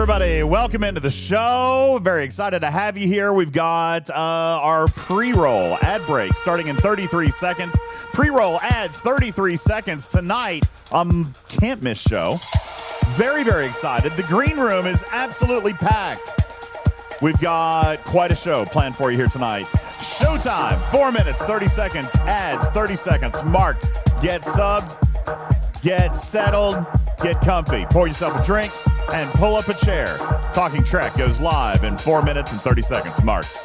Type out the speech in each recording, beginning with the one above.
everybody. Welcome into the show. Very excited to have you here. We've got our pre-roll ad break starting in 33 seconds. Pre-roll ads, 33 seconds tonight. Can't miss show. Very, very excited. The green room is absolutely packed. We've got quite a show planned for you here tonight. Showtime, 4 minutes, 30 seconds. Ads, 30 seconds. Marked. Get subbed. Get settled. Get comfy. Pour yourself a drink and pull up a chair. Talking Trek goes live in 4 minutes and 30 seconds. Marked.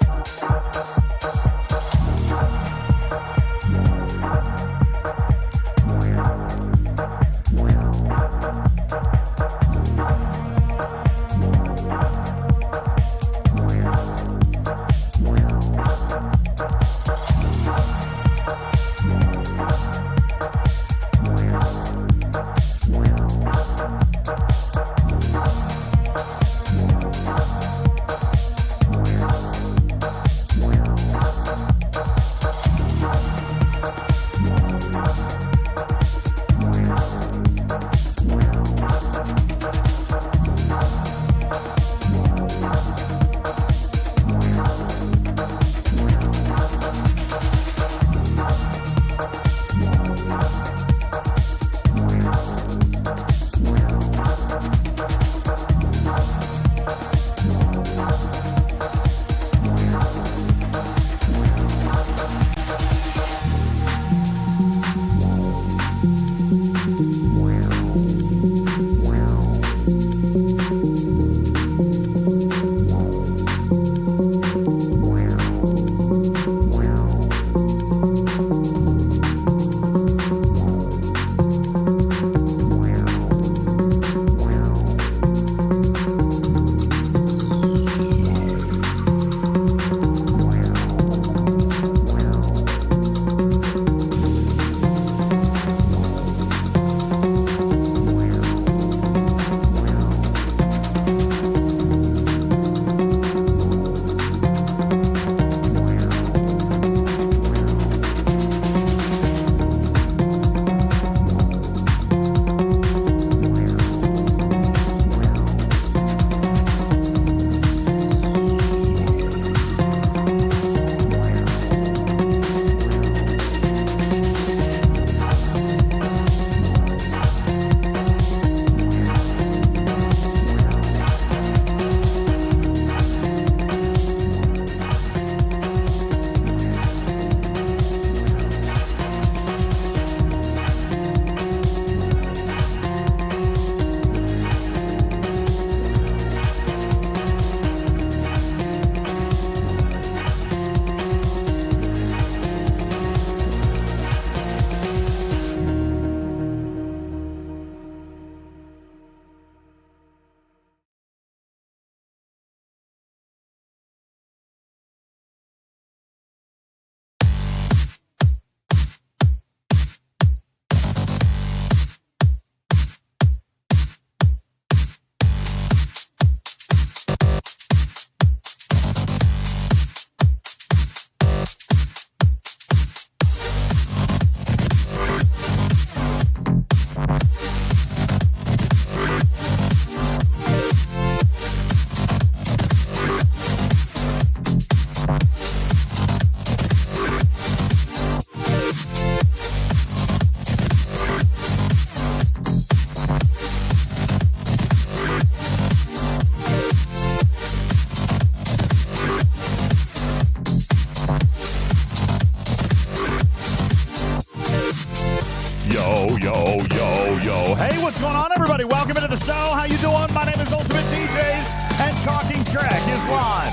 What's going on, everybody? Welcome into the show. How you doing? My name is UltimatDJz, and Talking Trek is live.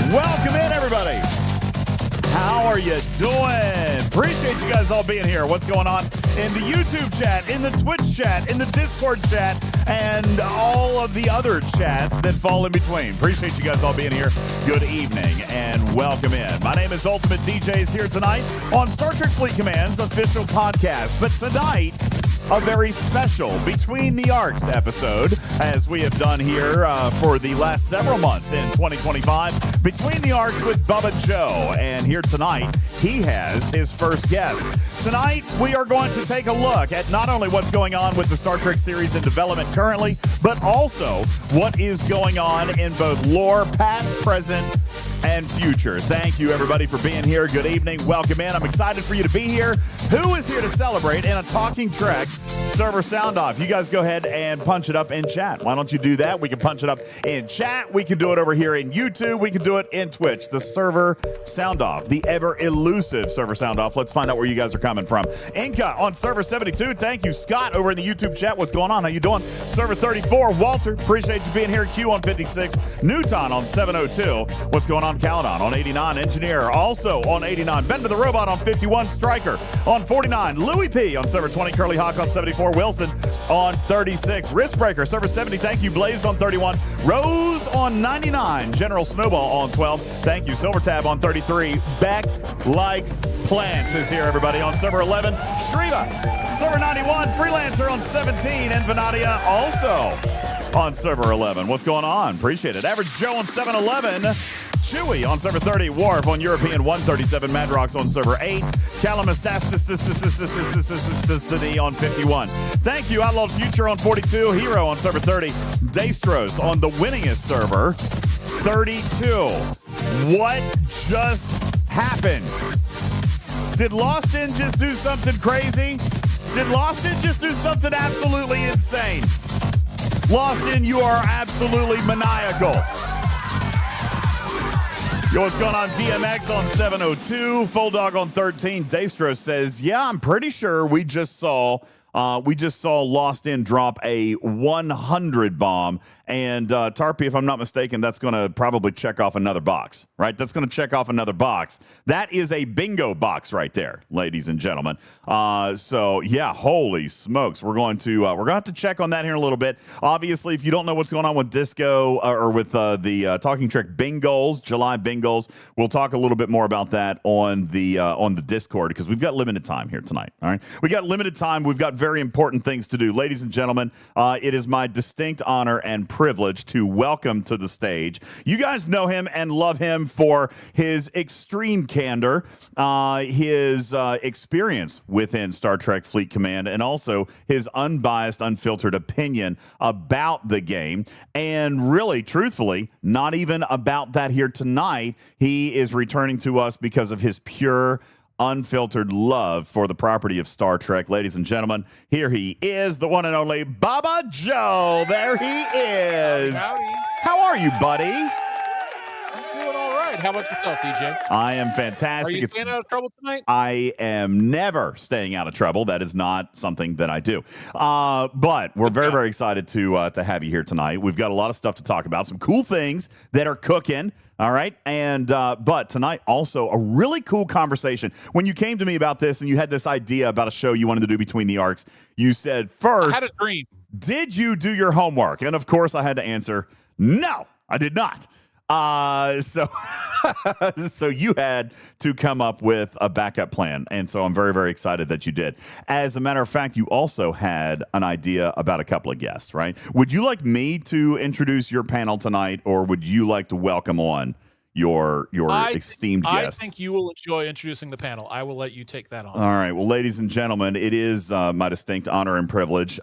Welcome in, everybody. How are you doing? Appreciate you guys all being here. What's going on in the YouTube chat, in the Twitch chat, in the Discord chat, and all of the other chats that fall in between. Appreciate you guys all being here. Good evening and welcome in. My name is UltimatDJz here tonight on Star Trek Fleet Command's official podcast. But tonight, a very special Between the Arcs episode, as we have done here for the last several months in 2025. Between the Arcs with Bubba Joe. And here tonight, he has his first guest. Tonight, we are going to take a look at not only what's going on with the Star Trek series in development currently, but also what is going on in both lore, past, present, and future. Thank you, everybody, for being here. Good evening. Welcome in. I'm excited for you to be here. Who is here to celebrate in a Talking Trek server sound off? You guys go ahead and punch it up in chat. Why don't you do that? We can punch it up in chat. We can do it over here in YouTube. We can do it in Twitch. The server sound off, the ever elusive server sound off. Let's find out where you guys are coming from. Inca on server 72. Thank you. Scott over in the YouTube chat. What's going on? How you doing? Server 34. Walter, appreciate you being here. Q on 56. Newton on 702. What's going on? Caledon on 89. Engineer also on 89. Bender the Robot on 51. Striker on 49. Louis P on server 20. Curly Hawk on 74. Wilson on 36. Wristbreaker server 70. Thank you. Blazed on 31. Rose on 99. General Snowball on 12. Thank you. Silver Tab on 33. Beck Likes Plants is here, everybody, on server 11. Striva, server 91. Freelancer on 17. And Venadia also on server 11. What's going on? Appreciate it. Average Joe on 711. Chewy on server 30, Warp on European 137, Madrox on server 8, Calamastasticity on 51. Thank you, Outlawed Future on 42, Hero on server 30, Daystros on the winningest server, 32. What just happened? Did Lost In just do something crazy? Did Lost In just do something absolutely insane? Lost In, you are absolutely maniacal. Yo, what's going on? DMX on 702, Full Dog on 13. Daystro says, yeah, I'm pretty sure we just saw Lost In drop a 100 bomb. And Tarpy, if I'm not mistaken, that's going to probably check off another box, right? That's going to check off another box. That is a bingo box right there, ladies and gentlemen. So yeah, holy smokes, we're going to have to check on that here in a little bit. Obviously, if you don't know what's going on with Disco or with the Talking Trek bingos, July bingos, we'll talk a little bit more about that on the Discord because we've got limited time here tonight. All right, we got limited time. We've got very important things to do, ladies and gentlemen. It is my distinct honor and privilege to welcome to the stage. You guys know him and love him for his extreme candor, his experience within Star Trek Fleet Command, and also his unbiased, unfiltered opinion about the game. And really, truthfully, not even about that here tonight. He is returning to us because of his pure, unfiltered love for the property of Star Trek. Ladies and gentlemen, here he is, the one and only Bubba Joe. There he is. Howdy. How are you, buddy? I'm doing all right. How about yourself, DJ? I am fantastic. Are you staying out of trouble tonight? I am never staying out of trouble. That is not something that I do. But we're very, very excited to have you here tonight. We've got a lot of stuff to talk about, some cool things that are cooking. All right. And but tonight also a really cool conversation. When you came to me about this and you had this idea about a show you wanted to do Between the Arcs, you said first, I had a dream. Did you do your homework? And of course I had to answer, no, I did not. So you had to come up with a backup plan. And so I'm very, very excited that you did. As a matter of fact, you also had an idea about a couple of guests, right? Would you like me to introduce your panel tonight, or would you like to welcome on your esteemed guest? I think you will enjoy introducing the panel. I will let you take that on. All right. Well, ladies and gentlemen, it is my distinct honor and privilege.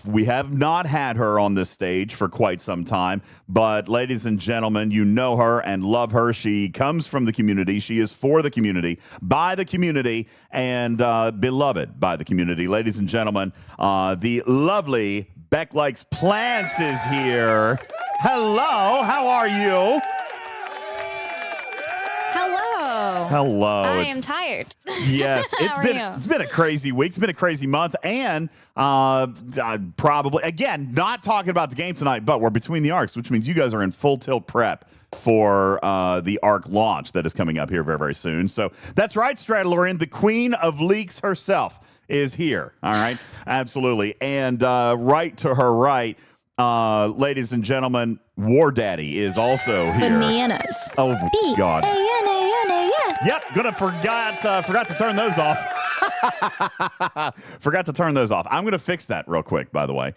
We have not had her on this stage for quite some time, but ladies and gentlemen, you know her and love her. She comes from the community. She is for the community, by the community, and beloved by the community. Ladies and gentlemen, the lovely Beck Likes Plants is here. Hello. How are you? Hello. I am tired. Yes, it's been a crazy week. It's been a crazy month, and probably again not talking about the game tonight, but we're between the arcs, which means you guys are in full tilt prep for the arc launch that is coming up here very, very soon. So that's right, Stradlorian, the queen of leaks herself is here. All right, absolutely, and right to her right. Ladies and gentlemen, War Daddy is also here. Bananas. Oh, God. B-A-N-A-N-A-S. Yep, forgot to turn those off. Forgot to turn those off. I'm going to fix that real quick, by the way.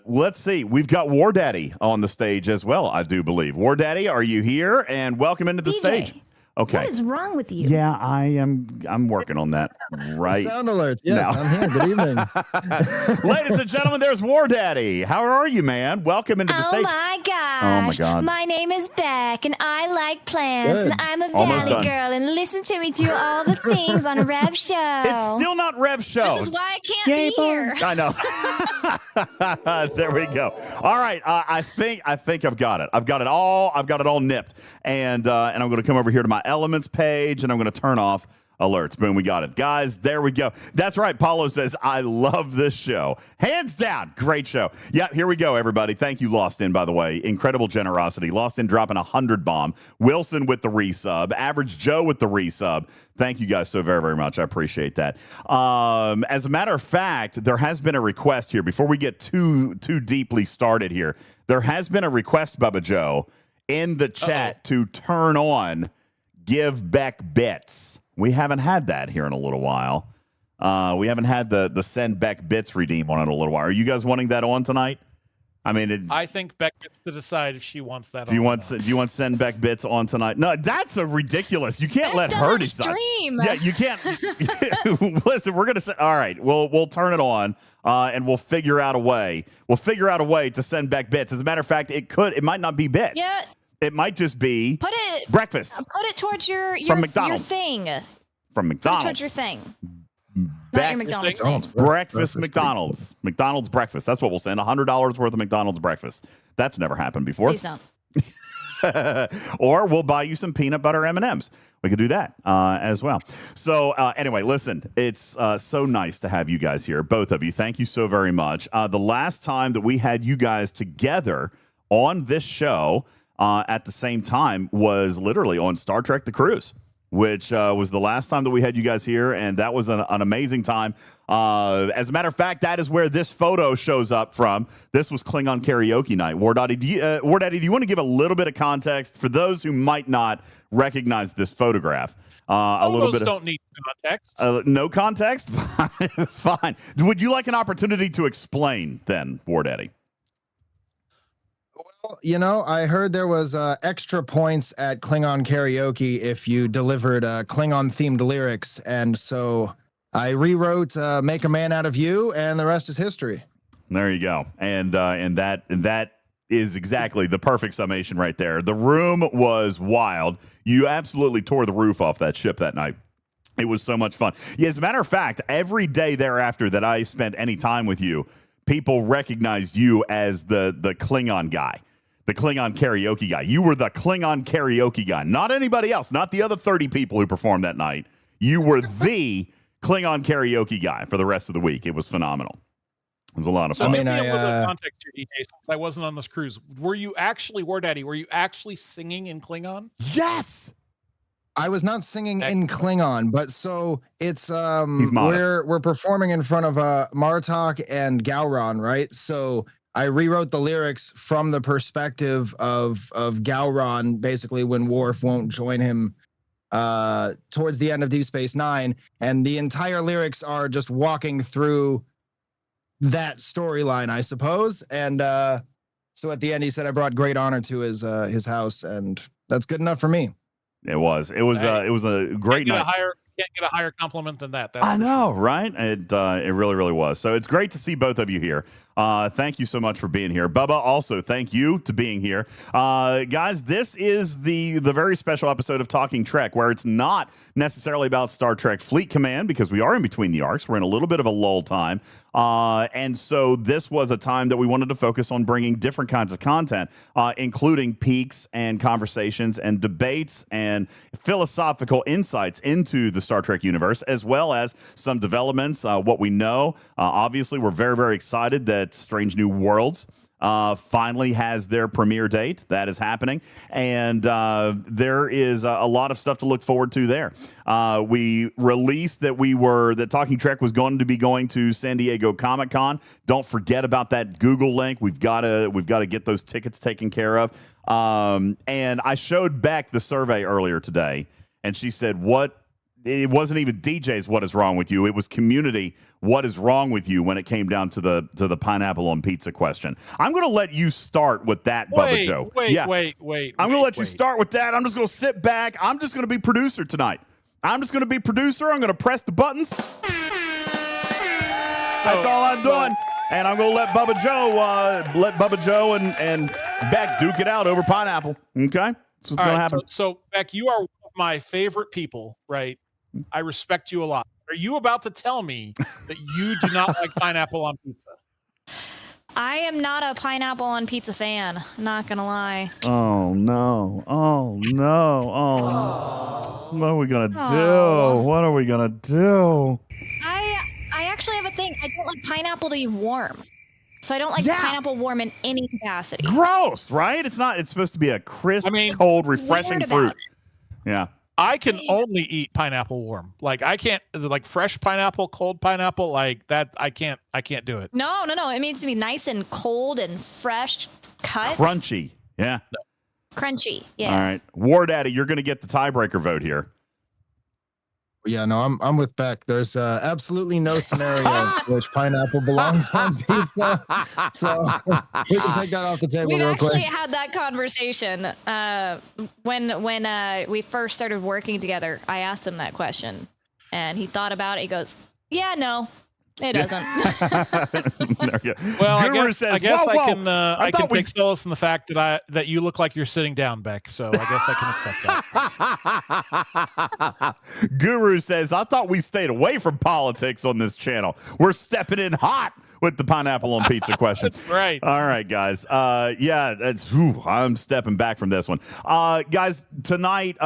Let's see. We've got War Daddy on the stage as well, I do believe. War Daddy, are you here? And welcome into the stage. Okay. What is wrong with you? Yeah, I'm working on that right Sound alerts. Yes, now. I'm here. Good evening. Ladies and gentlemen, there's War Daddy. How are you, man? Welcome into the stage. Oh my gosh. Oh my God. My name is Beck and I like plants Good. and I'm a Almost valley done. girl and listen to me do all the things on a Rev show. It's still not Rev Show. This is why I can't be here. I know. There we go. All right. I think I've got it. I've got it all nipped. And I'm going to come over here to my elements page and I'm going to turn off alerts. Boom, we got it. Guys, there we go. That's right. Paulo says, I love this show. Hands down. Great show. Yeah, here we go, everybody. Thank you, Lost In, by the way. Incredible generosity. Lost In dropping 100 bomb. Wilson with the resub. Average Joe with the resub. Thank you guys so very, very much. I appreciate that. As a matter of fact, there has been a request here. Before we get too deeply started here, there has been a request, Bubba Joe, in the chat to turn on Give Beck Bits. We haven't had that here in a little while. We haven't had the Send Beck Bits redeem on in a little while. Are you guys wanting that on tonight? I mean, I think Beck gets to decide if she wants that. Do you want Send Beck Bits on tonight? No, that's a ridiculous. You can't let her decide. Stream. Yeah, you can't. Listen, we're gonna say. All right, we'll turn it on, and we'll figure out a way. We'll figure out a way to send Beck Bits. As a matter of fact, it might not be bits. Yeah. It might just be Put breakfast it towards your McDonald's. thing. From Put it towards McDonald's. your thing. Not Beck- your McDonald's thing. McDonald's. Breakfast McDonald's. McDonald's breakfast. That's what we'll send. $100 worth of McDonald's breakfast. That's never happened before. Please don't. Or we'll buy you some peanut butter M&Ms. We could do that as well. So anyway, listen, it's so nice to have you guys here, both of you. Thank you so very much. The last time that we had you guys together on this show at the same time was literally on Star Trek The Cruise, which was the last time that we had you guys here, and that was an amazing time. As a matter of fact, that is where this photo shows up from. This was Klingon karaoke night. War Daddy, do you want to give a little bit of context for those who might not recognize this photograph? A little bit. Don't need context. No context? Fine. Would you like an opportunity to explain then, War Daddy? Well, you know, I heard there was extra points at Klingon karaoke if you delivered Klingon-themed lyrics, and so I rewrote "Make a Man Out of You," and the rest is history. There you go. And that is exactly the perfect summation right there. The room was wild. You absolutely tore the roof off that ship that night. It was so much fun. Yeah, as a matter of fact, every day thereafter that I spent any time with you, people recognized you as the Klingon guy, the Klingon karaoke guy. You were the Klingon karaoke guy, not anybody else, not the other 30 people who performed that night. You were the Klingon karaoke guy for the rest of the week. It was phenomenal. It was a lot of So fun. give me a little context here, DJ, since I wasn't on this cruise. Were you actually, War Daddy, were you actually singing in Klingon? Yes. I was not singing in Klingon, but so it's He's modest. we're performing in front of Martok and Gowron, right? So I rewrote the lyrics from the perspective of Gowron, basically when Worf won't join him towards the end of Deep Space Nine, and the entire lyrics are just walking through that storyline, I suppose. And so at the end, he said, "I brought great honor to his house," and that's good enough for me. It was a great night. Can't get a higher compliment than that. I know, right? It really, really was. So it's great to see both of you here. Thank you so much for being here. Bubba, also, thank you to being here. Guys, this is the very special episode of Talking Trek, where it's not necessarily about Star Trek Fleet Command, because we are in between the arcs. We're in a little bit of a lull time. And so this was a time that we wanted to focus on bringing different kinds of content, including peaks and conversations and debates and philosophical insights into the Star Trek universe, as well as some developments, what we know. Obviously, we're very, very excited that Strange New Worlds finally has their premiere date. That is happening. And there is a lot of stuff to look forward to there. We released that Talking Trek was going to be going to San Diego Comic-Con. Don't forget about that Google link. We've got to get those tickets taken care of. And I showed Beck the survey earlier today, and she said, it wasn't even DJs. What is wrong with you? It was community. What is wrong with you when it came down to the pineapple on pizza question? I'm going to let you start with that, Bubba Joe. Wait. I'm going to let you start with that. I'm just going to sit back. I'm just going to be producer tonight. I'm just going to be producer. I'm going to press the buttons. That's all I'm doing. And I'm going to let Bubba Joe and Beck duke it out over pineapple. Okay? That's what's going to happen. So, Beck, you are one of my favorite people, right? I respect you a lot. Are you about to tell me that you do not like pineapple on pizza? I am not a pineapple on pizza fan. Not gonna lie. Oh no! Oh no! Oh, what are we gonna do? What are we gonna do? I actually have a thing. I don't like pineapple to be warm, so I don't like pineapple warm in any capacity. Gross, right? It's not. It's supposed to be a crisp, cold, refreshing fruit. Yeah. I can only eat pineapple warm. Like I can't, like fresh pineapple, cold pineapple, like that. I can't do it. No. It needs to be nice and cold and fresh cut. Crunchy. Yeah. Crunchy. Yeah. All right. War Daddy, you're going to get the tiebreaker vote here. Yeah, no, I'm with Beck. There's absolutely no scenario in which pineapple belongs on pizza. So we can take that off the table We've real actually quick. had that conversation when we first started working together. I asked him that question, and he thought about it. He goes, "Yeah, no, it doesn't." Well, Guru I guess whoa, I can take solace in the fact that you look like you're sitting down, Beck. So I guess I can accept that. Guru says, I thought we stayed away from politics on this channel. We're stepping in hot with the pineapple on pizza question. That's right. All right, guys. I'm stepping back from this one. Guys, tonight,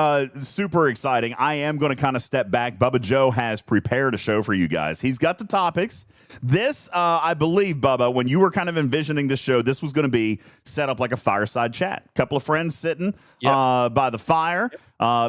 super exciting. I am going to kind of step back. Bubba Joe has prepared a show for you guys. He's got the topics. This, I believe, Bubba, when you were kind of envisioning this show, this was going to be set up like a fireside chat. A couple of friends sitting by the fire,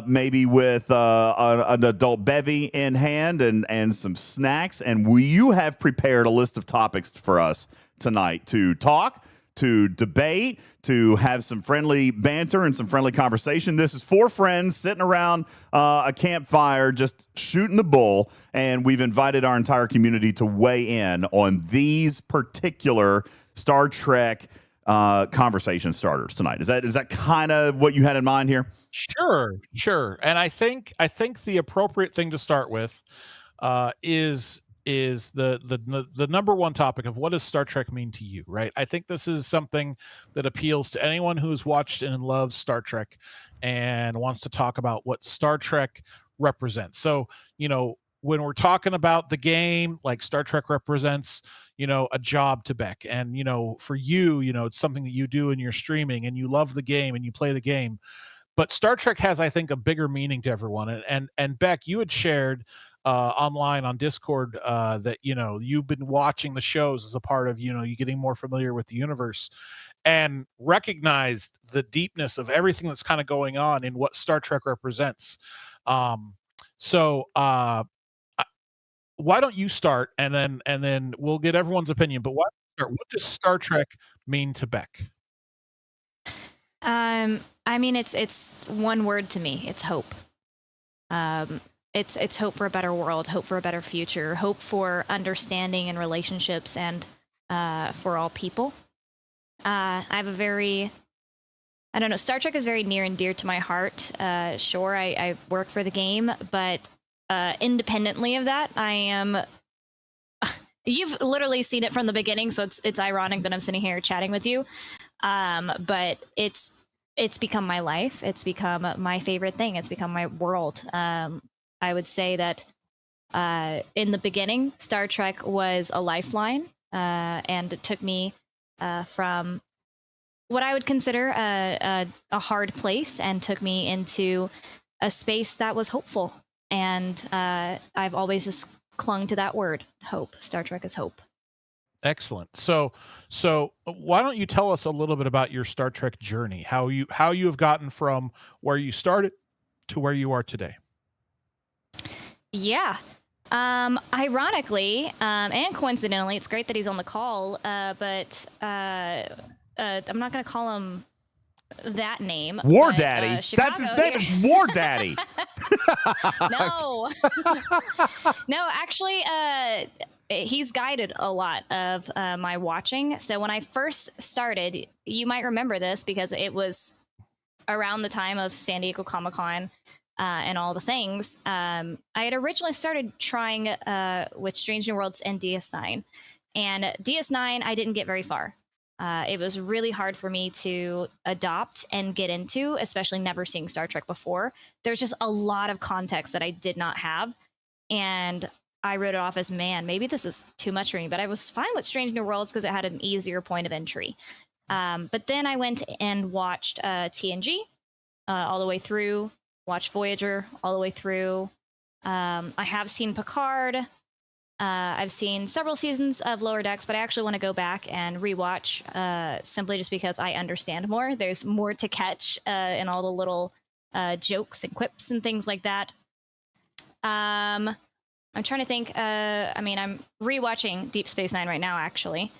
maybe with an adult bevy in hand and some snacks. And you have prepared a list of topics for us tonight to talk, to debate, to have some friendly banter and some friendly conversation. This is four friends sitting around a campfire just shooting the bull, and we've invited our entire community to weigh in on these particular Star Trek conversation starters tonight. Is that kind of what you had in mind here? Sure. And I think the appropriate thing to start with is the number one topic of what does Star Trek mean to you, right? I think this is something that appeals to anyone who's watched and loves Star Trek and wants to talk about what Star Trek represents. So, when we're talking about the game, like Star Trek represents, a job to Beck. And, for you, it's something that you do in your streaming and you love the game and you play the game. But Star Trek has, I think, a bigger meaning to everyone. And Beck, you had shared online on Discord that you've been watching the shows as a part of you getting more familiar with the universe and recognized the deepness of everything that's kind of going on in what Star Trek represents. So why don't you start and then we'll get everyone's opinion, but what does Star Trek mean to Beck? I mean, it's one word to me. It's hope. It's hope for a better world, hope for a better future, hope for understanding and relationships, and for all people. I have a very, I don't know, Star Trek is very near and dear to my heart. Sure, I work for the game, but independently of that, I am. You've literally seen it from the beginning, so it's ironic that I'm sitting here chatting with you. But it's become my life. It's become my favorite thing. It's become my world. I would say that in the beginning, Star Trek was a lifeline, and it took me from what I would consider a hard place and took me into a space that was hopeful. And I've always just clung to that word, hope. Star Trek is hope. Excellent. So why don't you tell us a little bit about your Star Trek journey, how you have gotten from where you started to where you are today? Yeah. Ironically, and coincidentally, it's great that he's on the call, but I'm not going to call him that name. War but, Daddy. Chicago, That's his name. It's War Daddy. No. No, actually, he's guided a lot of my watching. So when I first started, you might remember this because it was around the time of San Diego Comic-Con and all the things. I had originally started trying with Strange New Worlds and DS9. And DS9, I didn't get very far. It was really hard for me to adopt and get into, especially never seeing Star Trek before. There's just a lot of context that I did not have. And I wrote it off as, man, maybe this is too much for me. But I was fine with Strange New Worlds because it had an easier point of entry. But then I went and watched TNG all the way through, watched Voyager all the way through. I have seen Picard. I've seen several seasons of Lower Decks, but I actually want to go back and rewatch simply just because I understand more. There's more to catch in all the little jokes and quips and things like that. I'm trying to think. I'm rewatching Deep Space Nine right now, actually.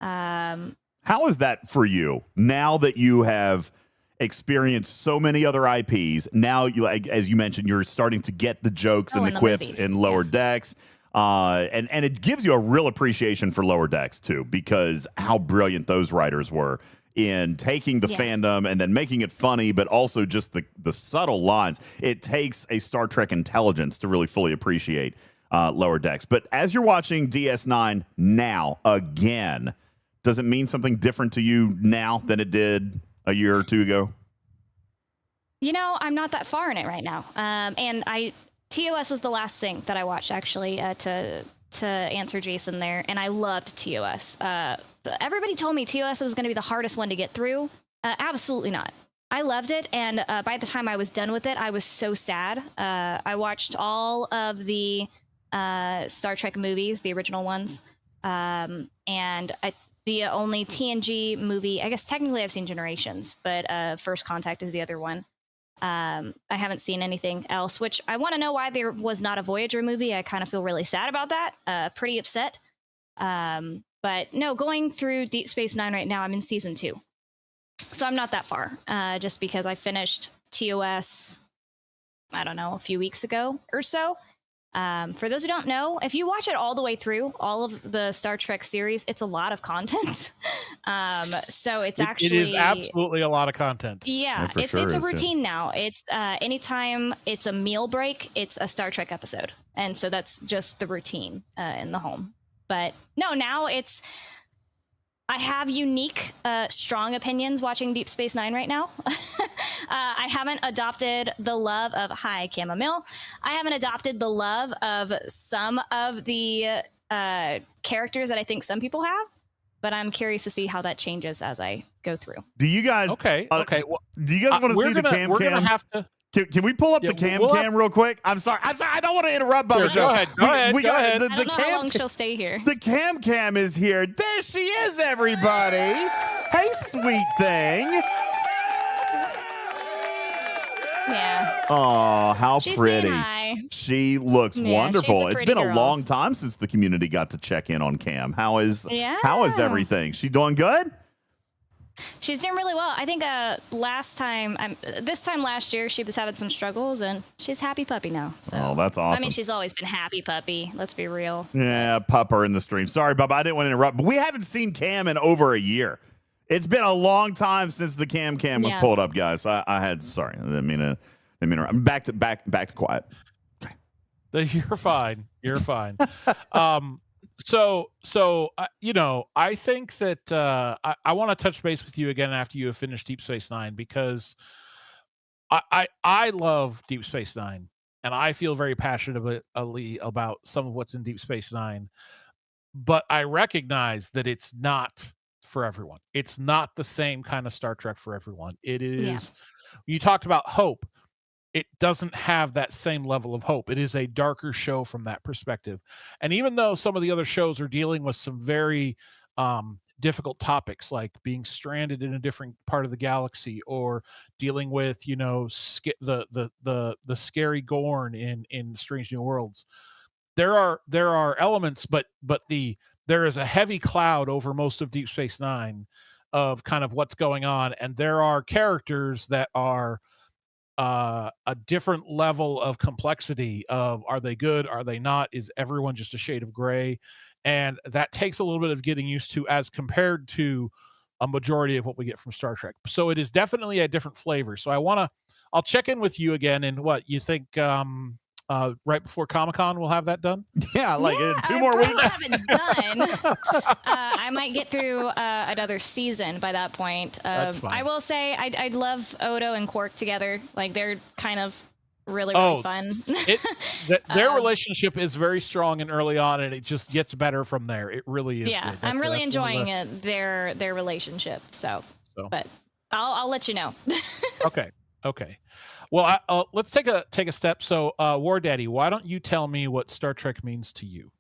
How is that for you now that you have experienced so many other IPs? Now, you, as you mentioned, you're starting to get the jokes and the quips movies. in Lower Decks. And it gives you a real appreciation for Lower Decks, too, because how brilliant those writers were in taking the fandom and then making it funny, but also just the subtle lines. It takes a Star Trek intelligence to really fully appreciate Lower Decks. But as you're watching DS9 now again, does it mean something different to you now than it did a year or two ago? You know, I'm not that far in it right now. And TOS was the last thing that I watched, actually, to answer Jason there, and I loved TOS. Everybody told me TOS was going to be the hardest one to get through. Absolutely not. I loved it, and by the time I was done with it, I was so sad. I watched all of the Star Trek movies, the original ones, and the only TNG movie, I guess technically I've seen Generations, but First Contact is the other one. I haven't seen anything else, which I want to know why there was not a Voyager movie. I kind of feel really sad about that. Pretty upset. But no, going through Deep Space Nine right now, I'm in season 2. So I'm not that far, just because I finished TOS, I don't know, a few weeks ago or so. For those who don't know, if you watch it all the way through, all of the Star Trek series, it's a lot of content. So it is absolutely a lot of content. Yeah, it's a routine now. It's anytime it's a meal break, it's a Star Trek episode. And so that's just the routine in the home. But no, now I have unique, strong opinions watching Deep Space Nine right now. I haven't adopted the love of Chamomile. I haven't adopted the love of some of the characters that I think some people have, but I'm curious to see how that changes as I go through. Do you guys? Okay. Well, do you guys want to see the cam? We're gonna have to. Can we pull up the cam real quick? I'm sorry. I don't want to interrupt, Bubba. Go ahead. Go ahead. I don't know how long she'll stay here. The cam is here. There she is, everybody. Hey, sweet thing. Yeah. Oh, how She's pretty. saying hi. She looks wonderful. It's been girl. a long time since the community got to check in on Cam. How is everything? She doing good? She's doing really well. I think this time last year, she was having some struggles, and she's happy puppy now. So. Oh, that's awesome. I mean, she's always been happy puppy. Let's be real. Yeah, pupper in the stream. Sorry, Bubba, I didn't want to interrupt, but we haven't seen Cam in over a year. It's been a long time since the cam was pulled up, guys. I didn't mean to back to quiet. Okay. You're fine. You're fine. So I think that I want to touch base with you again after you have finished Deep Space Nine, because I love Deep Space Nine, and I feel very passionately about some of what's in Deep Space Nine, but I recognize that it's not for everyone. It's not the same kind of Star Trek for everyone. It is. You talked about hope. It doesn't have that same level of hope. It is a darker show from that perspective. And even though some of the other shows are dealing with some very difficult topics, like being stranded in a different part of the galaxy, or dealing with, the scary Gorn in Strange New Worlds, there are elements, but there is a heavy cloud over most of Deep Space Nine of kind of what's going on, and there are characters that are a different level of complexity of, are they good, are they not, is everyone just a shade of gray, and that takes a little bit of getting used to as compared to a majority of what we get from Star Trek. So it is definitely a different flavor. So I'll check in with you again, and what you think right before Comic-Con we'll have that done. Yeah, like in 2 I more probably weeks. have it done. I might get through another season by that point. That's fine. I will say I'd love Odo and Quark together. Like, they're kind of really fun. Their relationship is very strong and early on, and it just gets better from there. It really is. Yeah, good. I'm really enjoying their relationship. So, but I'll let you know. Okay. Well, let's take a step. So, War Daddy, why don't you tell me what Star Trek means to you?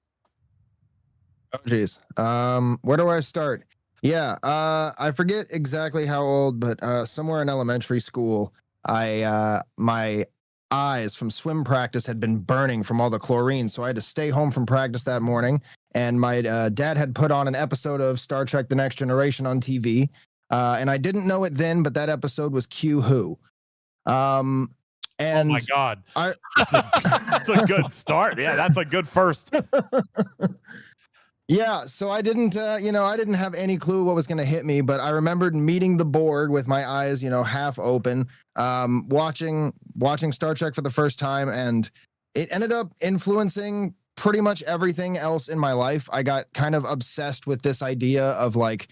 Oh, geez. Where do I start? Yeah, I forget exactly how old, but somewhere in elementary school, my eyes from swim practice had been burning from all the chlorine, so I had to stay home from practice that morning. And my dad had put on an episode of Star Trek: The Next Generation on TV, and I didn't know it then, but that episode was Q Who. And oh my God, that's a good start. Yeah, that's a good first. Yeah, so I didn't, I didn't have any clue what was going to hit me, but I remembered meeting the Borg with my eyes, half open, watching Star Trek for the first time, and it ended up influencing pretty much everything else in my life. I got kind of obsessed with this idea of like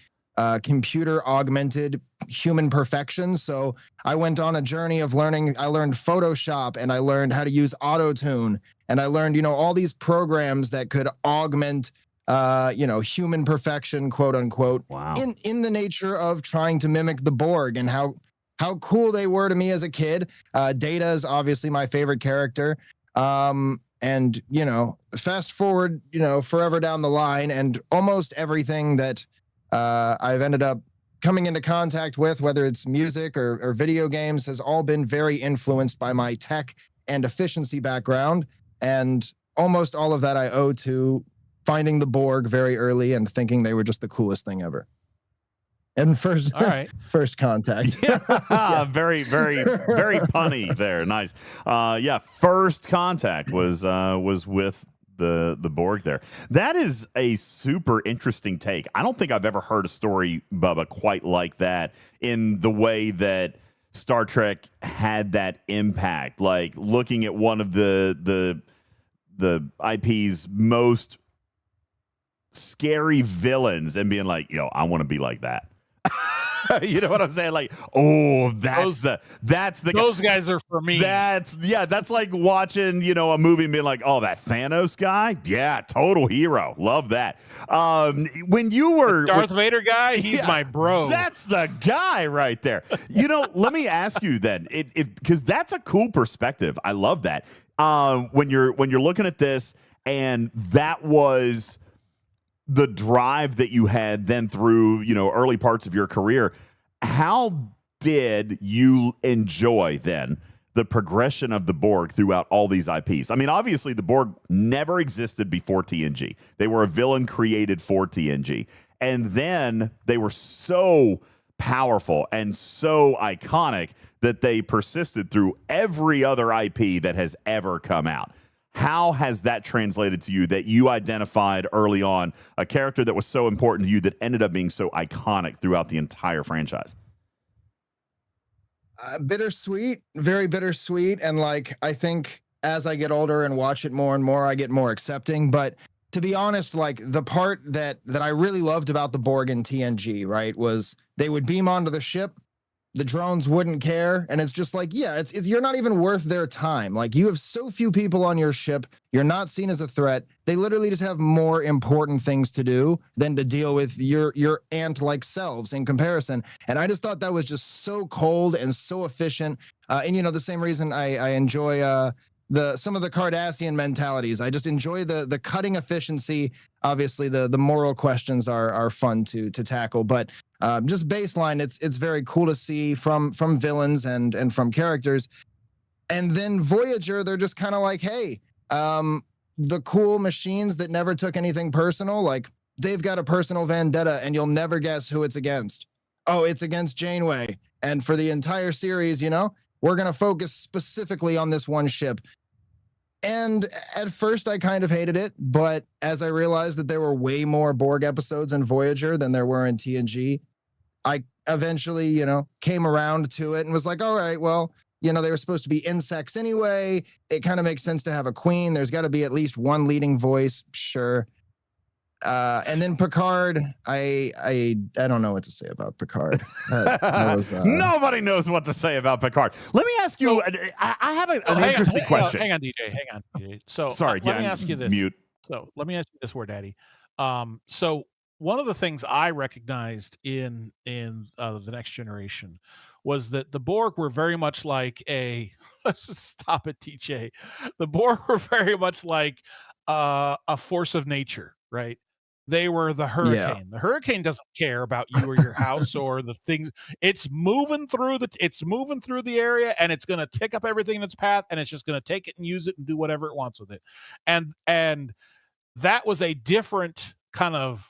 computer augmented human perfection. So I went on a journey of learning. I learned Photoshop, and I learned how to use Auto-Tune, and I learned, all these programs that could augment human perfection, quote unquote. Wow. In the nature of trying to mimic the Borg, and how cool they were to me as a kid. Data is obviously my favorite character. And fast forward, forever down the line, and almost everything that I've ended up coming into contact with, whether it's music or video games, has all been very influenced by my tech and efficiency background. And almost all of that I owe to finding the Borg very early and thinking they were just the coolest thing ever. And first contact. Yeah. Very, very, very punny there. Nice. First contact was with the Borg there. That is a super interesting take. I don't think I've ever heard a story, Bubba, quite like that, in the way that Star Trek had that impact. Like looking at one of the IP's most scary villains and being like, I want to be like that. You know what I'm saying? Like, that's the those guys are for me. That's like watching, a movie and being like, that Thanos guy? Yeah, total hero. Love that. When you were the Darth Vader guy, he's my bro. That's the guy right there. Let me ask you then, because that's a cool perspective. I love that. When you're looking at this, and that was the drive that you had then through, early parts of your career, how did you enjoy then the progression of the Borg throughout all these IPs? I mean, obviously the Borg never existed before TNG. They were a villain created for TNG. And then they were so powerful and so iconic that they persisted through every other IP that has ever come out. How has that translated to you, that you identified early on a character that was so important to you that ended up being so iconic throughout the entire franchise? Bittersweet, very bittersweet. And I think as I get older and watch it more and more, I get more accepting. But to be honest, the part that I really loved about the Borg in TNG, right, was they would beam onto the ship. The drones wouldn't care, and it's just it's you're not even worth their time. Like, you have so few people on your ship, you're not seen as a threat. They literally just have more important things to do than to deal with your ant-like selves in comparison. And I just thought that was just so cold and so efficient. And the same reason I enjoy some of the Cardassian mentalities. I just enjoy the cutting efficiency. Obviously, the moral questions are fun to tackle, but just baseline, it's very cool to see from villains and from characters. And then Voyager, they're just kind of like, hey, the cool machines that never took anything personal, they've got a personal vendetta, and you'll never guess who it's against. oh, it's against Janeway. And for the entire series, you know, we're going to focus specifically on this one ship. And at first I kind of hated it, but as I realized that there were way more Borg episodes in Voyager than there were in TNG, I eventually, you know, came around to it and was like, all right, well, you know, they were supposed to be insects anyway. It kind of makes sense to have a queen. There's got to be at least one leading voice. Sure. And then Picard, I don't know what to say about Picard. That was, Nobody knows what to say about Picard. Let me ask you. I have an interesting question. Hang on, DJ. Hang on, DJ. So sorry. Let me ask you this. Mute. So let me ask you this, War Daddy. So one of the things I recognized in the Next Generation was that the Borg were very much like a. Let's just stop it, DJ. The Borg were very much like a force of nature, right? They were the hurricane. Yeah. The hurricane doesn't care about you or your house or the things. It's moving through the area, and it's going to pick up everything in its path, and it's just going to take it and use it and do whatever it wants with it. And that was a different kind of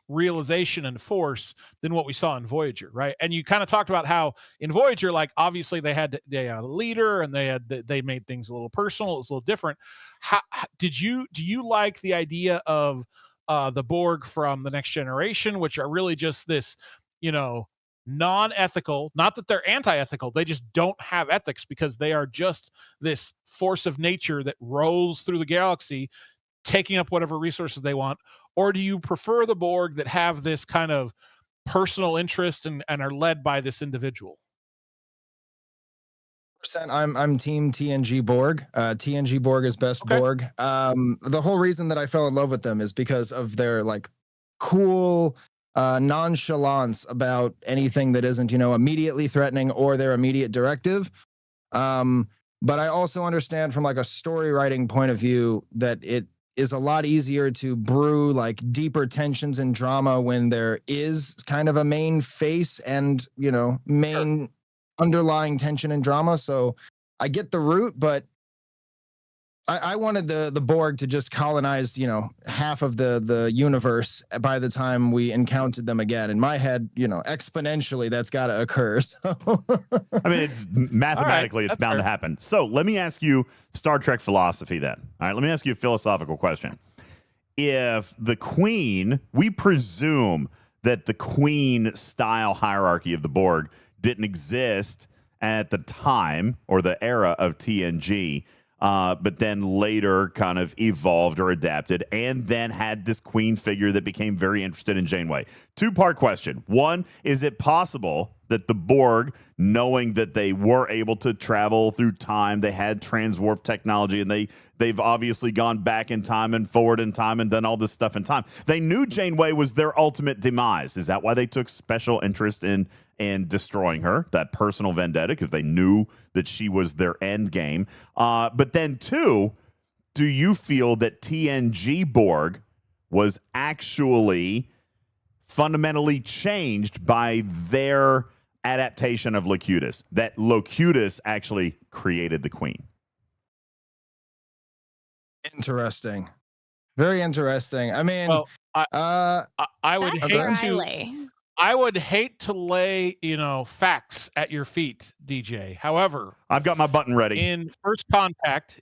realization and force than what we saw in Voyager, right? And you kind of talked about how in Voyager, like obviously they had a leader and they made things a little personal. It was a little different. Do you like the idea of the Borg from the Next Generation, which are really just this, you know, non-ethical, not that they're anti-ethical, they just don't have ethics because they are just this force of nature that rolls through the galaxy, taking up whatever resources they want? Or do you prefer the Borg that have this kind of personal interest and are led by this individual? I'm team TNG Borg. TNG Borg is best. Okay. Borg. The whole reason that I fell in love with them is because of their like cool nonchalance about anything that isn't, you know, immediately threatening or their immediate directive. But I also understand from like a story writing point of view that it is a lot easier to brew like deeper tensions and drama when there is kind of a main face and, you know, main underlying tension and drama. So I get the root, but I wanted the Borg to just colonize, you know, half of the universe by the time we encountered them again. In my head, you know, exponentially that's got to occur. So I mean, it's mathematically it's bound to happen. So let me ask you Star Trek philosophy then. All right, let me ask you a philosophical question. If the Queen, we presume that the Queen style hierarchy of the Borg didn't exist at the time or the era of TNG, but then later kind of evolved or adapted and then had this Queen figure that became very interested in Janeway. Two-part question. One, is it possible that the Borg, knowing that they were able to travel through time, they had transwarp technology, and they've obviously gone back in time and forward in time and done all this stuff in time. They knew Janeway was their ultimate demise. Is that why they took special interest in destroying her, that personal vendetta, because they knew that she was their end game? But then two, do you feel that TNG Borg was actually fundamentally changed by their adaptation of Locutus, that Locutus actually created the Queen? Interesting. Very interesting. I mean, well, I would hate to lay, you know, facts at your feet, DJ. However, I've got my button ready. In First Contact,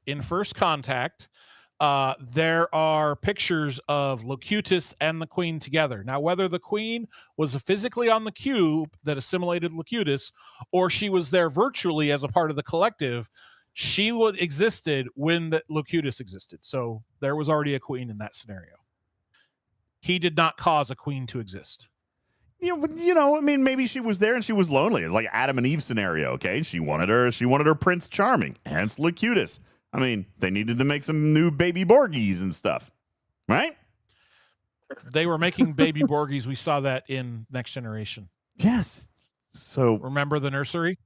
there are pictures of Locutus and the Queen together. Now, whether the Queen was physically on the cube that assimilated Locutus, or she was there virtually as a part of the collective, she existed when the Locutus existed. So there was already a Queen in that scenario. He did not cause a Queen to exist. You know, I mean, maybe she was there and she was lonely. It's like Adam and Eve scenario, okay? She wanted her Prince Charming, hence Locutus. I mean, they needed to make some new baby Borgies and stuff, right? They were making baby Borgies. We saw that in Next Generation. Yes. So remember the nursery?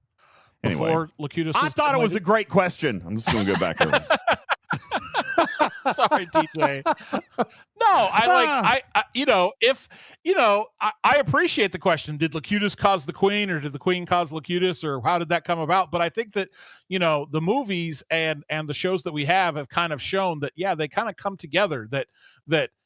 Anyway, before Locutus I thought it was a great question. I'm just going to go back over. Sorry, DJ. No, I appreciate the question. Did Locutus cause the Queen, or did the Queen cause Locutus, or how did that come about? But I think that, you know, the movies and the shows that we have kind of shown that, yeah, they kind of come together, that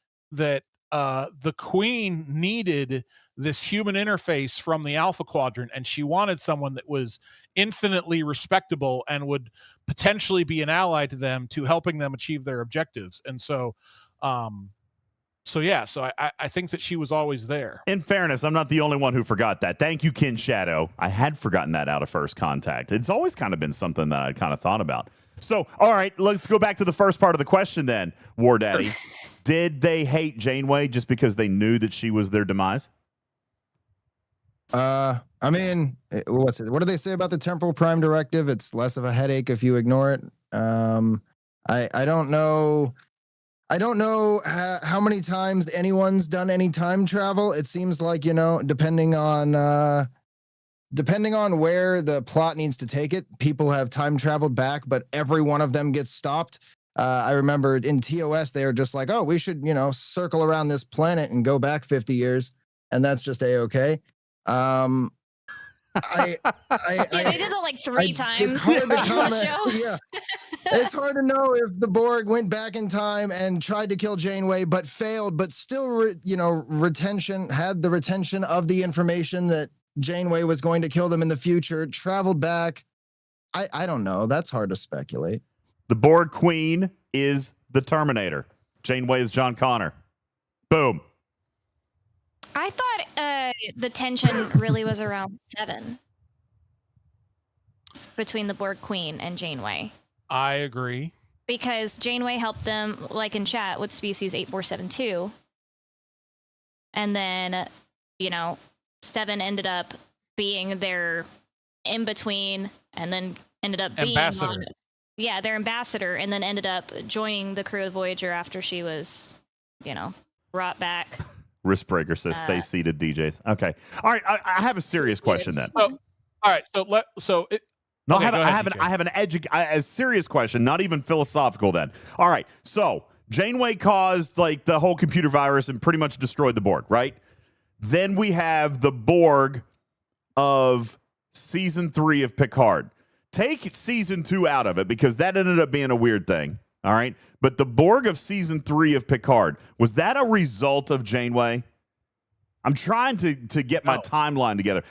the Queen needed this human interface from the Alpha Quadrant, and she wanted someone that was infinitely respectable and would potentially be an ally to them, to helping them achieve their objectives. And so, I think that she was always there. In fairness, I'm not the only one who forgot that. Thank you, Kin Shadow. I had forgotten that out of First Contact. It's always kind of been something that I kind of thought about. So, all right, let's go back to the first part of the question then, War Daddy. Did they hate Janeway just because they knew that she was their demise? I mean, what do they say about the temporal prime directive? It's less of a headache if you ignore it. I don't know. I don't know how many times anyone's done any time travel. It seems like, depending on where the plot needs to take it, people have time traveled back, but every one of them gets stopped. I remember in TOS, they were just like, oh, we should, circle around this planet and go back 50 years. And that's just A-okay. They did it like 3 times it's hard on to the comment. show. Yeah. It's hard to know if the Borg went back in time and tried to kill Janeway, but failed, but still, had the retention of the information that Janeway was going to kill them in the future, traveled back. I don't know. That's hard to speculate. The Borg Queen is the Terminator. Janeway is John Connor. Boom. I thought the tension really was around 7 between the Borg Queen and Janeway. I agree. Because Janeway helped them, like in chat, with species 8472. And then, 7 ended up being their in-between, and then ended up being ambassador. Their ambassador, and then ended up joining the crew of Voyager after she was, brought back. Wristbreaker says, stay seated, DJs. Okay. All right. I have a serious question then. All right. No, okay, I have a serious question, not even philosophical then. All right. So Janeway caused like the whole computer virus and pretty much destroyed the Borg, right? Then we have the Borg of season 3 of Picard. Take season 2 out of it because that ended up being a weird thing. All right. But the Borg of season 3 of Picard, was that a result of Janeway? I'm trying to get my timeline together.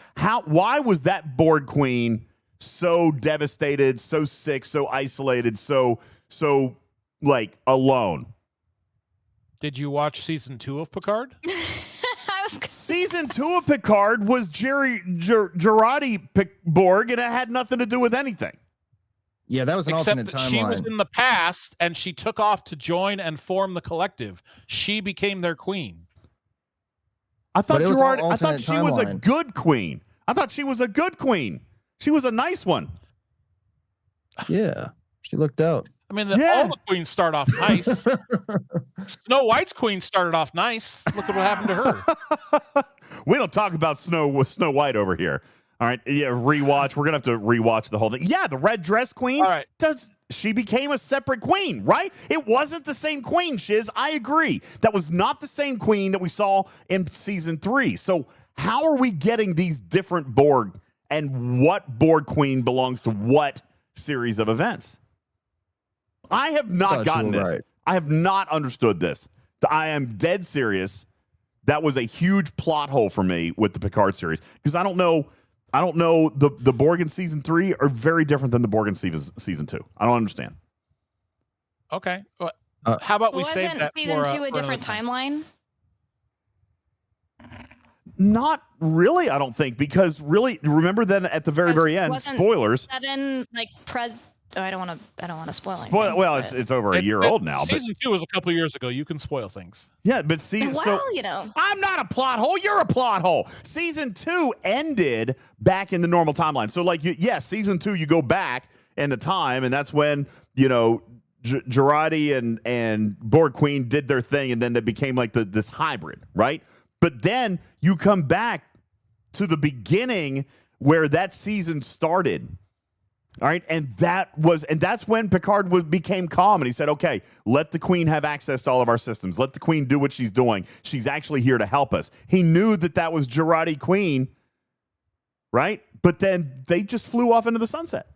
Why was that Borg Queen so devastated, so sick, so isolated, so like alone? Did you watch season 2 of Picard? Season 2 of Picard was Girardi Borg, and it had nothing to do with anything. Yeah, that was an alternate that timeline. She was in the past, and she took off to join and form the collective. She became their queen. I thought she timeline. was a good queen. I thought she was a good queen. She was a nice one. Yeah, she looked out. I mean, all the queens start off nice. Snow White's queen started off nice. Look at what happened to her. We don't talk about Snow White over here. All right, yeah, rewatch. We're gonna have to rewatch the whole thing. Yeah, the red dress queen. All right, she became a separate queen, right? It wasn't the same queen, Shiz. I agree. That was not the same queen that we saw in season 3. So how are we getting these different Borg, and what Borg queen belongs to what series of events? I have not gotten this. Right. I have not understood this. I am dead serious. That was a huge plot hole for me with the Picard series because I don't know the Borg in season 3 are very different than the Borg in season 2. I don't understand. Okay. How about we save that Wasn't season 2 a different timeline? Not really, I don't think, because really, remember then at the very end, spoilers. 7 I don't want to spoil anything. Well, it's over a year old now. Season 2 was a couple years ago. You can spoil things. Yeah, but see, I'm not a plot hole. You're a plot hole. Season 2 ended back in the normal timeline. So, season 2, you go back in the time, and that's when Girardi and Borg Queen did their thing, and then it became like this hybrid, right? But then you come back to the beginning where that season started. All right, and that's when Picard became calm, and he said, "Okay, let the Queen have access to all of our systems. Let the Queen do what she's doing. She's actually here to help us." He knew that was Girardi Queen, right? But then they just flew off into the sunset.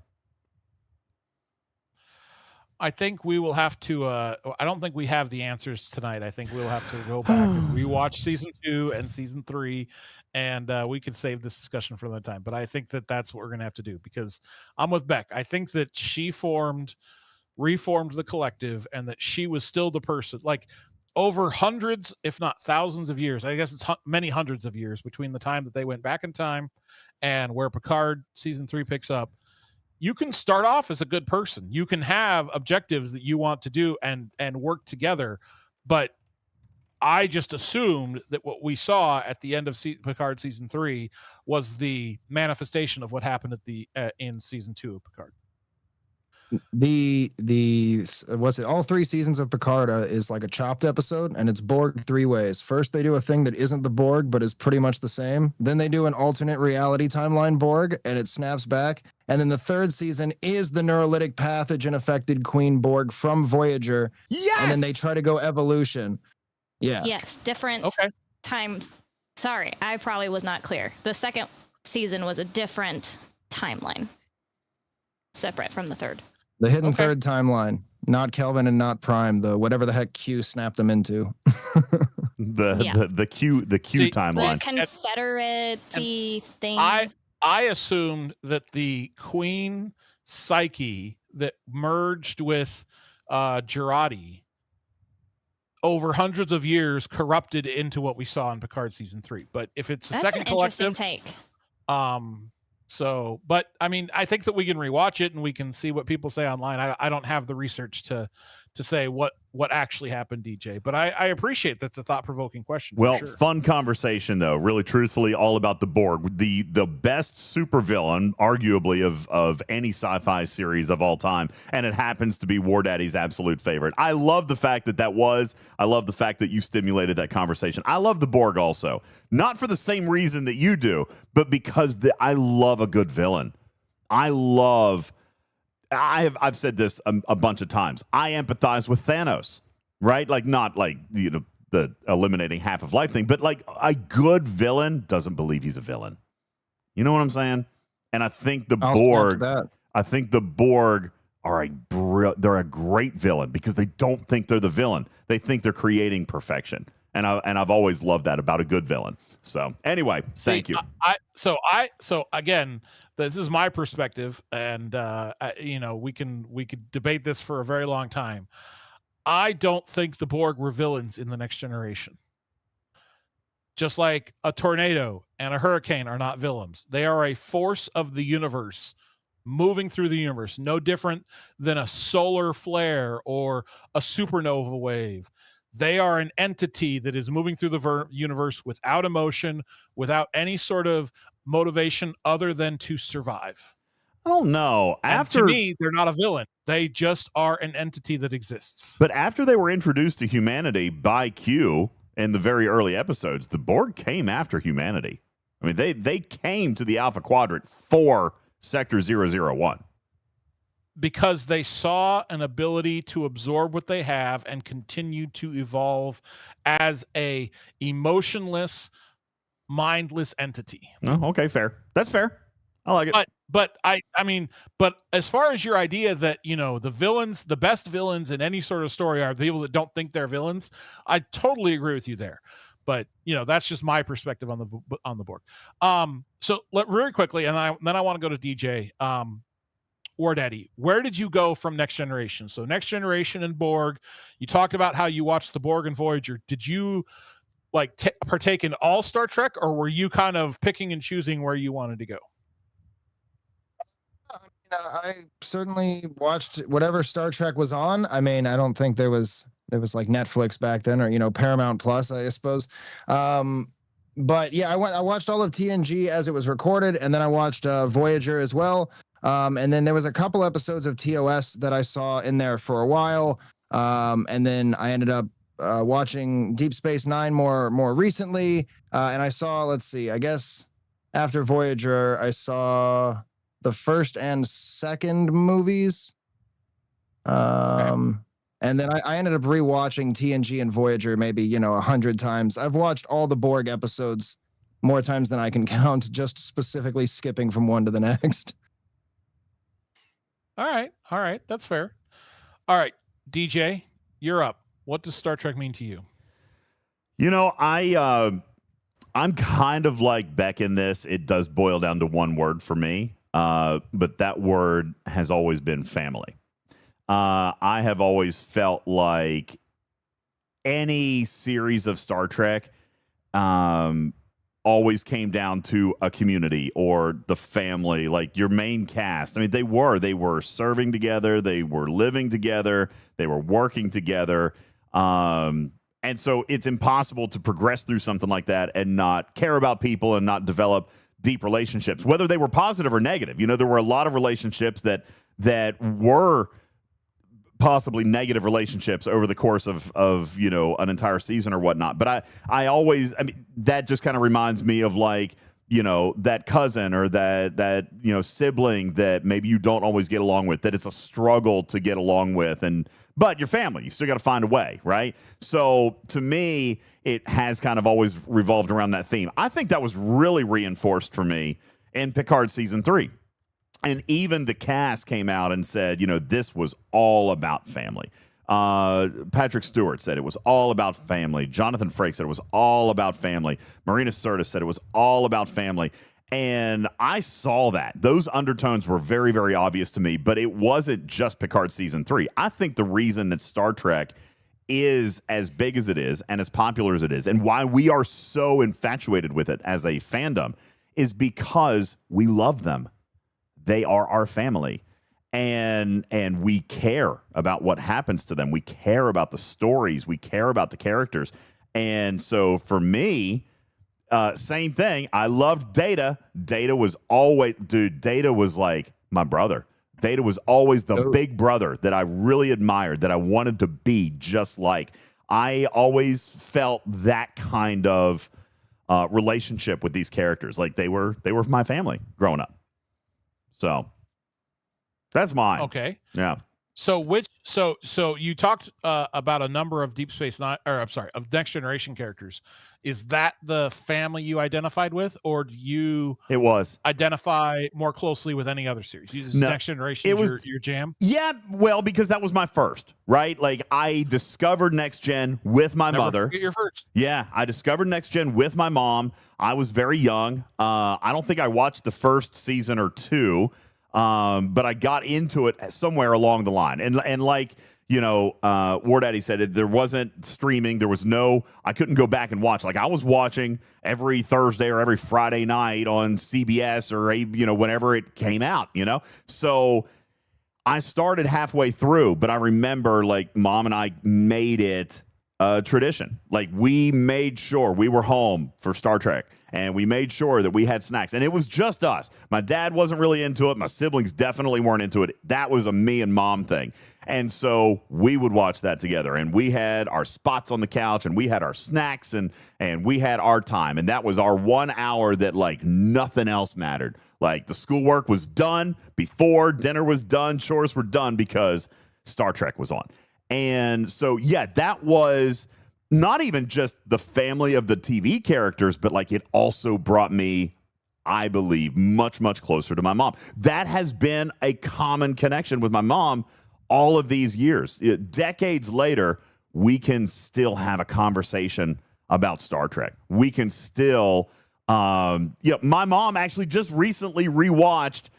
I think we will have to. I don't think we have the answers tonight. I think we'll have to go back and rewatch season 2 and season 3, and we could save this discussion for another time. But I think that that's what we're going to have to do, because I'm with Beck. I think that she reformed the collective, and that she was still the person. Like, over hundreds, if not thousands of years, I guess it's many hundreds of years between the time that they went back in time and where Picard season 3 picks up. You can start off as a good person. You can have objectives that you want to do and work together. But I just assumed that what we saw at the end of Picard season 3 was the manifestation of what happened at the in season 2 of Picard. The what's it? All 3 seasons of Picard is like a chopped episode, and it's Borg 3 ways. First, they do a thing that isn't the Borg, but is pretty much the same. Then they do an alternate reality timeline Borg, and it snaps back. And then the 3rd season is the neurolytic pathogen affected Queen Borg from Voyager. Yes. And then they try to go evolution. Yeah. Yes, different times. Sorry, I probably was not clear. The 2nd season was a different timeline, separate from the 3rd. The hidden 3rd timeline, not Kelvin and not Prime, the whatever the heck Q snapped them into. the Q timeline. The Confederate thing. I assumed that the Queen psyche that merged with Jurati over hundreds of years corrupted into what we saw in Picard season 3. But if it's a That's second an collective, interesting take. So, but I mean, I think that we can rewatch it and we can see what people say online. I don't have the research to say what actually happened, DJ, but I appreciate that's a thought-provoking question. Well, for sure. Fun conversation though. Really, truthfully, all about the Borg, the best supervillain, arguably of any sci-fi series of all time, and it happens to be War Daddy's absolute favorite. I love the fact that I love the fact that you stimulated that conversation. I love the Borg also, not for the same reason that you do, but because I love a good villain. I've said this a bunch of times. I empathize with Thanos, right? Like, not like, the eliminating half of life thing, but like a good villain doesn't believe he's a villain. You know what I'm saying? And I think the Borg are they're a great villain because they don't think they're the villain. They think they're creating perfection. And I've always loved that about a good villain. So anyway, thank you. So again, this is my perspective, and we could debate this for a very long time. I don't think the Borg were villains in the Next Generation. Just like a tornado and a hurricane are not villains. They are a force of the universe moving through the universe, no different than a solar flare or a supernova wave. They are an entity that is moving through the universe without emotion, without any sort of motivation other than to survive. Oh no! To me, they're not a villain. They just are an entity that exists. But after they were introduced to humanity by Q in the very early episodes, the Borg came after humanity. I mean, they came to the Alpha Quadrant for Sector 001. Because they saw an ability to absorb what they have and continue to evolve as a emotionless, mindless entity. Oh, okay, fair. That's fair. I like it. But as far as your idea that, the villains, the best villains in any sort of story are the people that don't think they're villains, I totally agree with you there. But that's just my perspective on the Borg. So very quickly, and then I want to go to DJ. War Daddy, where did you go from Next Generation? So Next Generation and Borg, you talked about how you watched the Borg and Voyager. Did you partake in all Star Trek, or were you kind of picking and choosing where you wanted to go? I certainly watched whatever Star Trek was on. I mean, I don't think there was like Netflix back then, or Paramount Plus, I suppose. But yeah, I watched all of TNG as it was recorded, and then I watched Voyager as well. And then there was a couple episodes of TOS that I saw in there for a while. And then I ended up watching Deep Space Nine more recently. And I saw, let's see, I guess after Voyager, I saw the first and second movies. And then I ended up rewatching TNG and Voyager maybe 100 times. I've watched all the Borg episodes more times than I can count, just specifically skipping from one to the next. All right. That's fair. All right, DJ, you're up. What does Star Trek mean to you? You know, I'm kind of like Beck in this. It does boil down to one word for me, but that word has always been family. I have always felt like any series of Star Trek always came down to a community or the family, like your main cast. I mean, they were serving together, they were living together, they were working together. And so it's impossible to progress through something like that and not care about people and not develop deep relationships, whether they were positive or negative. You know, there were a lot of relationships that were possibly negative relationships over the course of you know, an entire season or whatnot. But I mean, that just kind of reminds me of, like, you know, that cousin or that you know, sibling that maybe you don't always get along with, that it's a struggle to get along with, but your family, you still got to find a way, right? So to me, it has kind of always revolved around that theme. I think that was really reinforced for me in Picard season 3. And even the cast came out and said, you know, this was all about family. Patrick Stewart said it was all about family. Jonathan Frakes said it was all about family. Marina Sirtis said it was all about family. And I saw that. Those undertones were very, very obvious to me, but it wasn't just Picard season 3. I think the reason that Star Trek is as big as it is and as popular as it is, and why we are so infatuated with it as a fandom, is because we love them. They are our family, and we care about what happens to them. We care about the stories. We care about the characters. And so for me, same thing. I loved Data. Data was like my brother. Data was always the big brother that I really admired, that I wanted to be just like. I always felt that kind of relationship with these characters. Like they were my family growing up. So that's mine. Okay. Yeah. So you talked about a number of Deep Space Nine, or I'm sorry, of Next Generation characters. Is that the family you identified with, or do you identify more closely with any other series? Next Generation your jam? Yeah, well, because that was my first, right? Like, I discovered Next Gen with my mother. Your first. Yeah, I discovered Next Gen with my mom. I was very young. I don't think I watched the first season or two, but I got into it somewhere along the line. And like, you know, War Daddy said, there wasn't streaming. There was I couldn't go back and watch. Like, I was watching every Thursday or every Friday night on CBS or, you know, whenever it came out, you know? So I started halfway through, but I remember, like, Mom and I made it a tradition. Like, we made sure we were home for Star Trek, and we made sure that we had snacks, and it was just us. My dad wasn't really into it. My siblings definitely weren't into it. That was a me and Mom thing. And so we would watch that together, and we had our spots on the couch, and we had our snacks, and we had our time. And that was our 1 hour that, like, nothing else mattered. Like, the schoolwork was done before dinner was done, chores were done, because Star Trek was on. And so, yeah, that was not even just the family of the TV characters, but, like, it also brought me, I believe, much, much closer to my mom. That has been a common connection with my mom all of these years. Decades later, we can still have a conversation about Star Trek. We can still, my mom actually just recently rewatched,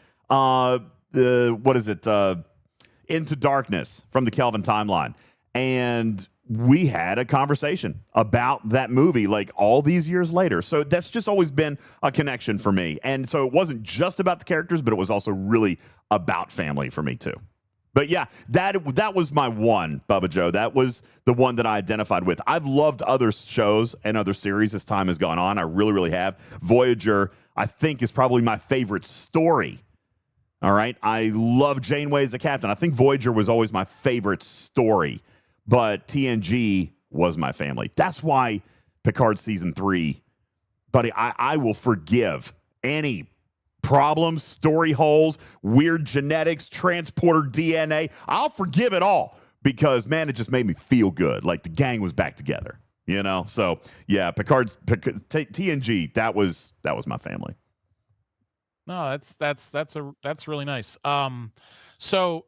Into Darkness from the Kelvin timeline. And we had a conversation about that movie, like, all these years later. So that's just always been a connection for me. And so it wasn't just about the characters, but it was also really about family for me too. But yeah, that was my one, Bubba Joe. That was the one that I identified with. I've loved other shows and other series as time has gone on. I really, really have. Voyager, I think, is probably my favorite story. All right. I love Janeway as a captain. I think Voyager was always my favorite story, but TNG was my family. That's why Picard season 3, buddy, I will forgive any problems, story holes, weird genetics, transporter DNA. I'll forgive it all because, man, it just made me feel good. Like the gang was back together, you know? So yeah, TNG, that was my family. No, that's really nice. So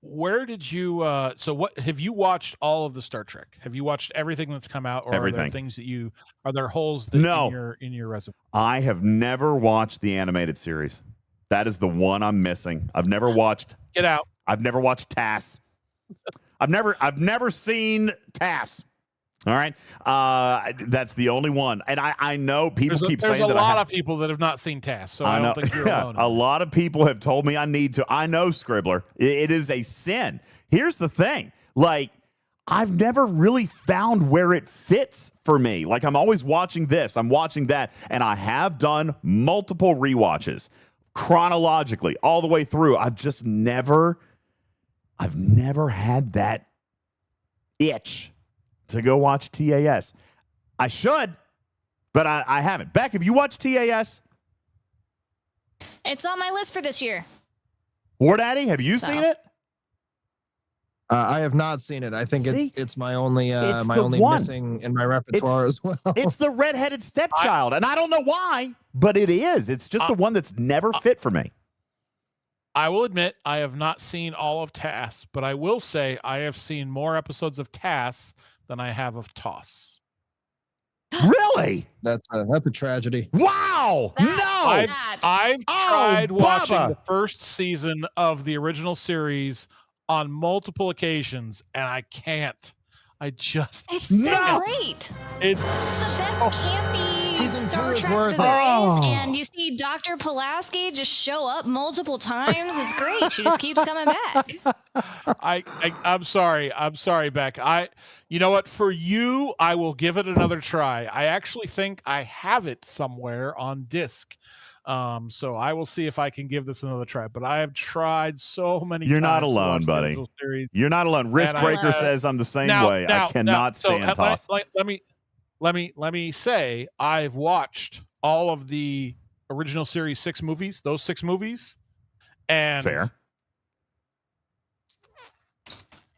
where did you so what have you watched all of the Star Trek? Have you watched everything that's come out, or are there Everything. things that are there holes that No. in your resume? I have never watched the animated series. That is the one I'm missing. I've never watched. Get out. I've never watched TASS. I've never seen TASS. All right, that's the only one, and I know people keep saying that. There's a lot of people that have not seen TASS, so I don't think you're alone. A lot of people have told me I need to. I know, Scribbler, it is a sin. Here's the thing, like, I've never really found where it fits for me. Like, I'm always watching this, I'm watching that, and I have done multiple rewatches chronologically all the way through. I've never had that itch to go watch TAS. I should, but I haven't. Beck, have you watched TAS? It's on my list for this year. War Daddy, have you seen it? I have not seen it. I think it's my only it's missing in my repertoire as well. It's the redheaded stepchild, and I don't know why, but it is. It's just the one that's never fit for me. I will admit I have not seen all of TASS, but I will say I have seen more episodes of TASS than I have of TOS. Really? That's a tragedy. Wow! No! I've tried watching Bubba. the first season of the original series on multiple occasions, and I can't. It's so great. It's the best campy Season Star 2 is Trek worth there it. is, and you see Dr. Pulaski just show up multiple times. It's great. She just keeps coming back. I'm sorry, Beck. You know what? For you, I will give it another try. I actually think I have it somewhere on disc. So I will see if I can give this another try. But I have tried so many times. You're not alone, buddy. You're not alone. Riskbreaker says I'm the same way. I cannot stand TOS. Let me say I've watched all of the original series 6 movies, those 6 movies, and fair.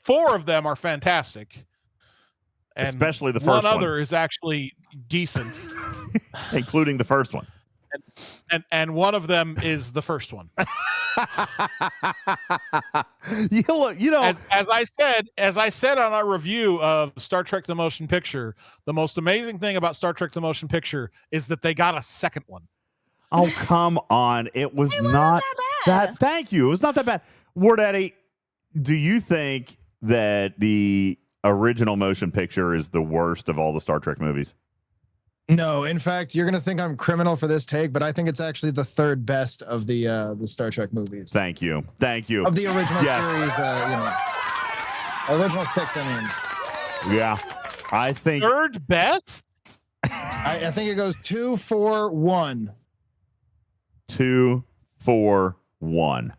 4 of them are fantastic. And especially the first one. One other is actually decent. Including the first one. And one of them is the first one. you know, as I said on our review of Star Trek: The Motion Picture, the most amazing thing about Star Trek: The Motion Picture is that they got a second one. Oh, come on! It was not that. Thank you. It was not that bad. War Daddy, do you think that the original motion picture is the worst of all the Star Trek movies? No, in fact, you're gonna think I'm criminal for this take, but I think it's actually the 3rd best of the Star Trek movies. Thank you. Of the original series, original 6. I mean, yeah, I think 3rd best. I think it goes 2, 4, 1. 2, 4, 1.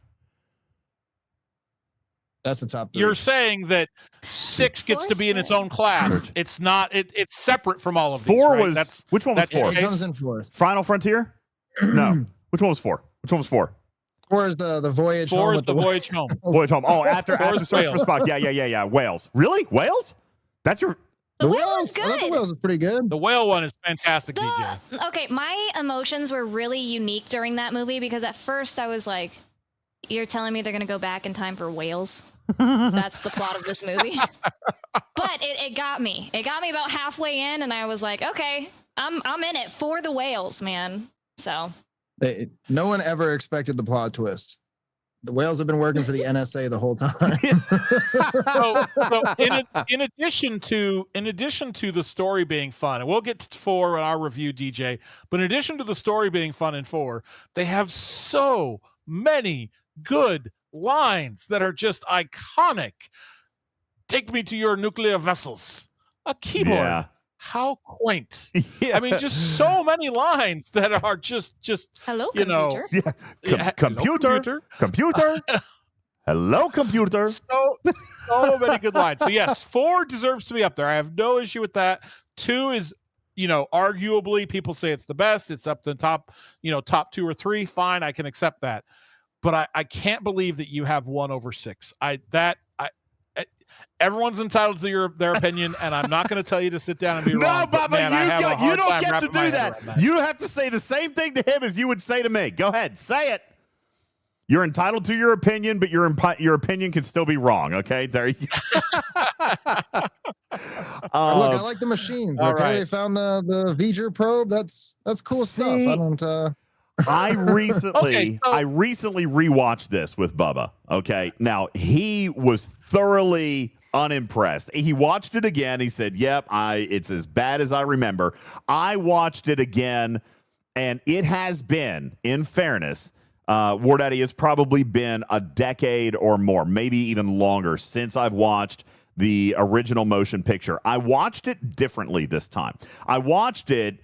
That's the top 3. You're saying that 6 gets to be in its own class. It's not. It's separate from all of these. 4 right? was which one was 4? It comes in 4th. Final Frontier? No. Which one was 4? Which one was 4? 4 is the voyage. 4 home is with the voyage home. Voyage home. Oh, after Search for Wales. Spock. Yeah. Wales. Really? Wales? That's your. The whale was I thought the good. whales is pretty good. The whale one is fantastic, DJ. Okay, my emotions were really unique during that movie because at first I was like, "You're telling me they're gonna go back in time for whales?" That's the plot of this movie. But it got me. It got me about halfway in, and I was like, "Okay, I'm in it for the whales, man." So No one ever expected the plot twist. The whales have been working for the NSA the whole time. So in addition to the story being fun, and we'll get to 4 in our review, DJ. But in addition to the story being fun in 4, they have so many good lines that are just iconic. Take me to your nuclear vessels. A keyboard. Yeah. How quaint. Yeah. I mean, just so many lines that are just hello, you know, computer. Yeah. Computer. Hello, computer. So many good lines. So yes, 4 deserves to be up there. I have no issue with that. 2 is, arguably people say it's the best. It's up the top, top 2 or 3. Fine, I can accept that. But I can't believe that you have 1 over 6. Everyone's entitled to their opinion, and I'm not going to tell you to sit down and be wrong. No, Bubba, you don't get to do that. that. You have to say the same thing to him as you would say to me. Go ahead, say it. You're entitled to your opinion, but your opinion can still be wrong. Okay, there you go. Look, I like the machines. all Okay, right. they found the V'ger probe. That's cool stuff. I don't. I recently Okay, so- rewatched this with Bubba. Okay, now he was thoroughly unimpressed. He watched it again. He said, "Yep, it's as bad as I remember." I watched it again, and it has been, in fairness, War Daddy, it's probably been a decade or more, maybe even longer, since I've watched the original motion picture. I watched it differently this time. I watched it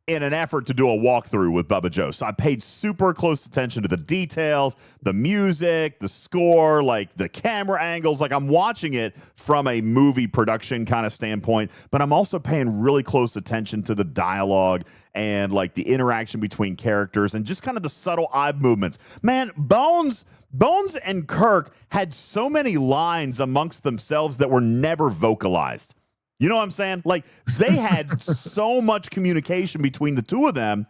in an effort to do a walkthrough with Bubba Joe. So I paid super close attention to the details, the music, the score, like the camera angles. Like I'm watching it from a movie production kind of standpoint, but I'm also paying really close attention to the dialogue and like the interaction between characters and just kind of the subtle eye movements. Man, Bones and Kirk had so many lines amongst themselves that were never vocalized. You know what I'm saying? Like they had so much communication between the two of them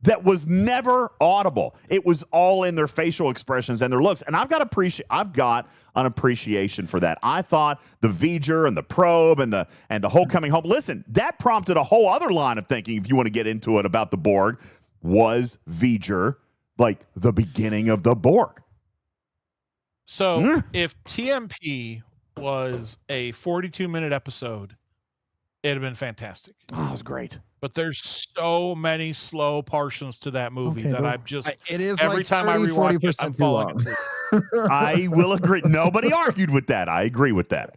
that was never audible. It was all in their facial expressions and their looks. And I've got an appreciation for that. I thought the V'ger and the probe and the whole coming home. Listen, that prompted a whole other line of thinking, if you want to get into it, about the Borg. Was V'ger like the beginning of the Borg? So if TMP was a 42-minute episode, it'd have been fantastic. Oh, it was great. But there's so many slow portions to that movie that I'm just It is every like time I 30, rewatch it, 40% I'm too falling long. asleep. I will agree. Nobody argued with that. I agree with that.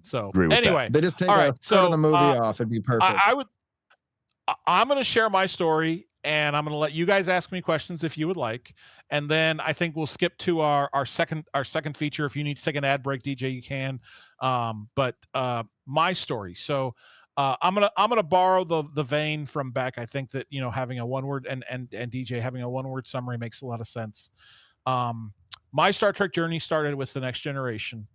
So Agree with anyway, They just take all a right, third of the movie so, off. It'd be perfect. I'm going to share my story, and I'm going to let you guys ask me questions if you would like, and then I think we'll skip to our second feature. If you need to take an ad break, DJ, you can. But my story. So I'm gonna borrow the vein from Beck. I think that having a one word and DJ having a one word summary makes a lot of sense. My Star Trek journey started with The Next Generation,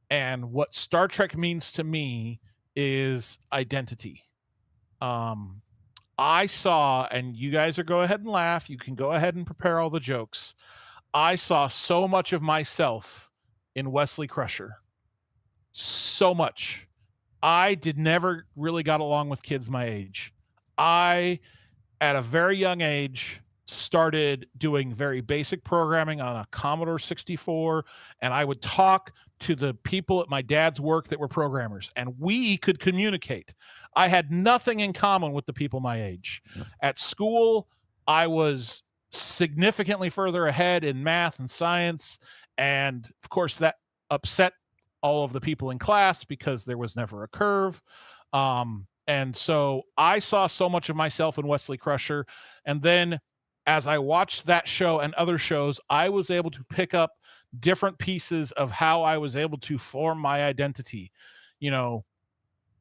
and what Star Trek means to me is identity. I saw, and you guys are go ahead and laugh. You can go ahead and prepare all the jokes. I saw so much of myself in Wesley Crusher. So much. I never really got along with kids my age. I, at a very young age, started doing very basic programming on a Commodore 64, and I would talk to the people at my dad's work that were programmers, and we could communicate. I had nothing in common with the people my age. At school, I was significantly further ahead in math and science, and of course that upset all of the people in class because there was never a curve. And so I saw so much of myself in Wesley Crusher, and then as I watched that show and other shows, I was able to pick up different pieces of how I was able to form my identity.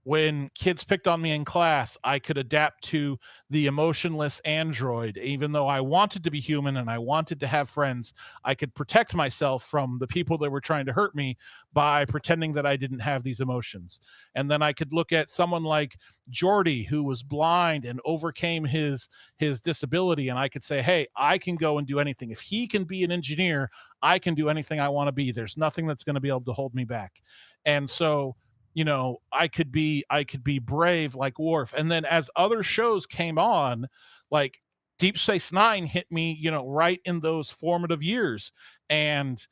When kids picked on me in class, I could adapt to the emotionless android. Even though I wanted to be human and I wanted to have friends, I could protect myself from the people that were trying to hurt me by pretending that I didn't have these emotions. And then I could look at someone like Geordi, who was blind and overcame his disability, and I could say, hey, I can go and do anything. If he can be an engineer, I can do anything I want to be. There's nothing that's going to be able to hold me back. And so I could be brave like Worf. And then as other shows came on, like Deep Space Nine hit me, right in those formative years. And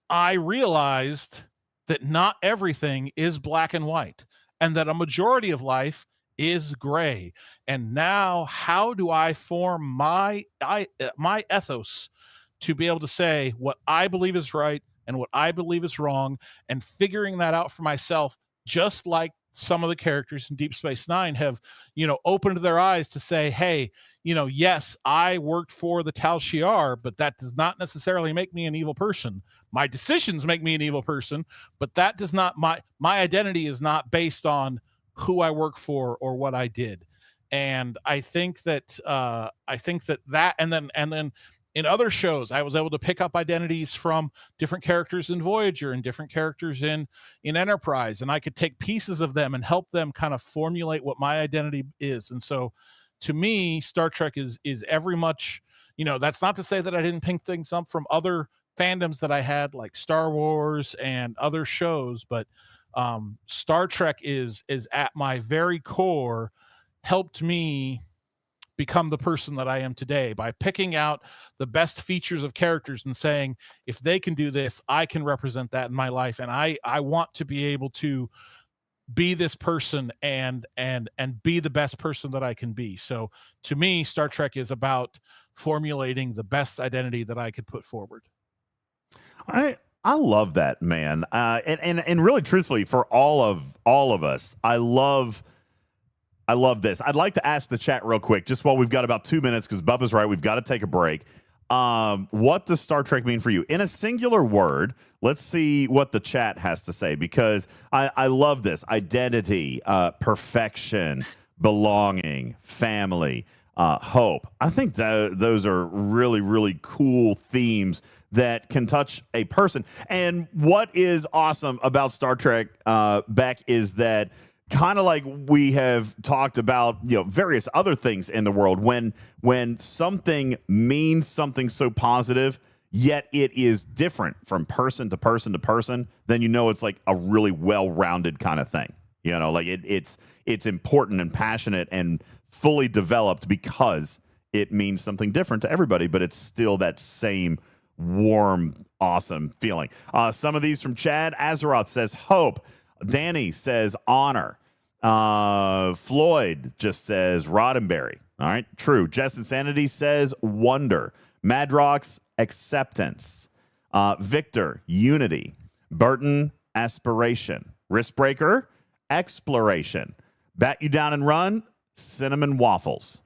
I realized that not everything is black and white, and that a majority of life is gray. And now how do I form my ethos to be able to say what I believe is right and what I believe is wrong, and figuring that out for myself, just like some of the characters in Deep Space Nine have, opened their eyes to say, hey, yes, I worked for the Tal Shiar, but that does not necessarily make me an evil person. My decisions make me an evil person, but that does not, my identity is not based on who I work for or what I did. And I think that and then in other shows, I was able to pick up identities from different characters in Voyager and different characters in Enterprise, and I could take pieces of them and help them kind of formulate what my identity is. And so to me, Star Trek is every much, that's not to say that I didn't pick things up from other fandoms that I had, like Star Wars and other shows, but Star Trek is at my very core helped me become the person that I am today by picking out the best features of characters and saying, if they can do this, I can represent that in my life. And I want to be able to be this person and be the best person that I can be. So to me, Star Trek is about formulating the best identity that I could put forward. I love that, man. And really truthfully, for all of us, I love this. I'd like to ask the chat real quick, just while we've got about 2 minutes, because Bubba's right, we've got to take a break. What does Star Trek mean for you? In a singular word, let's see what the chat has to say, because I love this. Identity, perfection, belonging, family, hope. I think those are really, really cool themes that can touch a person. And what is awesome about Star Trek, Beck, is that kind of like we have talked about, various other things in the world, when something means something so positive, yet it is different from person to person to person, then it's like a really well-rounded kind of thing. Like it's important and passionate and fully developed because it means something different to everybody, but it's still that same warm, awesome feeling. Some of these from Chad. Azeroth says hope. Danny says honor. Floyd just says Roddenberry. All right, true. Jess Insanity says wonder. Madrox, acceptance. Victor, unity. Burton, aspiration. Riskbreaker, exploration. Bat you down and run, cinnamon waffles.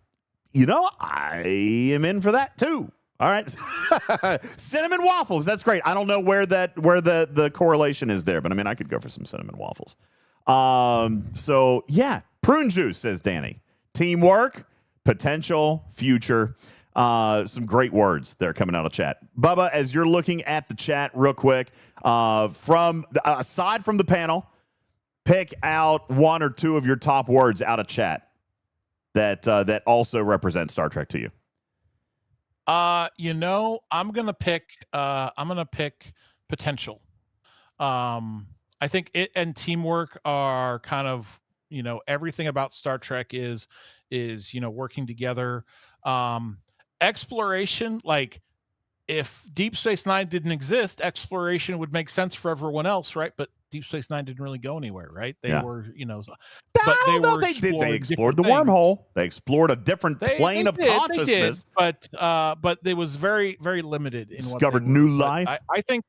I am in for that too. All right. Cinnamon waffles. That's great. I don't know where the correlation is there, but I mean, I could go for some cinnamon waffles. So yeah, prune juice, says Danny. Teamwork, potential, future. Some great words there coming out of chat. Bubba, as you're looking at the chat real quick, aside from the panel, pick out one or two of your top words out of chat that also represent Star Trek to you. I'm gonna pick potential. I think it and teamwork are kind of, everything about Star Trek is working together. Exploration, like if Deep Space Nine didn't exist, exploration would make sense for everyone else, right? But Deep Space Nine didn't really go anywhere, right? They were, but they explored the wormhole. They explored a different plane of consciousness. But it was very, very limited in discovered new life. I think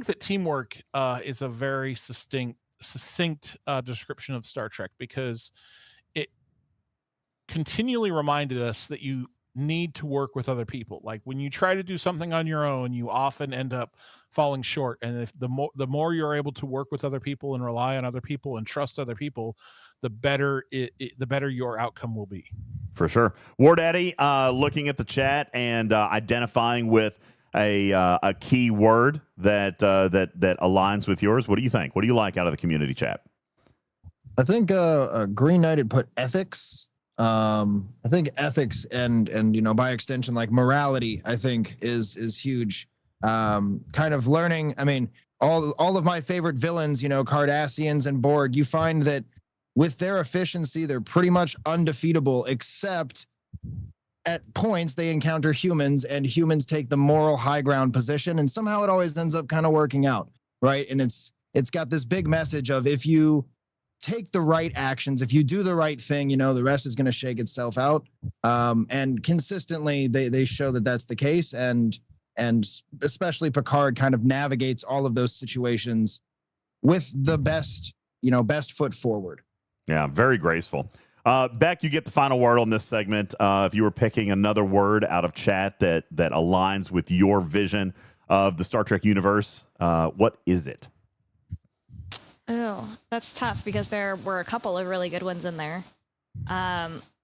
that teamwork is a very succinct description of Star Trek, because it continually reminded us that you need to work with other people. Like when you try to do something on your own, you often end up falling short. And if the more you're able to work with other people and rely on other people and trust other people, the better the better your outcome will be. For sure. War Daddy, looking at the chat and identifying with a key word that aligns with yours. What do you think? What do you like out of the community chat? I think Green Knight had put ethics. I think ethics and by extension, like morality, I think is huge. Kind of learning. I mean, all of my favorite villains, Cardassians and Borg, you find that with their efficiency, they're pretty much undefeatable, except at points they encounter humans, and humans take the moral high ground position, and somehow it always ends up kind of working out, right? And it's got this big message of, if you take the right actions, if you do the right thing, the rest is going to shake itself out. And consistently they show that that's the case, and especially Picard kind of navigates all of those situations with the best foot forward. Yeah, very graceful. Beck, you get the final word on this segment. If you were picking another word out of chat that aligns with your vision of the Star Trek universe, what is it? Oh, that's tough, because there were a couple of really good ones in there.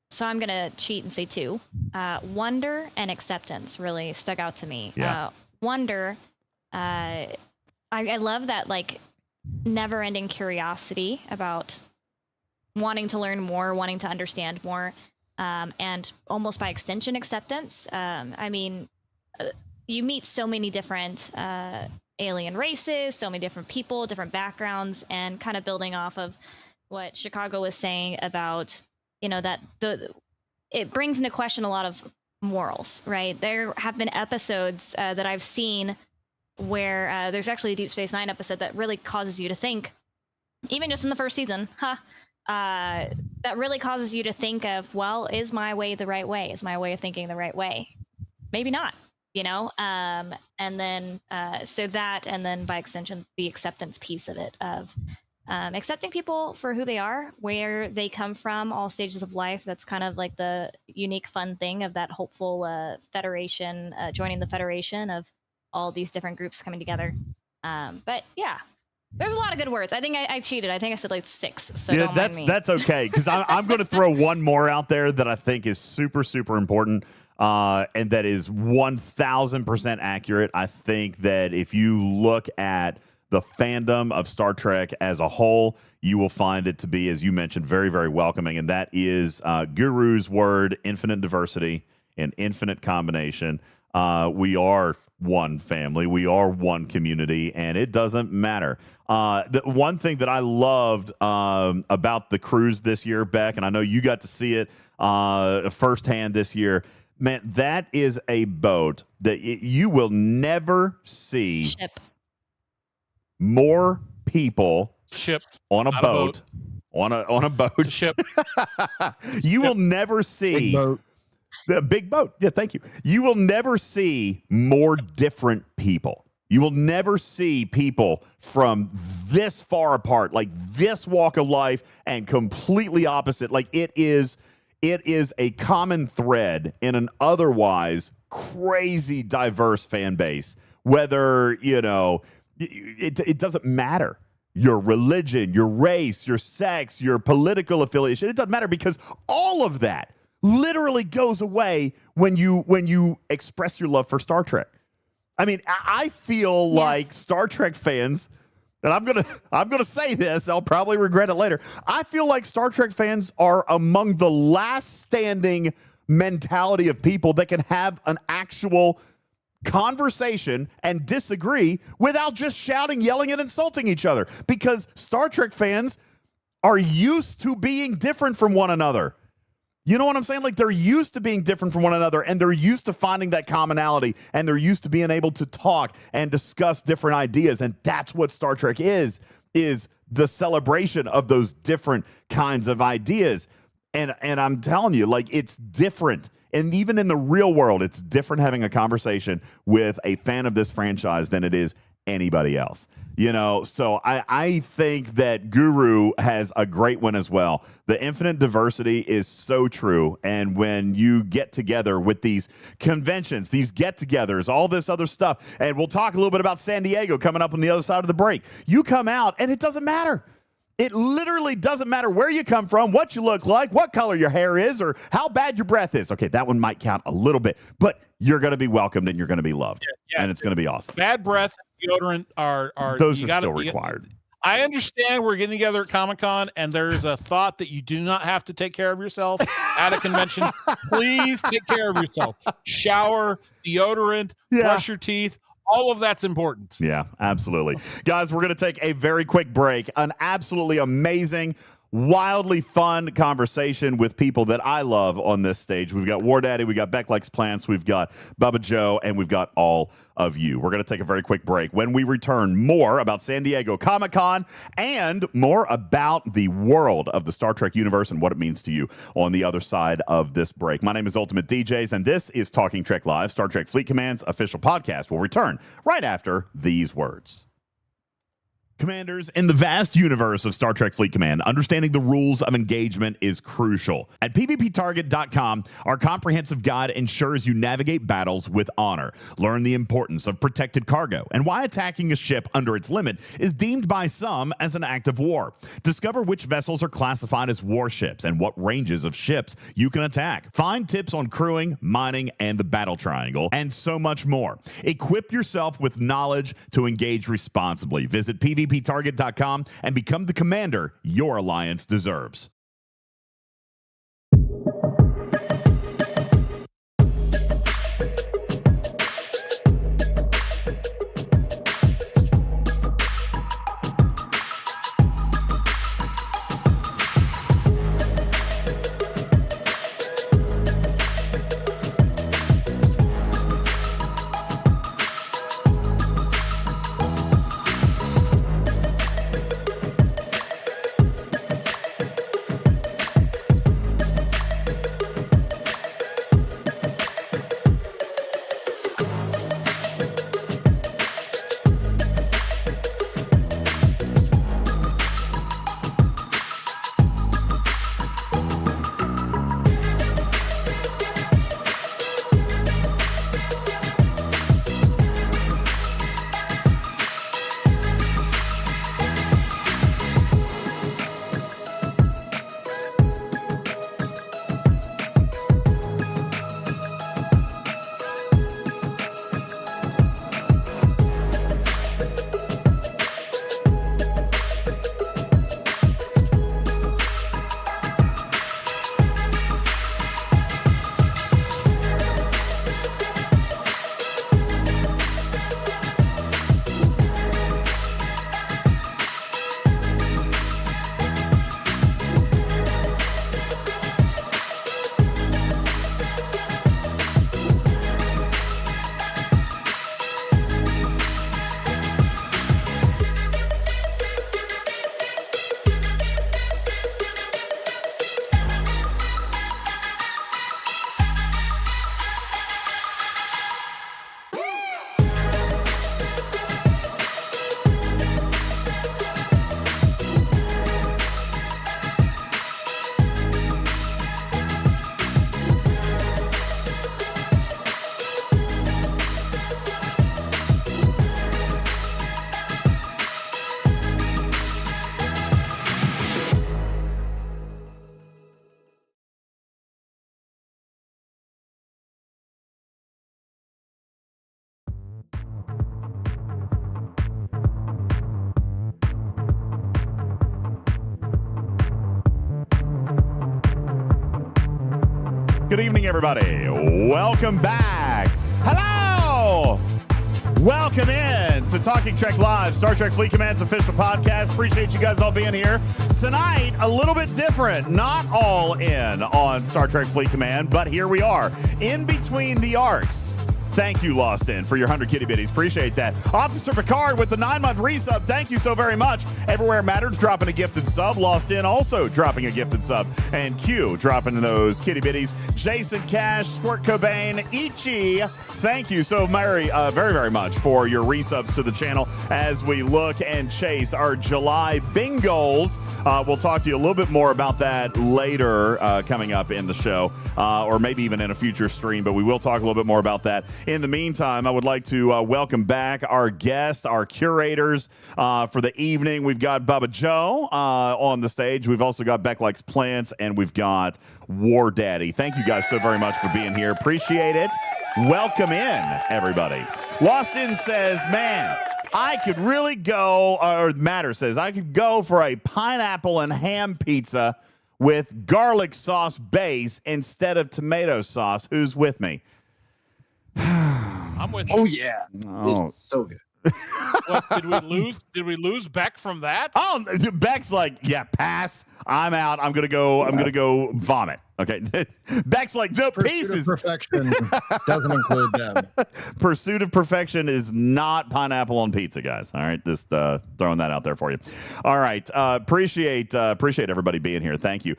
So I'm going to cheat and say two. Wonder and acceptance really stuck out to me. Yeah. Wonder, I love that, like, never-ending curiosity about wanting to learn more, wanting to understand more. and almost by extension acceptance. I mean, you meet so many different alien races, so many different people, different backgrounds, and kind of building off of what Chicago was saying about, you know, that it brings into question a lot of morals, right? There have been episodes that I've seen where there's actually a Deep Space Nine episode that really causes you to think, even just in the first season, that really causes you to think of, well, is my way the right way? Is my way of thinking the right way? Maybe not, you know? And then, so that, and then by extension, the acceptance piece of it, of accepting people for who they are, where they come from, all stages of life. That's kind of like the unique, fun thing of that hopeful federation, joining the federation of all these different groups coming together. But yeah, there's a lot of good words. I think I cheated. I think I said like 6. So yeah, don't mind me. That's okay, because I'm going to throw one more out there that I think is super, super important, and that is 1,000% accurate. I think that if you look at the fandom of Star Trek as a whole, you will find it to be, as you mentioned, very, very welcoming, and that is Guru's word: infinite diversity and infinite combination. We are one family. We are one community, and it doesn't matter. The one thing that I loved about the cruise this year, Beck, and I know you got to see it firsthand this year, man, that is a boat that you will never see Ship. more people on a Not boat. On a boat. It's a ship. You will never see Big boat. the big boat. Yeah, thank you. You will never see more different people. You will never see people from this far apart, like this walk of life, and completely opposite. Like it is a common thread in an otherwise crazy diverse fan base. Whether, you know, it doesn't matter. Your religion, your race, your sex, your political affiliation, it doesn't matter, because all of that literally goes away when you express your love for Star Trek. I mean, I feel like Star Trek fans, and I'm gonna say this, I'll probably regret it later. I feel like Star Trek fans are among the last standing mentality of people that can have an actual conversation and disagree without just shouting, yelling, and insulting each other, because Star Trek fans are used to being different from one another. You know what I'm saying? Like, they're used to being different from one another, and they're used to finding that commonality, and they're used to being able to talk and discuss different ideas. And that's what Star Trek is the celebration of those different kinds of ideas. And I'm telling you, like, it's different. And even in the real world, it's different having a conversation with a fan of this franchise than it is anybody else. You know, so I think that Guru has a great one as well. The infinite diversity is so true. And when you get together with these conventions, these get-togethers, all this other stuff, and we'll talk a little bit about San Diego coming up on the other side of the break. You come out, and it doesn't matter. It literally doesn't matter where you come from, what you look like, what color your hair is, or how bad your breath is. Okay, that one might count a little bit, but you're going to be welcomed and you're going to be loved, and it's going to be awesome. Bad breath and deodorant are those are still required. I understand we're getting together at Comic-Con, and there's a thought that you do not have to take care of yourself at a convention. Please take care of yourself. Shower, deodorant, brush your teeth. All of that's important. Yeah, absolutely. Guys, we're going to take a very quick break. An absolutely amazing, wildly fun conversation with people that I love on this stage. We've got War Daddy, we got Beck Likes Plants, we've got Bubba Joe, and we've got all of you. We're going to take a very quick break. When we return, more about San Diego Comic-Con and more about the world of the Star Trek universe and what it means to you on the other side of this break. My name is UltimatDJz, and this is Talking Trek Live, Star Trek Fleet Command's official podcast. We'll return right after these words. Commanders, in the vast universe of Star Trek Fleet Command, understanding the rules of engagement is crucial. At PvPTarget.com, our comprehensive guide ensures you navigate battles with honor. Learn the importance of protected cargo and why attacking a ship under its limit is deemed by some as an act of war. Discover which vessels are classified as warships and what ranges of ships you can attack. Find tips on crewing, mining, and the battle triangle, and so much more. Equip yourself with knowledge to engage responsibly. Visit PvPTarget.com and become the commander your alliance deserves. Good evening, everybody. Welcome back. Hello. Welcome in to Talking Trek Live, Star Trek Fleet Command's official podcast. Appreciate you guys all being here. Tonight, a little bit different. Not all in on Star Trek Fleet Command, but here we are, in between the arcs. Thank you, Lost In, for your 100 kitty bitties. Appreciate that. Officer Picard with the 9-month resub. Thank you so very much. Everywhere Matters dropping a gifted sub. Lost In also dropping a gifted sub. And Q dropping those kitty bitties. Jason Cash, Squirt Cobain, Ichi. Thank you so very, very much for your resubs to the channel as we look and chase our July bingos. We'll talk to you a little bit more about that later coming up in the show, or maybe even in a future stream, but we will talk a little bit more about that. In the meantime, I would like to welcome back our guests, our curators for the evening. We've got Bubba Joe on the stage. We've also got Beck Likes Plants, and we've got War Daddy. Thank you guys so very much for being here. Appreciate it. Welcome in, everybody. Lost In says, man, I could really go, or Matter says, I could go for a pineapple and ham pizza with garlic sauce base instead of tomato sauce. Who's with me? I'm with you. Oh yeah, Oh. it's so good. What, did we lose? Did we lose Beck from that? Oh, Beck's like, yeah, pass. I'm out. I'm gonna go vomit. Okay. Beck's like, no, pieces. Perfection doesn't include them. Pursuit of Perfection is not pineapple on pizza, guys. All right, just throwing that out there for you. All right, appreciate everybody being here. Thank you.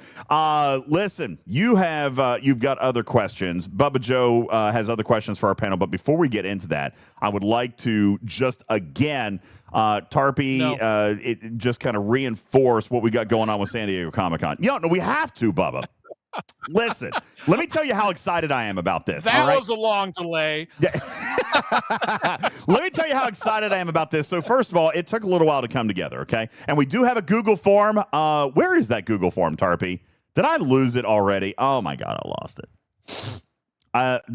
Listen, you've got other questions. Bubba Joe has other questions for our panel, but before we get into that, I would like to just again. Tarpy, it just kind of reinforce what we got going on with San Diego Comic-Con. No, we have to, Bubba. Listen, let me tell you how excited I am about this. That all right? was a long delay. Let me tell you how excited I am about this. So first of all, it took a little while to come together, okay? And we do have a Google form. Where is that Google form, Tarpy? Did I lose it already? Oh my God, I lost it.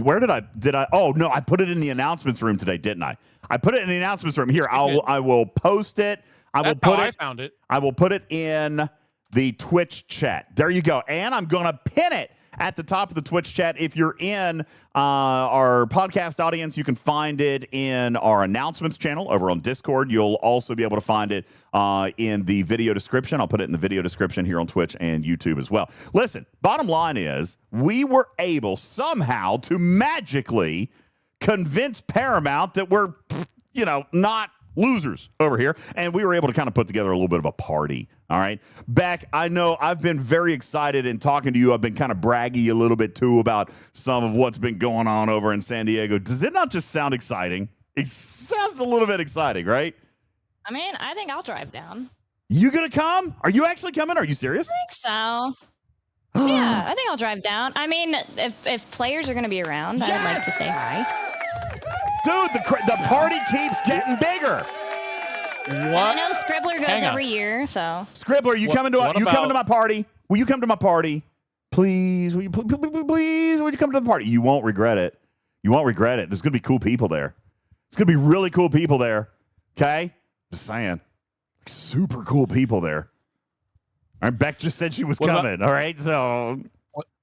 Where did I? Oh no, I put it in the announcements room today, didn't I? I put it in the announcements room. Here, I will post it. I found it. I will put it in the Twitch chat. There you go. And I'm going to pin it at the top of the Twitch chat. If you're in our podcast audience, you can find it in our announcements channel over on Discord. You'll also be able to find it in the video description. I'll put it in the video description here on Twitch and YouTube as well. Listen, bottom line is we were able somehow to magically convince Paramount that we're, not losers over here. And we were able to kind of put together a little bit of a party. All right. Beck, I know I've been very excited in talking to you. I've been kind of braggy a little bit too about some of what's been going on over in San Diego. Does it not just sound exciting? It sounds a little bit exciting, right? I mean, I think I'll drive down. You gonna come? Are you actually coming? Are you serious? I think so. Yeah, I think I'll drive down. I mean, if players are going to be around, Yes! I'd like to say hi. Dude, the party keeps getting bigger. I know Scribbler goes Hang on. every year, so. Scribbler, you coming to my party? Will you come to my party? Please, will you please will you come to the party? You won't regret it. You won't regret it. There's gonna be cool people there. It's gonna be really cool people there. Okay? Just saying. Super cool people there. All right, Beck just said she was coming. All right, so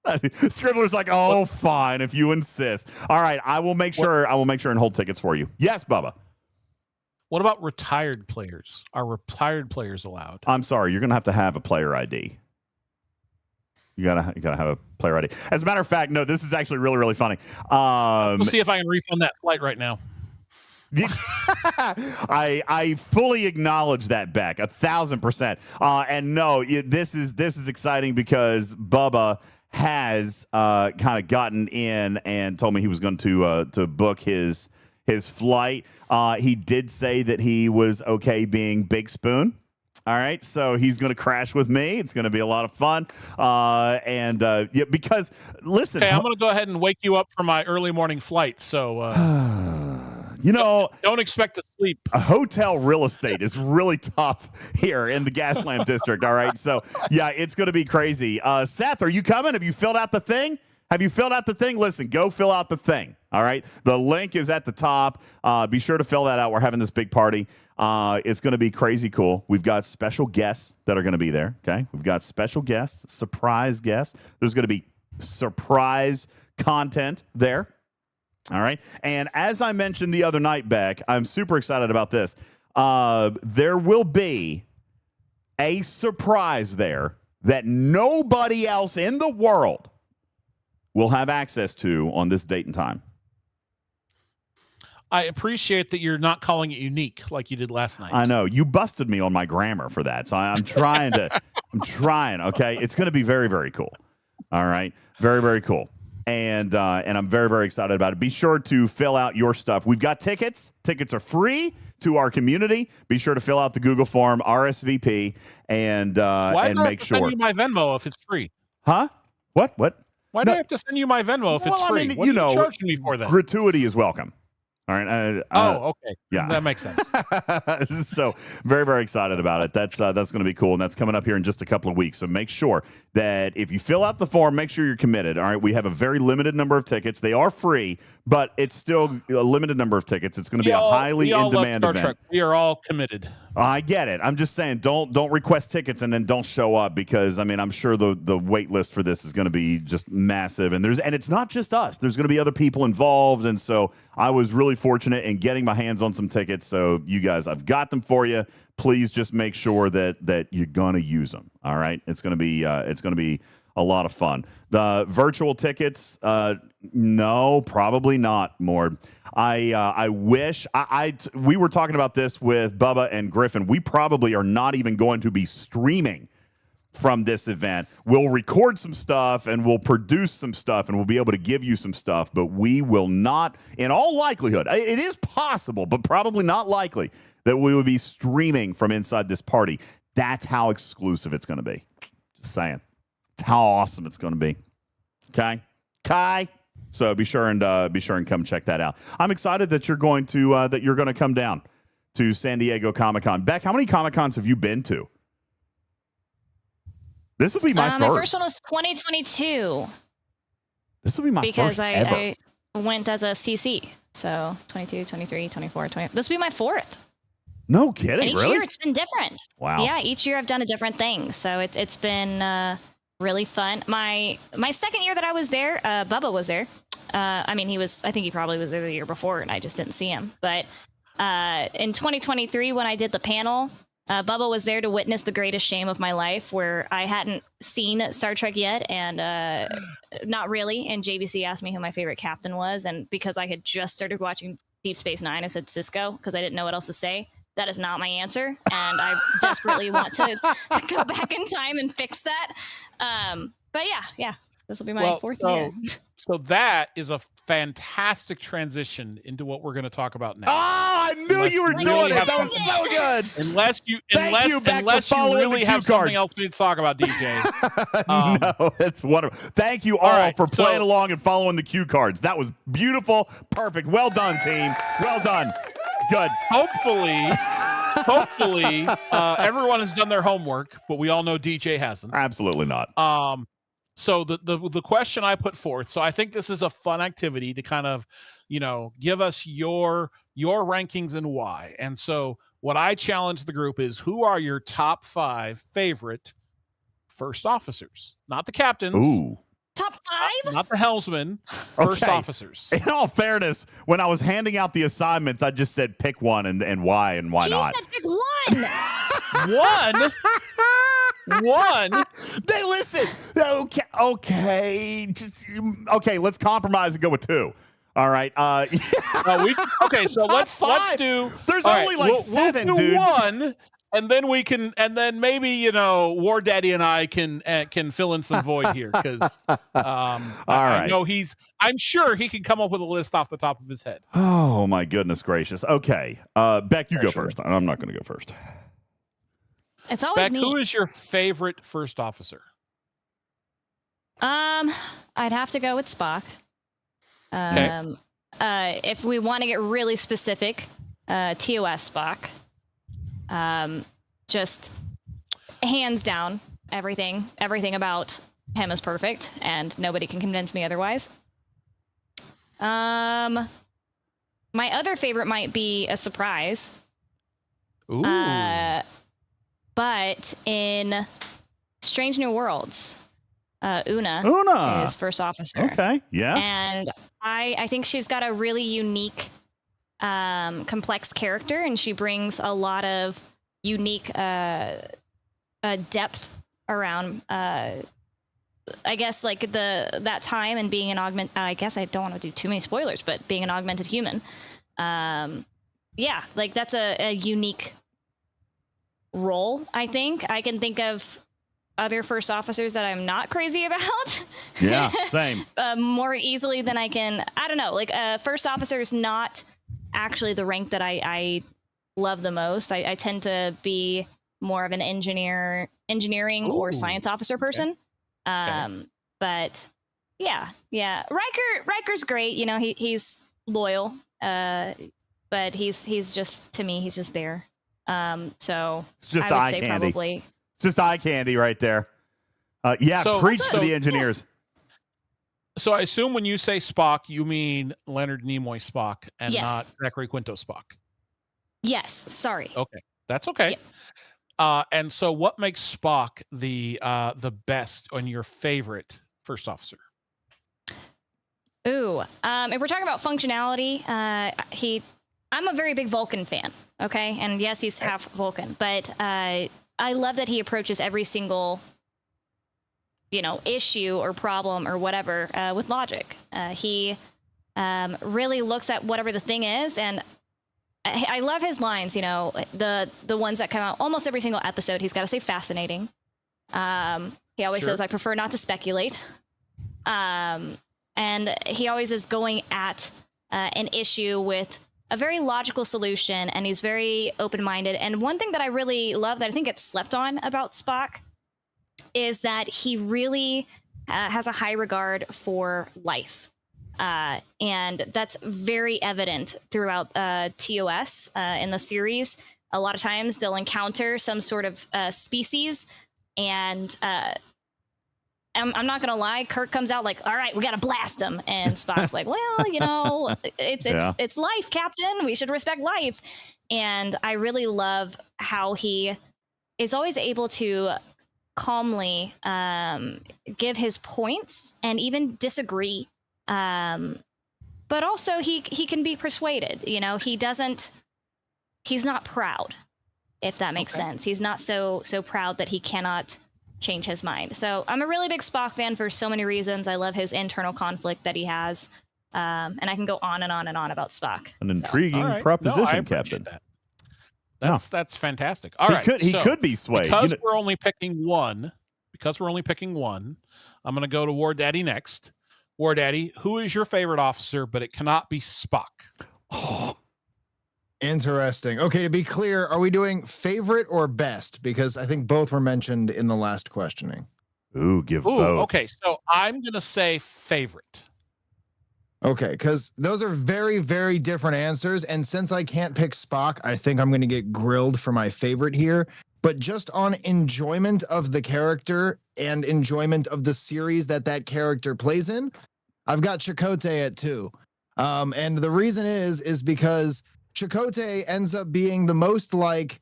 Scribbler's like, oh, fine, if you insist. All right, I will make sure and hold tickets for you. Yes, Bubba. What about retired players? Are retired players allowed? I'm sorry, you're gonna have to have a player ID. You gotta have a player ID. As a matter of fact, no, this is actually really, really funny. We'll see if I can refund that flight right now. I fully acknowledge that, Beck, 1,000%. And no, this is exciting because Bubba has kind of gotten in and told me he was going to book his flight. He did say that he was okay being Big Spoon. All right, so he's going to crash with me. It's going to be a lot of fun. Because listen, okay, I'm going to go ahead and wake you up for my early morning flight. So, don't expect to sleep. Hotel real estate is really tough here in the Gaslamp district. All right, so yeah, it's going to be crazy. Seth, are you coming? Have you filled out the thing? Listen, go fill out the thing. All right. The link is at the top. Be sure to fill that out. We're having this big party. It's going to be crazy cool. We've got special guests that are going to be there. Okay. We've got special guests, surprise guests. There's going to be surprise content there. All right. And as I mentioned the other night, Beck, I'm super excited about this. There will be a surprise there that nobody else in the world will have access to on this date and time. I appreciate that you're not calling it unique like you did last night. I know. You busted me on my grammar for that. So I'm trying to, okay? It's going to be very, very cool. All right? Very, very cool. And I'm very, very excited about it. Be sure to fill out your stuff. We've got tickets. Tickets are free to our community. Be sure to fill out the Google form, RSVP, and make sure. Send you my Venmo if it's free? Huh? What? Why do I have to send you my Venmo if it's free? I mean, what are you charging me for that? Gratuity is welcome. All right. Okay. Yeah, that makes sense. So very, very excited about it. That's going to be cool, and that's coming up here in just a couple of weeks. So make sure that if you fill out the form, make sure you're committed. All right. We have a very limited number of tickets. They are free, but it's still a limited number of tickets. It's going to be a highly in-demand event. Trek. We are all committed. I get it. I'm just saying, don't request tickets and then don't show up, because I mean, I'm sure the wait list for this is going to be just massive, and it's not just us. There's going to be other people involved, and so I was really fortunate in getting my hands on some tickets. So you guys, I've got them for you. Please just make sure that you're going to use them. All right, it's going to be a lot of fun. The virtual tickets, no, probably not, Mord. I wish we were talking about this with Bubba and Griffin. We probably are not even going to be streaming from this event. We'll record some stuff and we'll produce some stuff and we'll be able to give you some stuff, but we will not, in all likelihood, it is possible, but probably not likely, that we will be streaming from inside this party. That's how exclusive it's going to be. Just saying. How awesome it's going to be. Okay? Kai. So be sure and come check that out. I'm excited that you're going to come down to San Diego Comic-Con. Beck, how many Comic-Cons have you been to? This will be my first. My first one was 2022. This will be my because first ever. I went as a CC. So 22, 23, 24, 20. This will be my fourth. No kidding, and each really? year it's been different. Wow. Yeah, each year I've done a different thing. So it's been really fun. My second year that I was there, Bubba was there. I think he probably was there the year before and I just didn't see him. But in 2023, when I did the panel, Bubba was there to witness the greatest shame of my life, where I hadn't seen Star Trek yet, and not really. And JVC asked me who my favorite captain was, and because I had just started watching Deep Space Nine, I said Cisco because I didn't know what else to say. That is not my answer, and I desperately want to go back in time and fix that. But yeah, this will be my fourth year. So that is a fantastic transition into what we're going to talk about now. Oh, I knew you were doing it. That was so good. Unless you really have something else to talk about, DJ. No, it's wonderful. Thank you all for playing along and following the cue cards. That was beautiful. Perfect. Well done, team. Well done. It's good. Hopefully, everyone has done their homework, but we all know DJ hasn't. Absolutely not. So the question I put forth, so I think this is a fun activity to kind of, give us your rankings and why. And so what I challenge the group is, who are your top 5 favorite first officers? Not the captains. Ooh. Top 5? Not the helmsmen. First officers. In all fairness, when I was handing out the assignments, I just said pick one and why not. You said pick one. One? One? They listen. Okay. Let's compromise and go with 2. All right. So let's do. There's only 7, we'll do dude. 1, and then maybe War Daddy and I can fill in some void here, because I know I'm sure he can come up with a list off the top of his head. Oh my goodness gracious. Okay, Beck, you go first. I'm not going to go first. It's always Beck, me. who is your favorite first officer? I'd have to go with Spock. If we want to get really specific, TOS Spock. Just hands down, everything about him is perfect, and nobody can convince me otherwise. My other favorite might be a surprise. Ooh. But in Strange New Worlds, Una is first officer. Okay, yeah. And I think she's got a really unique, complex character, and she brings a lot of unique depth around. I guess like that time and being an augment. I guess I don't want to do too many spoilers, but being an augmented human. Yeah, like that's a unique role. I think I can think of other first officers that I'm not crazy about. Yeah, same. More easily than I can. I don't know. Like first officer is not actually the rank that I love the most. I tend to be more of an engineering or science officer person. Okay. But yeah. Riker's great. You know, he's loyal. But he's just, to me, he's just there. So it's just I would eye say candy. probably. It's just eye candy right there. Preach to the engineers. So I assume when you say Spock, you mean Leonard Nimoy Spock and not Zachary Quinto Spock. Yes. Sorry. Okay, that's okay. Yeah. And so, what makes Spock the best and your favorite first officer? Ooh, if we're talking about functionality, I'm a very big Vulcan fan. Okay, and yes, he's half Vulcan, but I love that he approaches every single, issue or problem or whatever with logic. He really looks at whatever the thing is, and I love his lines. The ones that come out almost every single episode. He's got to say fascinating. He always says, "I prefer not to speculate." And he always is going at an issue with a very logical solution, and he's very open-minded. And one thing that I really love that I think gets slept on about Spock is that he really has a high regard for life. And that's very evident throughout TOS in the series. A lot of times they'll encounter some sort of species, and I'm not gonna lie, Kirk comes out like, "All right, we gotta blast him," and Spock's like, "Well, it's life, Captain. We should respect life." And I really love how he is always able to calmly give his points and even disagree, but also he can be persuaded. He's not proud, if that makes sense. He's not so proud that he cannot change his mind. So I'm a really big Spock fan for so many reasons. I love his internal conflict that he has, and I can go on and on and on about Spock. An intriguing proposition, Captain. That's fantastic. All right, he could be swayed because we're only picking one. I'm going to go to War Daddy next. War Daddy, who is your favorite officer? But it cannot be Spock. Oh. Interesting. Okay, to be clear, are we doing favorite or best? Because I think both were mentioned in the last questioning. Both. Okay, so I'm going to say favorite. Okay, because those are very, very different answers. And since I can't pick Spock, I think I'm going to get grilled for my favorite here. But just on enjoyment of the character and enjoyment of the series that character plays in, I've got Chakotay at 2. And the reason is because Chakotay ends up being the most like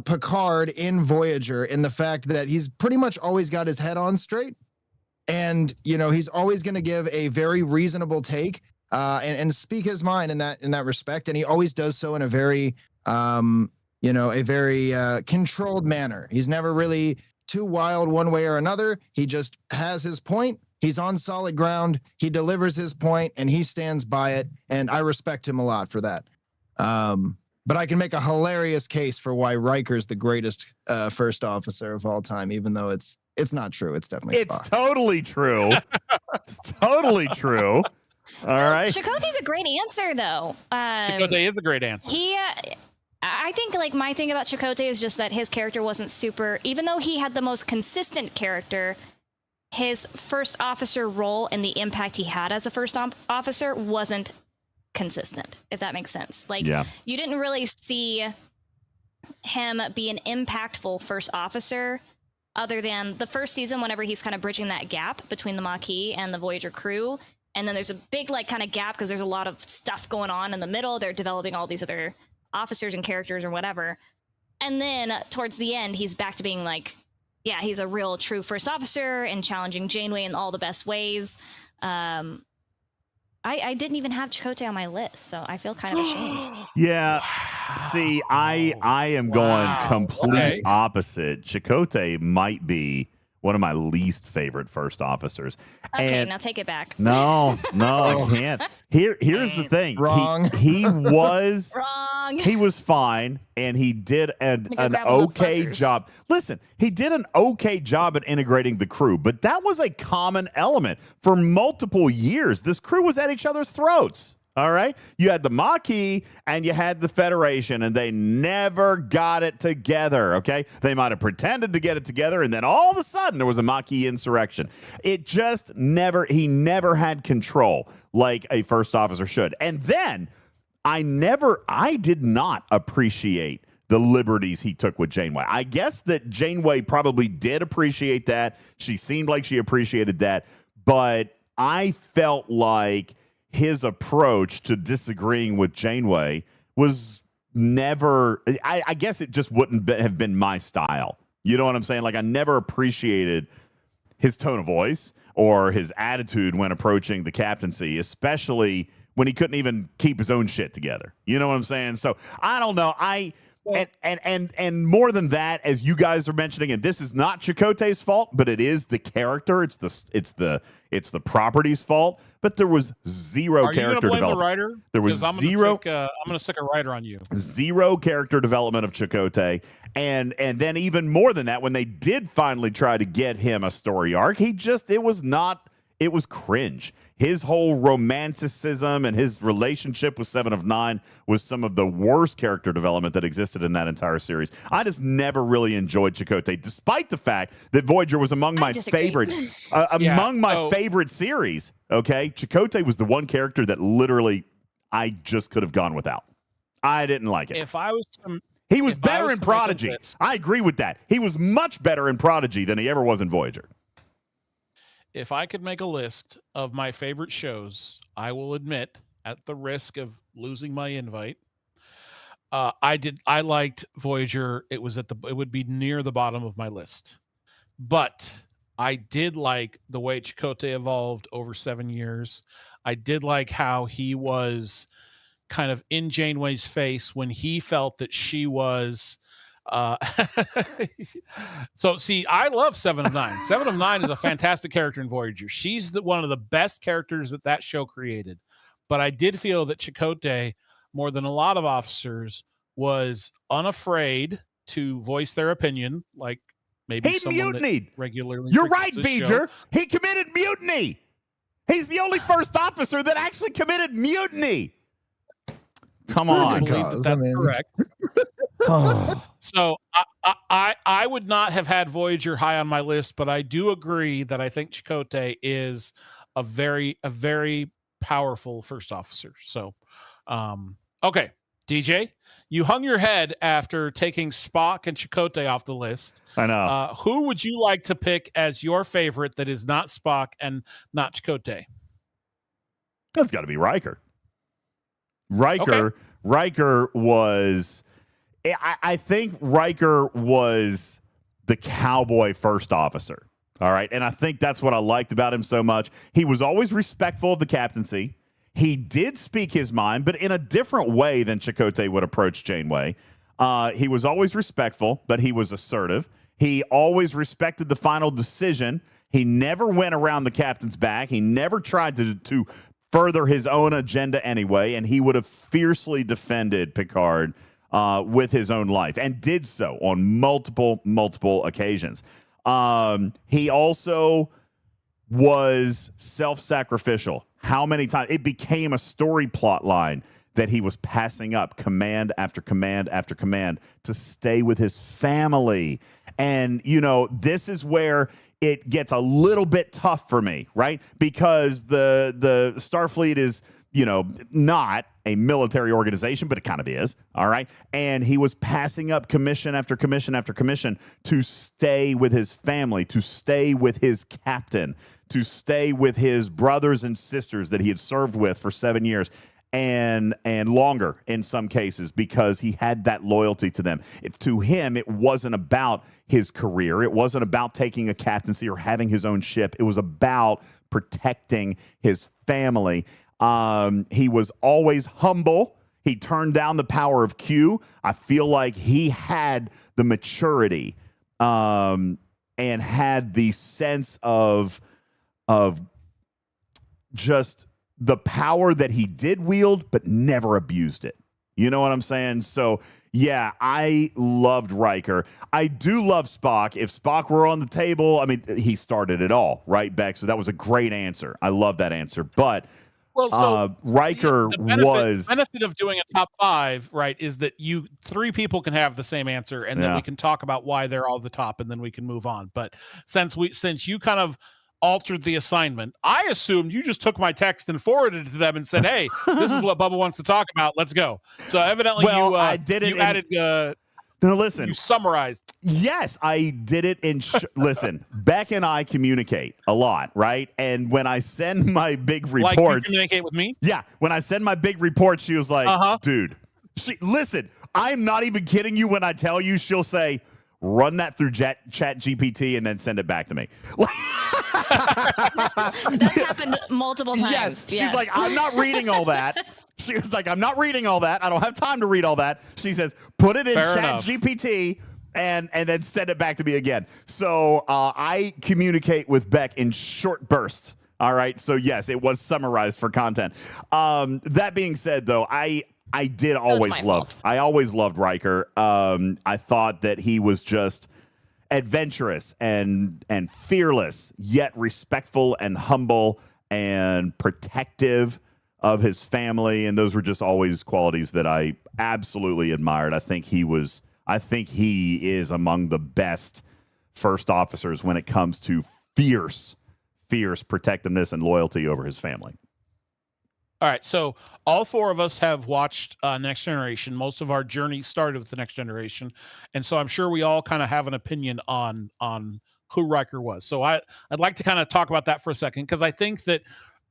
Picard in Voyager, in the fact that he's pretty much always got his head on straight, and he's always going to give a very reasonable take and speak his mind in that respect, and he always does so in a very controlled manner. He's never really too wild one way or another. He just has his point. He's on solid ground. He delivers his point, and he stands by it. And I respect him a lot for that. But I can make a hilarious case for why Riker's the greatest first officer of all time, even though it's not true. It's definitely Spock. It's totally true. It's totally true. All right. Chakotay's a great answer, though. Chakotay is a great answer. I think my thing about Chakotay is just that his character wasn't super. Even though he had the most consistent character, his first officer role and the impact he had as a first officer wasn't consistent, if that makes sense. You didn't really see him be an impactful first officer other than the first season, whenever he's kind of bridging that gap between the Maquis and the Voyager crew. And then there's a big kind of gap because there's a lot of stuff going on in the middle. They're developing all these other officers and characters or whatever. And then towards the end, he's back to being yeah, he's a real true first officer and challenging Janeway in all the best ways. I didn't even have Chakotay on my list, so I feel kind of ashamed. Yeah. See, I am going complete opposite. Chakotay might be one of my least favorite first officers. Okay, And now take it back. no, I can't. Here's the thing. Wrong. He was Wrong. he was fine, and he did an grab all the okay buzzers. job. Listen, he did an okay job at integrating the crew, but that was a common element for multiple years. This crew was at each other's throats. All right. You had the Maquis and you had the Federation, and they never got it together. Okay. They might have pretended to get it together, and then all of a sudden there was a Maquis insurrection. It just he never had control like a first officer should. And then I did not appreciate the liberties he took with Janeway. I guess that Janeway probably did appreciate that. She seemed like she appreciated that, but I felt like his approach to disagreeing with Janeway was never, I guess it just wouldn't have been my style. You know what I'm saying? Like, I never appreciated his tone of voice or his attitude when approaching the captaincy, especially when he couldn't even keep his own shit together. You know what I'm saying? So I don't know. And more than that, as you guys are mentioning, and this is not Chakotay's fault, but it is the character. It's the property's fault. But there was zero character development. The writer? There was I'm zero. I'm going to stick a writer on you. Zero character development of Chakotay, and then even more than that, when they did finally try to get him a story arc, it was cringe. His whole romanticism and his relationship with Seven of Nine was some of the worst character development that existed in that entire series. I just never really enjoyed Chakotay, despite the fact that Voyager was among my favorite favorite series. Okay, Chakotay was the one character that literally I just could have gone without. I didn't like it. He was better in Prodigy. I agree with that. He was much better in Prodigy than he ever was in Voyager. If I could make a list of my favorite shows, I will admit, at the risk of losing my invite, I liked Voyager. It would be near the bottom of my list, but I did like the way Chakotay evolved over 7 years. I did like how he was kind of in Janeway's face when he felt that she was. So see, I love 7 of 9. 7 of 9 is a fantastic character in Voyager. She's one of the best characters that show created. But I did feel that Chakotay, more than a lot of officers, was unafraid to voice their opinion. Like maybe he mutinied regularly. You're right, V'ger. He committed mutiny. He's the only first officer that actually committed mutiny. Come on, that's correct. So I would not have had Voyager high on my list, but I do agree that I think Chakotay is a very powerful first officer. So, okay, DJ, you hung your head after taking Spock and Chakotay off the list. I know. Who would you like to pick as your favorite that is not Spock and not Chakotay? That's got to be Riker. Riker was. I think Riker was the cowboy first officer. All right. And I think that's what I liked about him so much. He was always respectful of the captaincy. He did speak his mind, but in a different way than Chakotay would approach Janeway. He was always respectful, but he was assertive. He always respected the final decision. He never went around the captain's back. He never tried to further his own agenda anyway, and he would have fiercely defended Picard with his own life, and did so on multiple occasions. He also was self-sacrificial. How many times it became a story plot line that he was passing up command after command after command to stay with his family. And, this is where it gets a little bit tough for me, right? Because the Starfleet is, not a military organization, but it kind of is, all right? And he was passing up commission after commission after commission to stay with his family, to stay with his captain, to stay with his brothers and sisters that he had served with for 7 years. and longer in some cases because he had that loyalty to them. To him, it wasn't about his career. It wasn't about taking a captaincy or having his own ship. It was about protecting his family. He was always humble. He turned down the power of Q. I feel like he had the maturity and had the sense of just the power that he did wield, but never abused it. You know what I'm saying? So, yeah, I loved Riker. I do love Spock. If Spock were on the table, I mean, he started it all, right, Beck? So that was a great answer. I love that answer. But Riker the benefit of doing a top 5, right, is that 3 people can have the same answer, and then we can talk about why they're all the top, and then we can move on. But since you kind of altered the assignment, I assumed you just took my text and forwarded it to them and said, "Hey, this is what Bubba wants to talk about. Let's go." So evidently, I did it. No, listen. You summarized. Yes, I did it in. Listen, Beck and I communicate a lot, right? And when I send my big reports, like you communicate with me. Yeah, when I send my big report, she was like, "Dude, listen, I'm not even kidding you when I tell you." She'll say, "Run that through Chat GPT and then send it back to me." That's happened multiple times. Yes. She's like, "I'm not reading all that." She was like, "I'm not reading all that. I don't have time to read all that." She says, "Put it in Chat GPT and then send it back to me again." So I communicate with Beck in short bursts. All right. So yes, it was summarized for content. That being said, though, I always loved Riker. I thought that he was just adventurous and fearless, yet respectful and humble and protective of his family, and those were just always qualities that I absolutely admired. I think he is among the best first officers when it comes to fierce protectiveness and loyalty over his family. All right, so all 4 of us have watched Next Generation. Most of our journey started with the Next Generation, and so I'm sure we all kind of have an opinion on who Riker was. So I'd like to kind of talk about that for a second, because I think that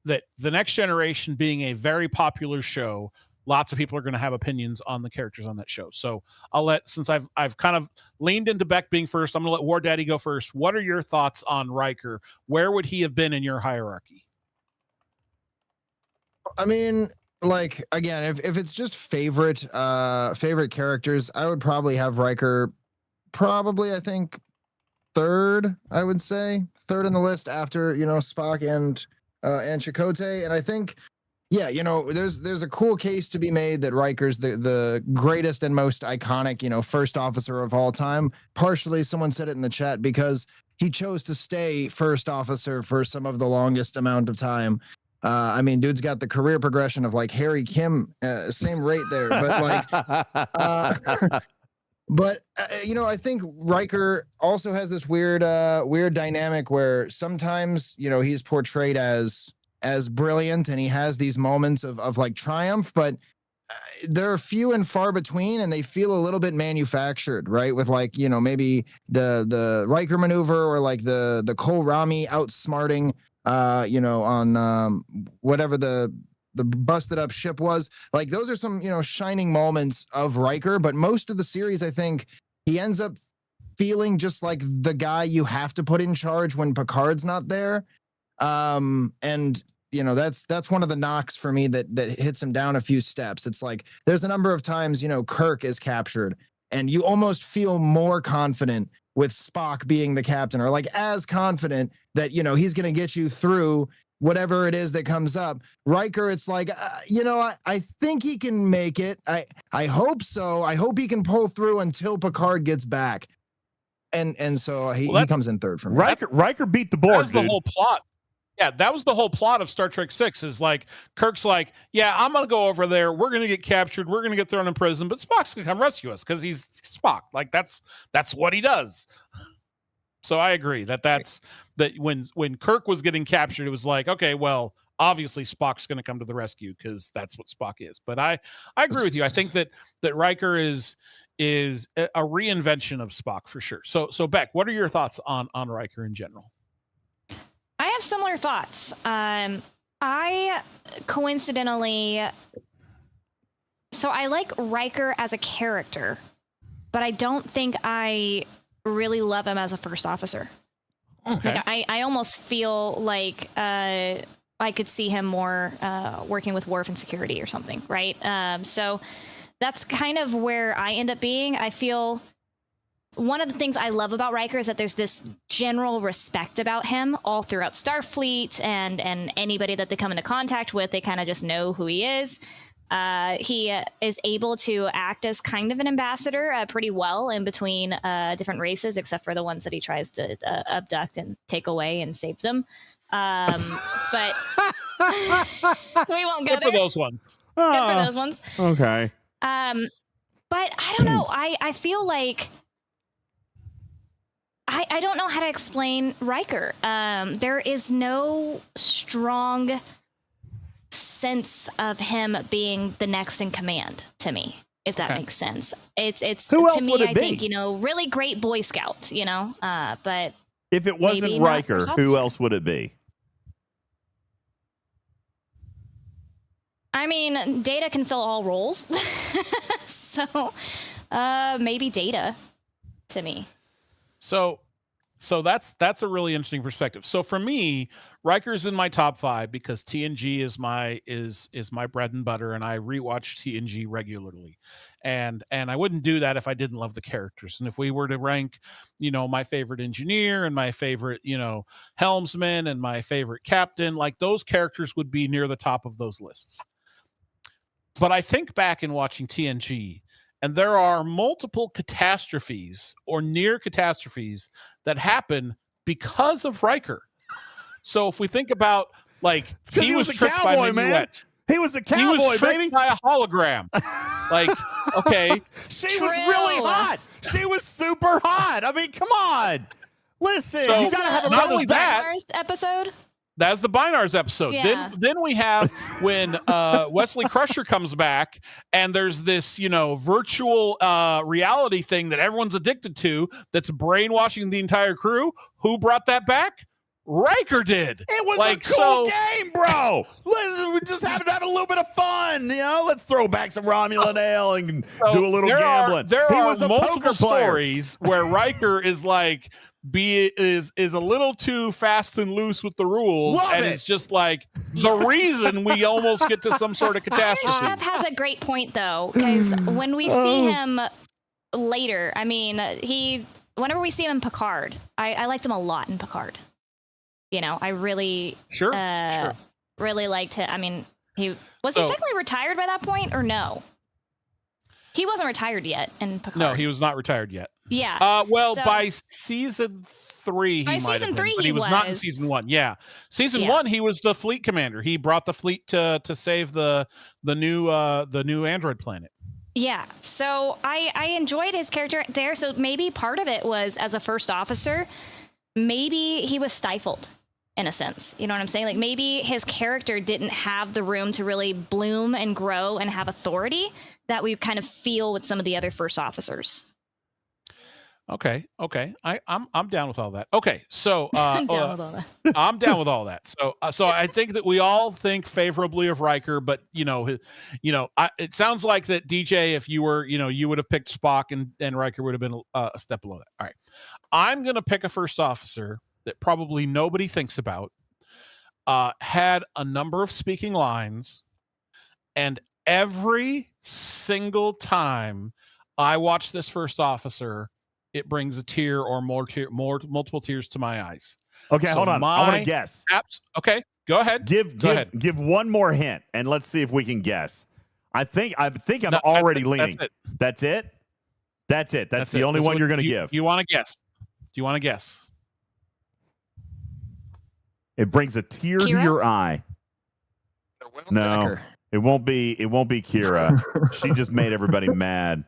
the Next Generation being a very popular show, lots of people are going to have opinions on the characters on that show. So since I've kind of leaned into Beck being first, I'm going to let War Daddy go first. What are your thoughts on Riker? Where would he have been in your hierarchy? I mean, like, again, if it's just favorite characters, I would probably have Riker I think third, I would say third in the list after, Spock and Chakotay. And I think, there's a cool case to be made that Riker's the greatest and most iconic, first officer of all time. Partially, someone said it in the chat, because he chose to stay first officer for some of the longest amount of time. I mean, dude's got the career progression of like Harry Kim, same rate there. But I think Riker also has this weird dynamic where sometimes, he's portrayed as brilliant and he has these moments of like triumph, but they're few and far between, and they feel a little bit manufactured, right? With like, maybe the Riker maneuver, or like the Cole Rami outsmarting on whatever the busted up ship was. Like, those are some, shining moments of Riker, but most of the series, I think he ends up feeling just like the guy you have to put in charge when Picard's not there. And that's one of the knocks for me that hits him down a few steps. It's like, there's a number of times, Kirk is captured and you almost feel more confident with Spock being the captain, or like as confident that, he's going to get you through whatever it is that comes up. Riker, it's like, I think he can make it. I hope so. I hope he can pull through until Picard gets back. And so he comes in third for me. Riker beat the Borg. That's the whole plot. Yeah, that was the whole plot of Star Trek 6, is like, Kirk's like, yeah, I'm going to go over there. We're going to get captured. We're going to get thrown in prison, but Spock's going to come rescue us because he's Spock. Like, that's what he does. So I agree that when Kirk was getting captured, it was like, okay, well, obviously Spock's going to come to the rescue because that's what Spock is. But I agree with you. I think that Riker is a reinvention of Spock for sure. So Beck, what are your thoughts on Riker in general? I have similar thoughts. I coincidentally So I like Riker as a character, but I don't think I really love him as a first officer. Okay. Like I almost feel like I could see him more working with Worf and security or something, right? So that's kind of where I end up being. I feel one of the things I love about Riker is that there's this general respect about him all throughout Starfleet, and anybody that they come into contact with, they kind of just know who he is. He is able to act as kind of an ambassador pretty well in between different races, except for the ones that he tries to abduct and take away and save them. But we won't go Good there. for those ones. Good for those ones. Okay. But I don't know. I feel like I don't know how to explain Riker. There is no strong sense of him being the next in command to me, if that makes sense. It's Who else to me, would it I be? think, really great Boy Scout, but If it wasn't maybe not Riker, first who officer. else would it be? I mean, Data can fill all roles. So maybe Data to me. So that's a really interesting perspective. So for me, Riker's in my top 5 because TNG is my bread and butter, and I rewatch TNG regularly. And I wouldn't do that if I didn't love the characters. And if we were to rank, my favorite engineer and my favorite, helmsman and my favorite captain, like those characters would be near the top of those lists. But I think back in watching TNG, and there are multiple catastrophes or near catastrophes that happen because of Riker. So if we think about, like, He was a tricked cowboy, by man. Minuet. He was a He was cowboy, tricked baby. by a hologram. Like, okay. She was really True. hot. She was super hot. I mean, come on. Listen, So- you got to have a Not only brother's back. that- Mars episode. That's the Binars episode. Yeah. Then we have when Wesley Crusher comes back, and there's this virtual reality thing that everyone's addicted to that's brainwashing the entire crew. Who brought that back? Riker did. It was Like, a cool so- game, bro. Listen, we just having to have a little bit of fun. Let's throw back some Romulan ale and So do a little gambling. There he are was a multiple poker player. stories where Riker is like is a little too fast and loose with the rules, Love and it. it's just like the reason we almost get to some sort of I think catastrophe. Chef has a great point though, because when we see him later, I mean, whenever we see him in Picard, I liked him a lot in Picard. I really Sure. really liked him. I mean, he So- technically retired by that point, or no? He wasn't retired yet in Picard. No, he was not retired yet. Yeah. Well, So- by season 3, By he might season have been, 3 but he he was not in was. season 1. Yeah, season Yeah. 1, he was the fleet commander. He brought the fleet to save the new android planet. Yeah, so I enjoyed his character there. So maybe part of it was, as a first officer, maybe he was stifled in a sense. You know what I'm saying? Like maybe his character didn't have the room to really bloom and grow and have authority that we kind of feel with some of the other first officers. Okay. I'm down with all that. Okay, so I'm down with all that. I'm down with all that. So I think that we all think favorably of Riker, but it sounds like that DJ, if you were, you would have picked Spock, and Riker would have been a step below that. All right, I'm gonna pick a first officer that probably nobody thinks about. Had a number of speaking lines, and every single time I watch this first officer, it brings a tear or multiple tears to my eyes. Okay, So hold on. I want to my- guess. Okay, go ahead. Go ahead. Give one more hint, and let's see if we can guess. I think I'm No, already that's leaning. it. That's it. That's it. That's the it. only That's one what you're going to give. You want to guess? Do you want to guess? It brings a tear to Kira? your eye. No. It won't be Kira. She just made everybody mad.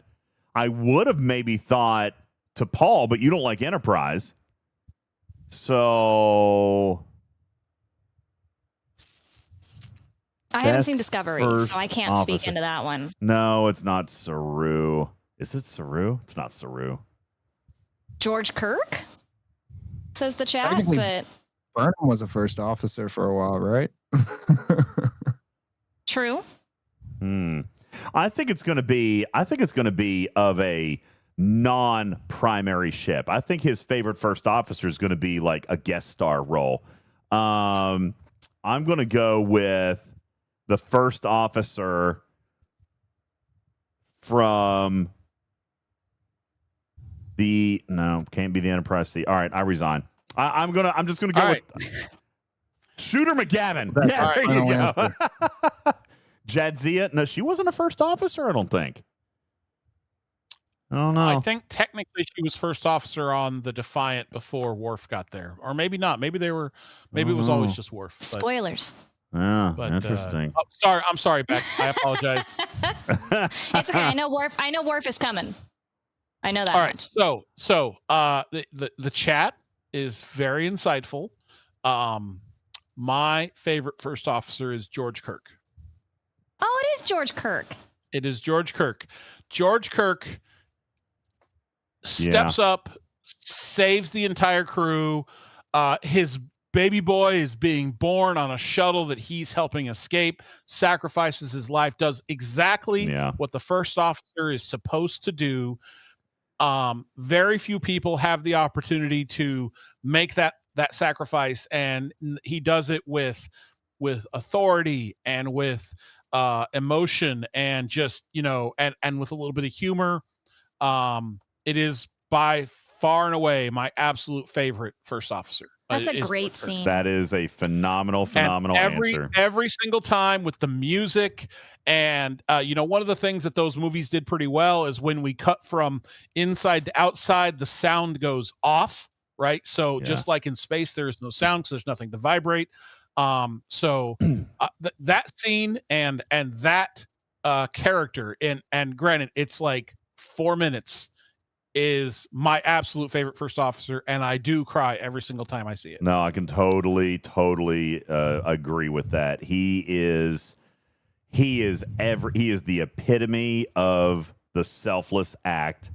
I would have maybe thought to Paul, but you don't like Enterprise. So I haven't Best seen Discovery, first so I can't speak officer. into that one. no, it's not Saru. Is it Saru? It's not Saru. George Kirk? Says the chat, Technically- but Burnham was a first officer for a while, right? true. I think it's going to be of a non-primary ship. I think his favorite first officer is going to be like a guest star role. I'm going to go with the first officer from can't be the Enterprise C. All right, I resign. I'm just gonna go with Shooter McGavin. Yeah, there you go. Jadzia. No, she wasn't a first officer, I don't think. I don't know. I think technically she was first officer on the Defiant before Worf got there, or maybe not. Maybe it was always just Worf. Spoilers. Yeah, interesting. I'm sorry, Beck. I apologize. It's okay. I know Worf is coming. I know that. All right. Much. So the chat is very insightful. My favorite first officer is George Kirk. Oh, it is George Kirk. It is George Kirk. George Kirk steps up, saves the entire crew. His baby boy is being born on a shuttle that he's helping escape, sacrifices his life, does exactly what the first officer is supposed to do. Very few people have the opportunity to make that sacrifice, and he does it with authority and with emotion and just, and with a little bit of humor. It is by far and away my absolute favorite first officer. That's a great scene. That is a phenomenal answer. Every single time with the music. And, one of the things that those movies did pretty well is when we cut from inside to outside, the sound goes off, right? So just like in space, there is no sound because there's nothing to vibrate. So that scene and that character, and granted, it's like 4 minutes, is my absolute favorite first officer, and I do cry every single time I see it. No, I can totally agree with that. He is the epitome of the selfless act.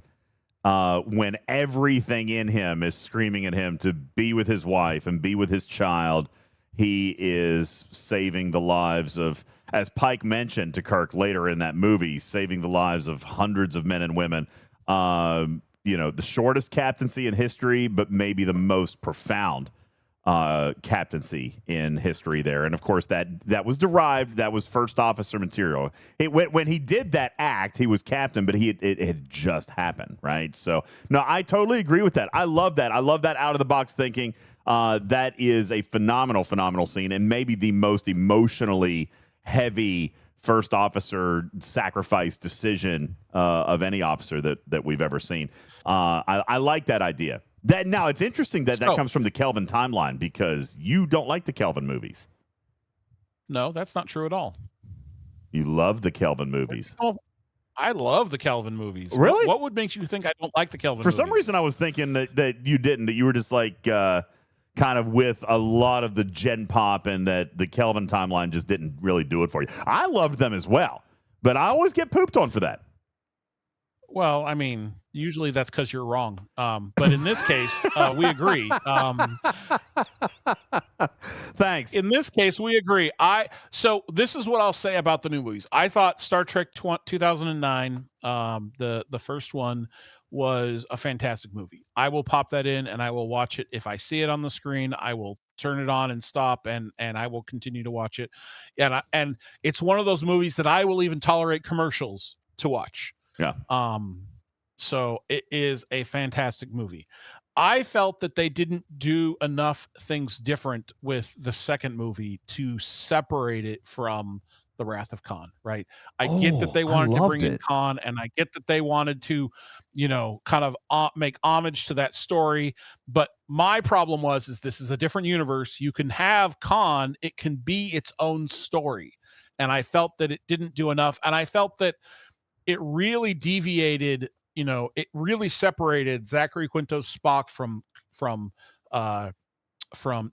When everything in him is screaming at him to be with his wife and be with his child, he is saving the lives of, as Pike mentioned to Kirk later in that movie, saving the lives of hundreds of men and women. The shortest captaincy in history, but maybe the most profound captaincy in history there. And of course, that was derived. That was first officer material. When he did that act, he was captain, but it had just happened, right? So no, I totally agree with that. I love that. I love that out of the box thinking. That is a phenomenal scene, and maybe the most emotionally heavy first officer sacrifice decision of any officer that we've ever seen. I like that idea. Now it's interesting that comes from the Kelvin timeline, because you don't like the Kelvin movies. No, that's not true at all. You love the Kelvin movies. Oh, I love the Kelvin movies. Really? What would make you think I don't like the Kelvin movies? For some reason, I was thinking that you didn't, that you were just like kind of with a lot of the Gen Pop, and that the Kelvin timeline just didn't really do it for you. I loved them as well, but I always get pooped on for that. Well, I mean, usually that's because you're wrong. But in this case, we agree. Thanks. In this case, we agree. So this is what I'll say about the new movies. I thought Star Trek 2009, the first one, was a fantastic movie. I will pop that in and I will watch it. If I see it on the screen, I will turn it on and stop, and I will continue to watch it. And it's one of those movies that I will even tolerate commercials to watch. Yeah. So it is a fantastic movie. I felt that they didn't do enough things different with the second movie to separate it from the Wrath of Khan, right? I get that they wanted to bring in Khan, and I get that they wanted to, kind of make homage to that story. But my problem is this is a different universe. You can have Khan. It can be its own story. And I felt that it didn't do enough. And I felt that it really deviated, it really separated Zachary Quinto's Spock from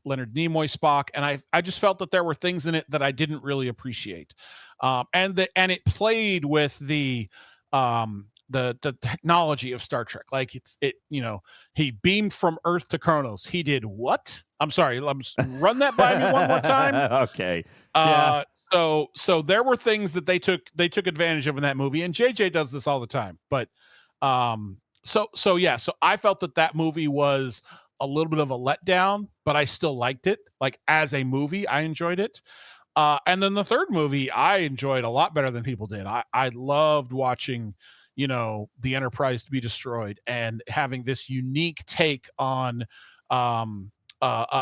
Leonard Nimoy's Spock, and I just felt that there were things in it that I didn't really appreciate, and it played with the technology of Star Trek. Like he beamed from Earth to Kronos. He did what? I'm sorry. Run that by me one more time. Okay. So there were things that they took advantage of in that movie, and JJ does this all the time. But so I felt that movie was a little bit of a letdown, but I still liked it. Like as a movie, I enjoyed it. And then the third movie I enjoyed a lot better than people did. I loved watching, the Enterprise to be destroyed and having this unique take on an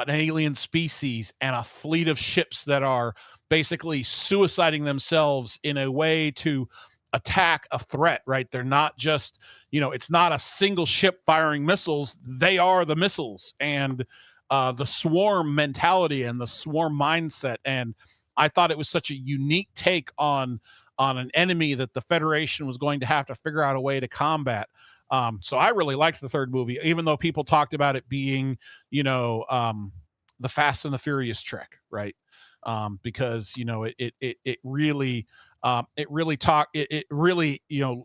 alien species and a fleet of ships that are basically suiciding themselves in a way to attack a threat, right? They're not just, it's not a single ship firing missiles. They are the missiles, and the swarm mentality and the swarm mindset. And I thought it was such a unique take on an enemy that the Federation was going to have to figure out a way to combat. So I really liked the third movie, even though people talked about it being, the Fast and the Furious Trek, right? Because it really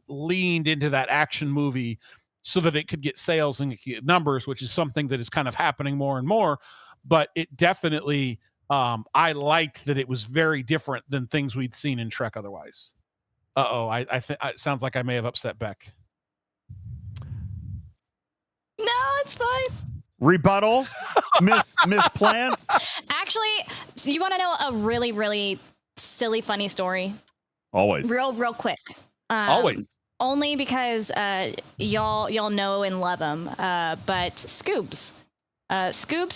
leaned into that action movie so that it could get sales and get numbers, which is something that is kind of happening more and more. But it definitely, I liked that it was very different than things we'd seen in Trek otherwise. I think it sounds like I may have upset Beck. No, it's fine. Rebuttal, Miss Plants. Actually, you want to know a really, really silly, funny story? Always. Real quick. Always. Only because y'all know and love him. But Scoobs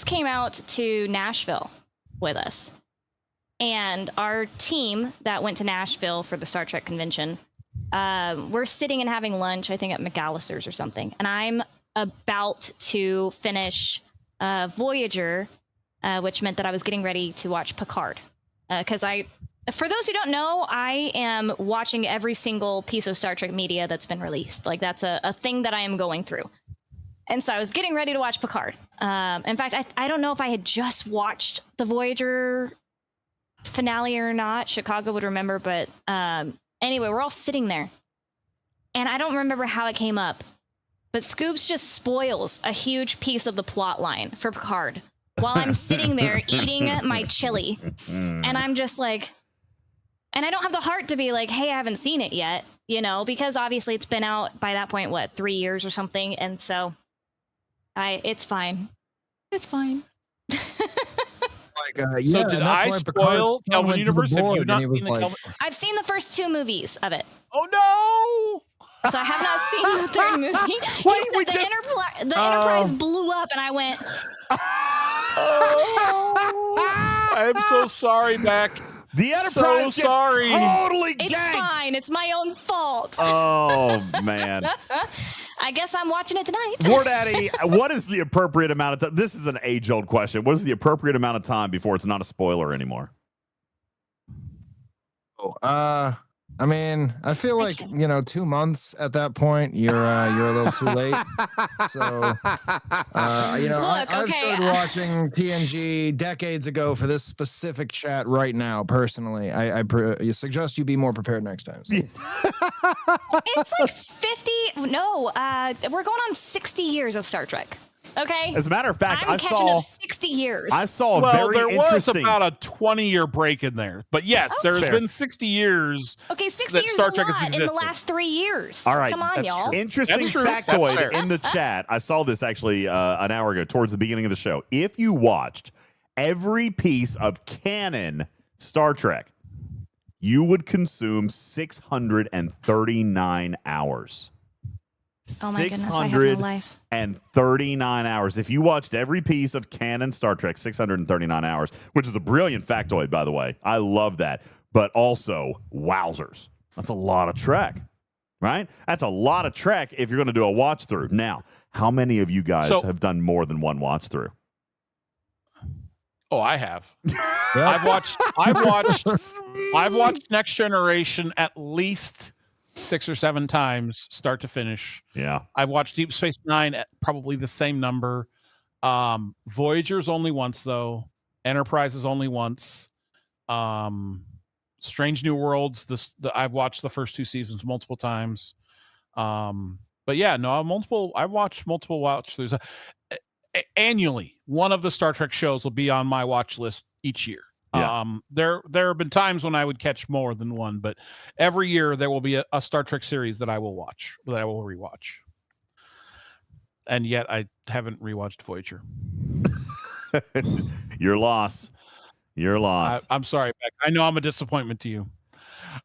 came out to Nashville with us, and our team that went to Nashville for the Star Trek convention, we're sitting and having lunch, I think at McAllister's or something, and I'm about to finish Voyager, which meant that I was getting ready to watch Picard. Because for those who don't know, I am watching every single piece of Star Trek media that's been released. Like, that's a thing that I am going through. And so I was getting ready to watch Picard. In fact, I don't know if I had just watched the Voyager finale or not. Chicago would remember, but anyway, we're all sitting there. And I don't remember how it came up, but Scoobs just spoils a huge piece of the plot line for Picard while I'm sitting there eating my chili. And I'm just like, and I don't have the heart to be like, hey, I haven't seen it yet, because obviously it's been out by that point, 3 years or something. And so it's fine. It's fine. So did I spoil Kelvin Universe? Have you not seen the Kelvin? I've seen the first 2 movies of it. Oh no! So I have not seen the third movie. The Enterprise blew up, and I went. Oh, I'm so sorry, Beck. The Enterprise so sorry. Totally ganked. It's fine. It's my own fault. Oh man. I guess I'm watching it tonight. War Daddy, what is the appropriate amount of time? This is an age-old question. What is the appropriate amount of time before it's not a spoiler anymore? I mean, I feel like 2 months at that point. You're a little too late. So, I've started watching TNG decades ago for this specific chat right now. Personally, I suggest you be more prepared next time. So. It's like 50. No, we're going on 60 years of Star Trek. Okay. As a matter of fact, I'm catching up 60 years. I saw a very there interesting. was about a 20-year break in there, but yes, there's been 60 years. Okay, 60 years Star Trek in the last 3 years. All right, come on, y'all. True. Interesting factoid in the chat. I saw this actually an hour ago, towards the beginning of the show. If you watched every piece of canon Star Trek, you would consume 639 hours. Oh my goodness, I have no life. 639 hours. If you watched every piece of canon Star Trek, 639 hours, which is a brilliant factoid, by the way. I love that. But also, wowzers. That's a lot of Trek, right? That's a lot of Trek if you're going to do a watch through. Now, how many of you guys have done more than one watch through? Oh, I have. I've watched Next Generation at least 6 or 7 times, start to finish. Yeah. I've watched Deep Space Nine at probably the same number. Voyager's only once, though. Enterprise is only once. Strange New Worlds, I've watched the first 2 seasons multiple times. But yeah, no, I watched multiple watch throughs. Annually, one of the Star Trek shows will be on my watch list each year. Yeah. There have been times when I would catch more than one, but every year there will be a Star Trek series that I will watch, that I will rewatch. And yet I haven't rewatched Voyager. Your loss. Your loss. I'm sorry, Beck. I know I'm a disappointment to you.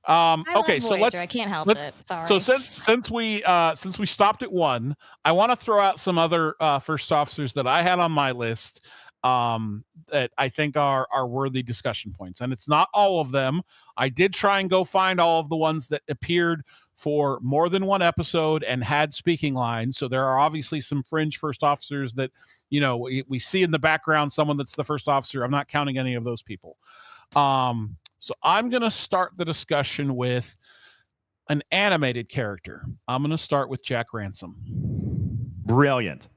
I Okay, love so Voyager. I can't help it. Sorry. So since we stopped at 1, I want to throw out some other first officers that I had on my list that I think are worthy discussion points. And it's not all of them. I did try and go find all of the ones that appeared for more than one episode and had speaking lines. So there are obviously some fringe first officers that, you know, we see in the background someone that's the first officer. I'm not counting any of those people. So I'm going to start the discussion with an animated character. I'm going to start with Jack Ransom. Brilliant.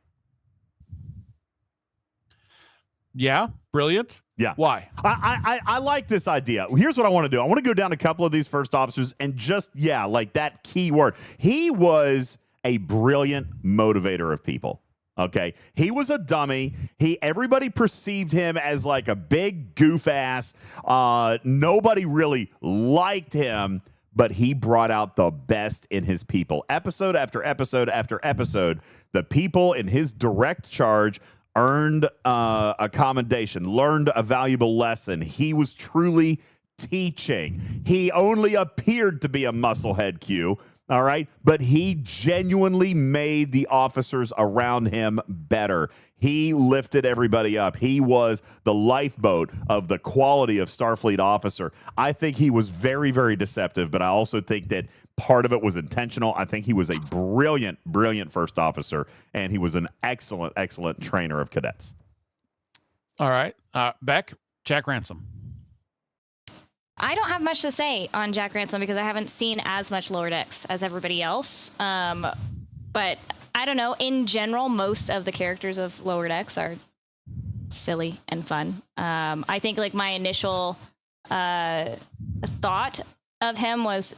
Yeah, brilliant. Yeah. Why? I like this idea. Here's what I want to do. I want to go down a couple of these first officers and just, like that key word. He was a brilliant motivator of people. Okay. He was a dummy. Everybody perceived him as like a big goof ass. Nobody really liked him, but he brought out the best in his people. Episode after episode after episode, the people in his direct charge earned a commendation, learned a valuable lesson. He was truly teaching. He only appeared to be a musclehead Q, all right? But he genuinely made the officers around him better. He lifted everybody up. He was the lifeboat of the quality of Starfleet officer. I think he was very, very deceptive, but I also think that part of it was intentional. I think he was a brilliant, brilliant first officer, and he was an excellent, excellent trainer of cadets. All right. Beck, Jack Ransom. I don't have much to say on Jack Ransom because I haven't seen as much Lower Decks as everybody else. But I don't know. In general, most of the characters of Lower Decks are silly and fun. I think like my initial thought of him was,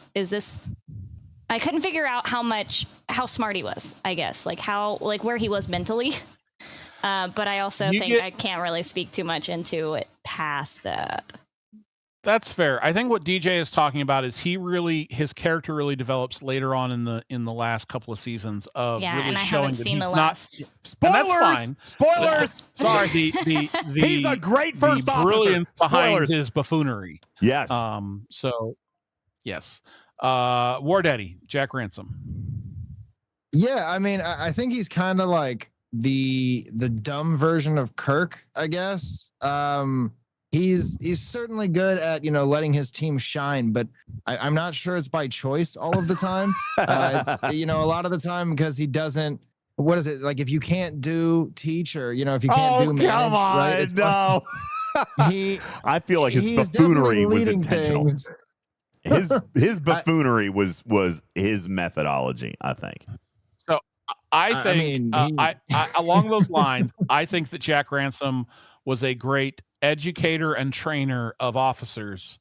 I couldn't figure out how smart he was, I guess, where he was mentally. But I also I can't really speak too much into it past that. That's fair. I think what DJ is talking about is his character really develops later on in the last couple of seasons of really and I showing haven't that seen he's the not. last. Spoilers! And that's fine. Spoilers! Sorry, he's a great first the officer. Brilliance behind Spoilers. his buffoonery. Yes. So, yes. War Daddy, Jack Ransom. Yeah, I mean, I think he's kind of like the dumb version of Kirk, I guess. He's certainly good at, letting his team shine, but I'm not sure it's by choice all of the time. It's, a lot of the time because he doesn't. What is it like? If you can't teach, or if you can't do manage, come on, right? It's no. I feel like his he's buffoonery was leading intentional. things. His buffoonery was his methodology, I think. So I think I along those lines, I think that Jack Ransom was a great educator and trainer of officers,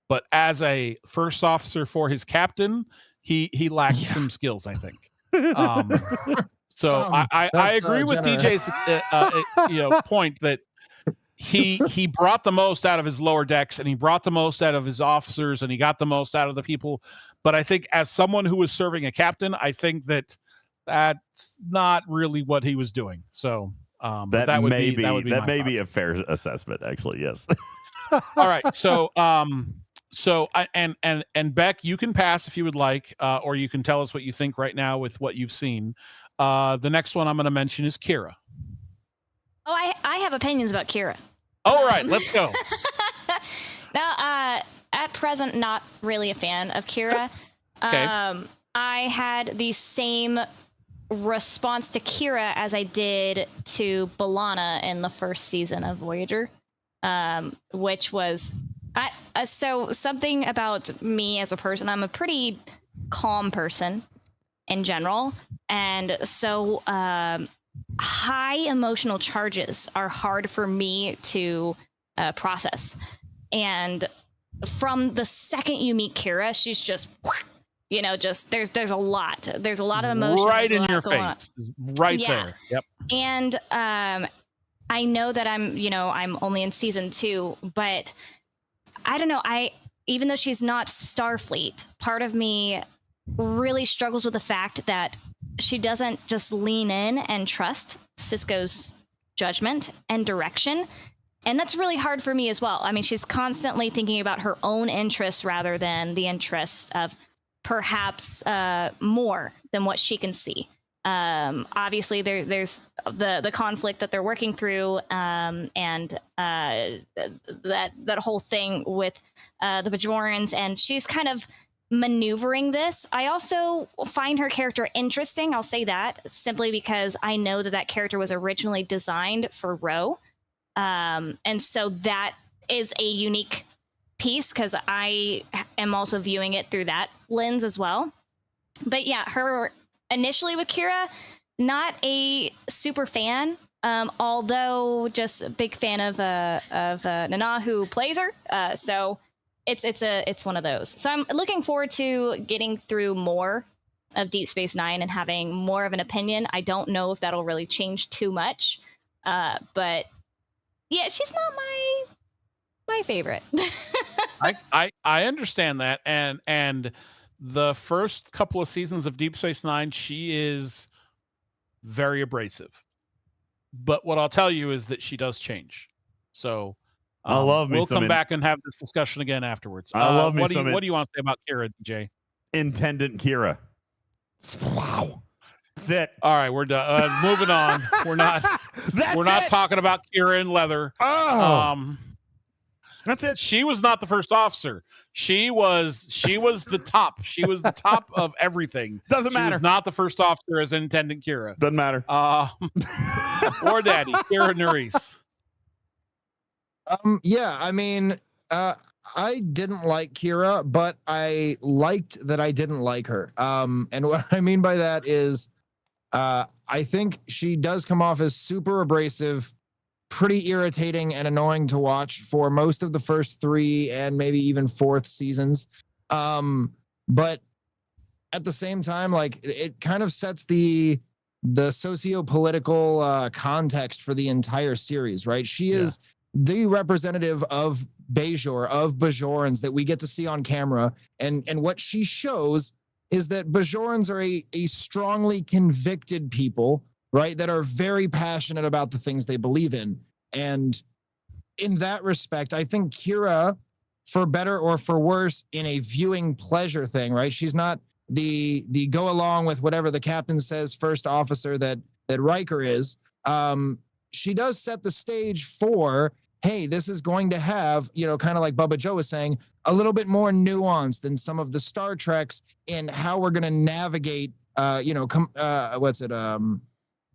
but as a first officer for his captain, he lacked some skills, I think. So I agree with DJ's point that he brought the most out of his lower decks, and he brought the most out of his officers, and he got the most out of the people. But I think as someone who was serving a captain, I think that's not really what he was doing. So that may be a fair assessment, actually. Yes. All right. So and Beck, you can pass if you would like, or you can tell us what you think right now with what you've seen. The next one I'm going to mention is Kira. Oh, I have opinions about Kira. All right, let's go. Now, at present, not really a fan of Kira. Okay. I had the same response to Kira as I did to B'Elanna in the first season of Voyager, which was so something about me as a person. I'm a pretty calm person in general, and so high emotional charges are hard for me to process. And from the second you meet Kira, she's just there's a lot of emotion right in your face, right there. Yep. And I know that I'm only in season 2, but I don't know. Even though she's not Starfleet, part of me really struggles with the fact that she doesn't just lean in and trust Sisko's judgment and direction. And that's really hard for me as well. I mean, she's constantly thinking about her own interests rather than the interests of perhaps more than what she can see. Obviously, there's the conflict that they're working through, and that whole thing with the Bajorans, and she's kind of maneuvering this. I also find her character interesting. I'll say that simply because I know that character was originally designed for Ro, and so that is a unique piece because I am also viewing it through that lens as well. But yeah, her initially with Kira, not a super fan, although just a big fan of Nana who plays her. So it's one of those. So I'm looking forward to getting through more of Deep Space Nine and having more of an opinion. I don't know if that'll really change too much, but yeah, she's not my favorite. I understand that, and the first couple of seasons of Deep Space Nine, she is very abrasive. But what I'll tell you is that she does change. So we'll come back and have this discussion again afterwards. What do you want to say about Kira, DJ? Intendant Kira. Wow. That's it. All right, we're done. Moving on. We're not talking about Kira in leather. Oh. That's it. She was not the first officer. She was the top. She was the top of everything. Doesn't matter. She was not the first officer as Intendant Kira. Doesn't matter. War Daddy, Kira Nerys. Yeah, I mean, I didn't like Kira, but I liked that I didn't like her. And what I mean by that is, I think she does come off as super abrasive, pretty irritating and annoying to watch for most of the first 3 and maybe even 4th seasons. But at the same time, like, it kind of sets the socio-political context for the entire series, right? She is the representative of Bajor, of Bajorans that we get to see on camera. And what she shows is that Bajorans are a strongly convicted people, right, that are very passionate about the things they believe in. And in that respect, I think Kira, for better or for worse, in a viewing pleasure thing, right? She's not the go along with whatever the captain says first officer that Riker is. She does set the stage for, hey, this is going to have, kind of like Bubba Joe was saying, a little bit more nuance than some of the Star Treks in how we're going to navigate,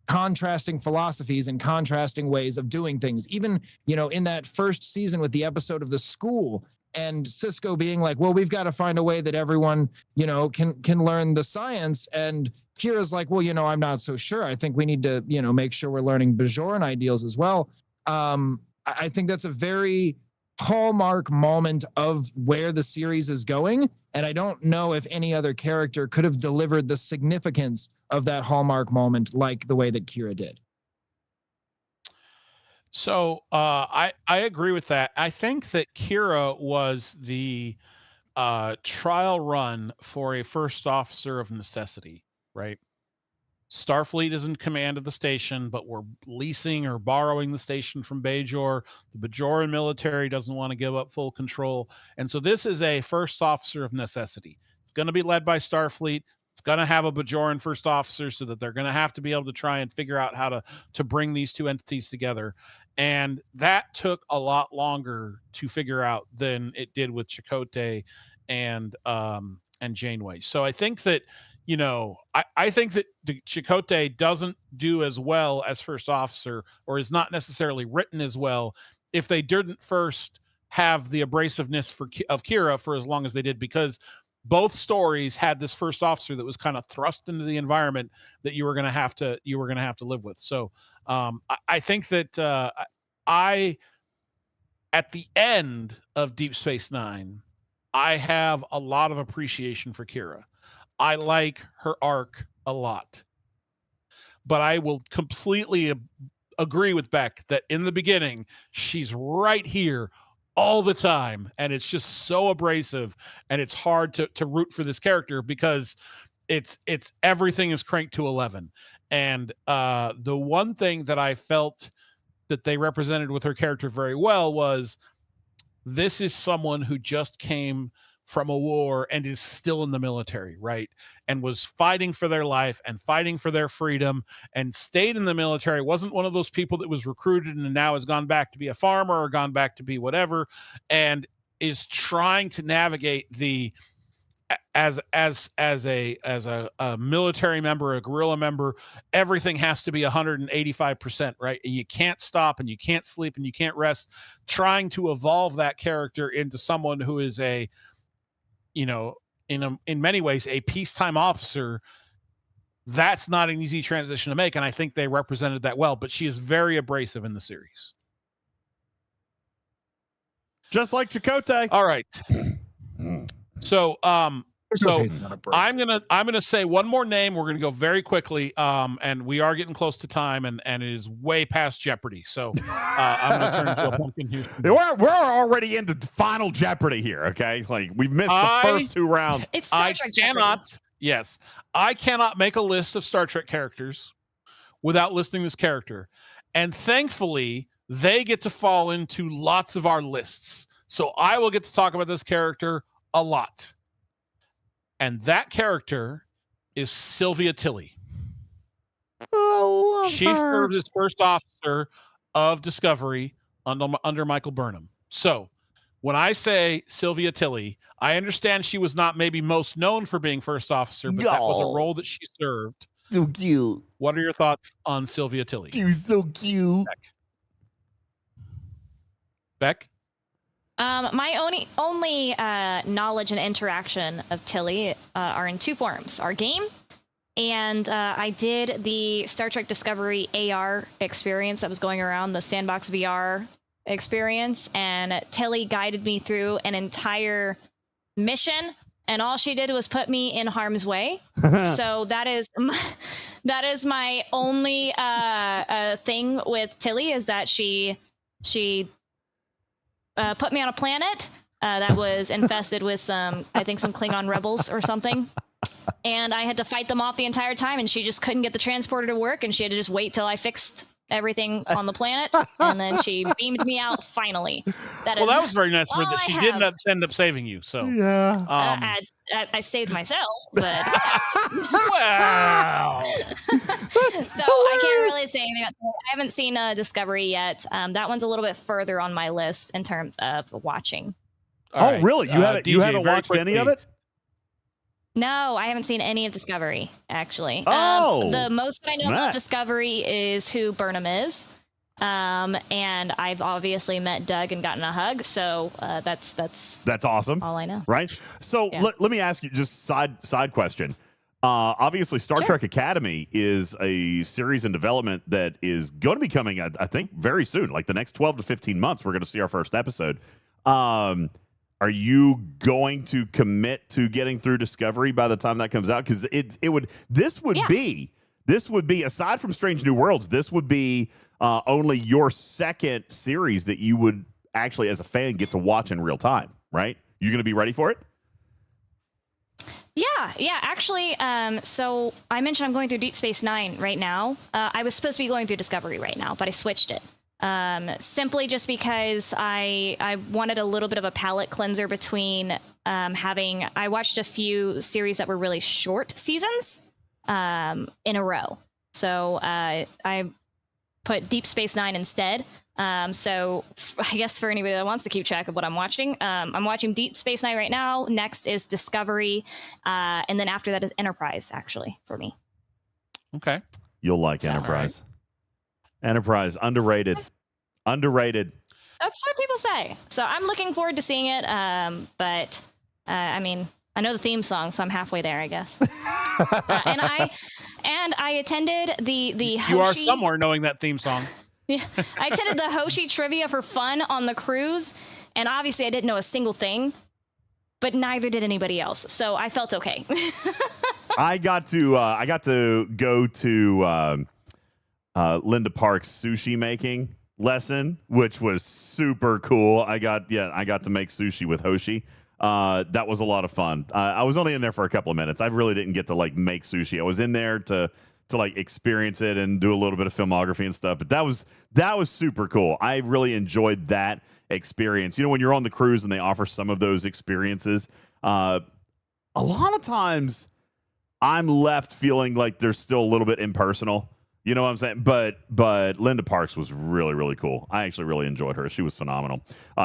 contrasting philosophies and contrasting ways of doing things. Even, in that first season with the episode of the school and Sisko being like, well, we've got to find a way that everyone, can learn the science. And Kira's like, well, I'm not so sure. I think we need to, make sure we're learning Bajoran ideals as well. I think that's a very hallmark moment of where the series is going. And I don't know if any other character could have delivered the significance of that hallmark moment like the way that Kira did. So I agree with that. I think that Kira was the trial run for a first officer of necessity, right? Starfleet is in command of the station, but we're leasing or borrowing the station from Bajor. The Bajoran military doesn't want to give up full control. And so this is a first officer of necessity. It's going to be led by Starfleet. It's going to have a Bajoran first officer so that they're going to have to be able to try and figure out how to bring these two entities together. And that took a lot longer to figure out than it did with Chakotay and Janeway. So I think that, I think that Chakotay doesn't do as well as first officer, or is not necessarily written as well, if they didn't first have the abrasiveness of Kira for as long as they did, because both stories had this first officer that was kind of thrust into the environment that you were going to have to live with. So I think that at the end of Deep Space Nine, I have a lot of appreciation for Kira. I like her arc a lot, but I will completely agree with Beck that in the beginning, she's right here all the time. And it's just so abrasive, and it's hard to root for this character because it's everything is cranked to 11. And the one thing that I felt that they represented with her character very well was this is someone who just came from a war and is still in the military, right? And was fighting for their life and fighting for their freedom and stayed in the military. Wasn't one of those people that was recruited and now has gone back to be a farmer or gone back to be whatever, and is trying to navigate the as a military member, a guerrilla member, everything has to be 185%, right? And you can't stop and you can't sleep and you can't rest. Trying to evolve that character into someone who is a, you know, in many ways, a peacetime officer, that's not an easy transition to make. And I think they represented that well, but she is very abrasive in the series. Just like Chakotay. All right. So, I'm gonna say one more name. We're gonna go very quickly, and we are getting close to time, and it is way past Jeopardy. So, I'm gonna turn to a pumpkin Houston. We're already into final Jeopardy here. Okay, like we've missed the first 2 rounds. It's Star Trek cannot. Yes, I cannot make a list of Star Trek characters without listing this character, and thankfully, they get to fall into lots of our lists. So I will get to talk about this character a lot. And that character is Sylvia Tilly. Oh, she served as first officer of Discovery under Michael Burnham. So when I say Sylvia Tilly, I understand she was not maybe most known for being first officer, but that was a role that she served. So cute. What are your thoughts on Sylvia Tilly? She was so cute. Beck? My only knowledge and interaction of Tilly are in 2 forms: our game, and I did the Star Trek Discovery AR experience that was going around, the Sandbox VR experience, and Tilly guided me through an entire mission, and all she did was put me in harm's way. So that is my only thing with Tilly, is that she put me on a planet that was infested with some Klingon rebels or something. And I had to fight them off the entire time, and she just couldn't get the transporter to work, and she had to just wait till I fixed everything on the planet, and then she beamed me out finally. That was very nice of her that she did not end up saving you. So yeah, I saved myself, but wow. So I can't really say anything about that. I haven't seen Discovery yet. That one's a little bit further on my list in terms of watching. All right. Really? You haven't watched any of it? No, I haven't seen any of Discovery, actually. Oh, the most I know about Discovery is who Burnham is. And I've obviously met Doug and gotten a hug. So that's awesome. All I know. Right. So let me ask you just side question. Obviously, Star Trek Academy is a series in development that is going to be coming, I think, very soon. Like the next 12 to 15 months, we're going to see our first episode. Are you going to commit to getting through Discovery by the time that comes out? Because this would be aside from Strange New Worlds, this would be only your second series that you would actually, as a fan, get to watch in real time, right? You going to be ready for it? Yeah. Actually, so I mentioned I'm going through Deep Space Nine right now. I was supposed to be going through Discovery right now, but I switched it. Simply just because I wanted a little bit of a palate cleanser between I watched a few series that were really short seasons in a row. So I put Deep Space Nine instead. So I guess for anybody that wants to keep track of what I'm watching, I'm watching Deep Space Nine right now. Next is Discovery. And then after that is Enterprise, actually, for me. Okay. You'll like Enterprise. Right. Enterprise, underrated. That's what people say. So I'm looking forward to seeing it. But I mean, I know the theme song, so I'm halfway there, I guess. And I attended the Hoshi. You are somewhere knowing that theme song. Yeah, I attended the Hoshi trivia for fun on the cruise, and obviously I didn't know a single thing, but neither did anybody else. So I felt okay. I got to go to Linda Park's sushi making lesson, which was super cool. I got to make sushi with Hoshi. That was a lot of fun. I was only in there for a couple of minutes. I really didn't get to like make sushi. I was in there to like experience it and do a little bit of filmography and stuff. But that was super cool. I really enjoyed that experience. You know, when you're on the cruise and they offer some of those experiences, a lot of times I'm left feeling like they're still a little bit impersonal. You know what I'm saying? But Linda Parks was really, really cool. I actually really enjoyed her. She was phenomenal.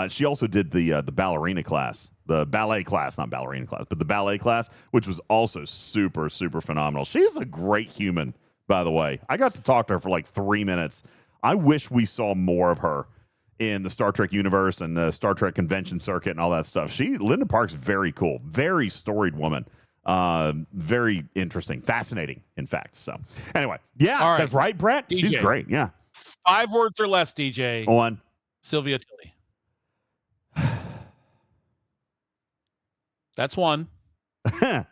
She also did the ballerina class, the ballet class, not ballerina class, but the ballet class, which was also super, super phenomenal. She's a great human, by the way. I got to talk to her for like 3 minutes. I wish we saw more of her in the Star Trek universe and the Star Trek convention circuit and all that stuff. Linda Parks, very cool, very storied woman. Very interesting, fascinating, in fact. So anyway, yeah, All right. That's right, Brett. DJ. She's great. Yeah. 5 words or less, DJ. On. Sylvia Tilly. That's 1. All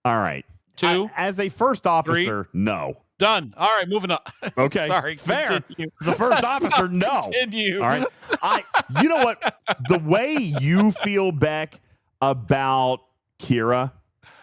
right. 2. As a first officer, no. Done. All right, moving on. Okay. Sorry. Fair. Continue. As a first officer, no. Continue. All right. You know what? The way you feel, Beck, about Kira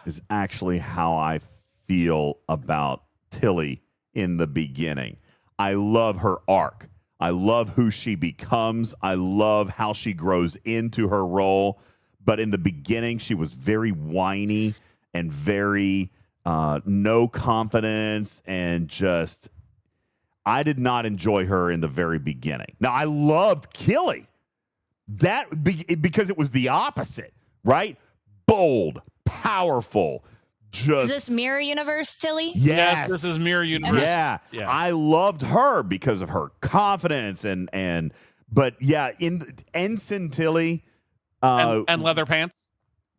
is actually how I feel about Tilly in the beginning. I love her arc. I love who she becomes. I love how she grows into her role. But in the beginning, she was very whiny and very no confidence, and just I did not enjoy her in the very beginning. Now, I loved Killy. Because it was the opposite, right? Bold, powerful, just... Is this Mirror Universe, Tilly? Yes, this is Mirror Universe. Yeah. I loved her because of her confidence but yeah, in Ensign Tilly and leather pants.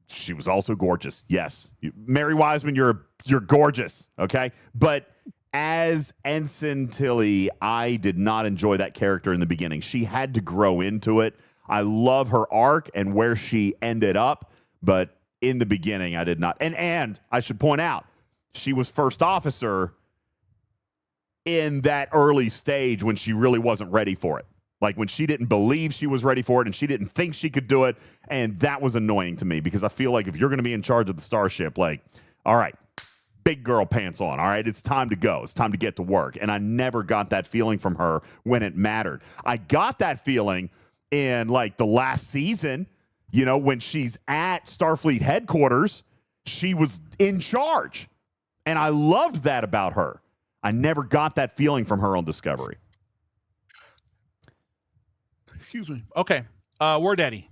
She was also gorgeous. Yes, Mary Wiseman, you're gorgeous. Okay, but as Ensign Tilly, I did not enjoy that character in the beginning. She had to grow into it. I love her arc and where she ended up, but in the beginning, I did not. And I should point out, she was first officer in that early stage when she really wasn't ready for it. Like when she didn't believe she was ready for it and she didn't think she could do it. And that was annoying to me because I feel like if you're going to be in charge of the starship, like, all right, big girl pants on. All right, it's time to go. It's time to get to work. And I never got that feeling from her when it mattered. I got that feeling in like the last season, you know, when she's at Starfleet headquarters, she was in charge. And I loved that about her. I never got that feeling from her on Discovery. Excuse me. Okay. Word Daddy.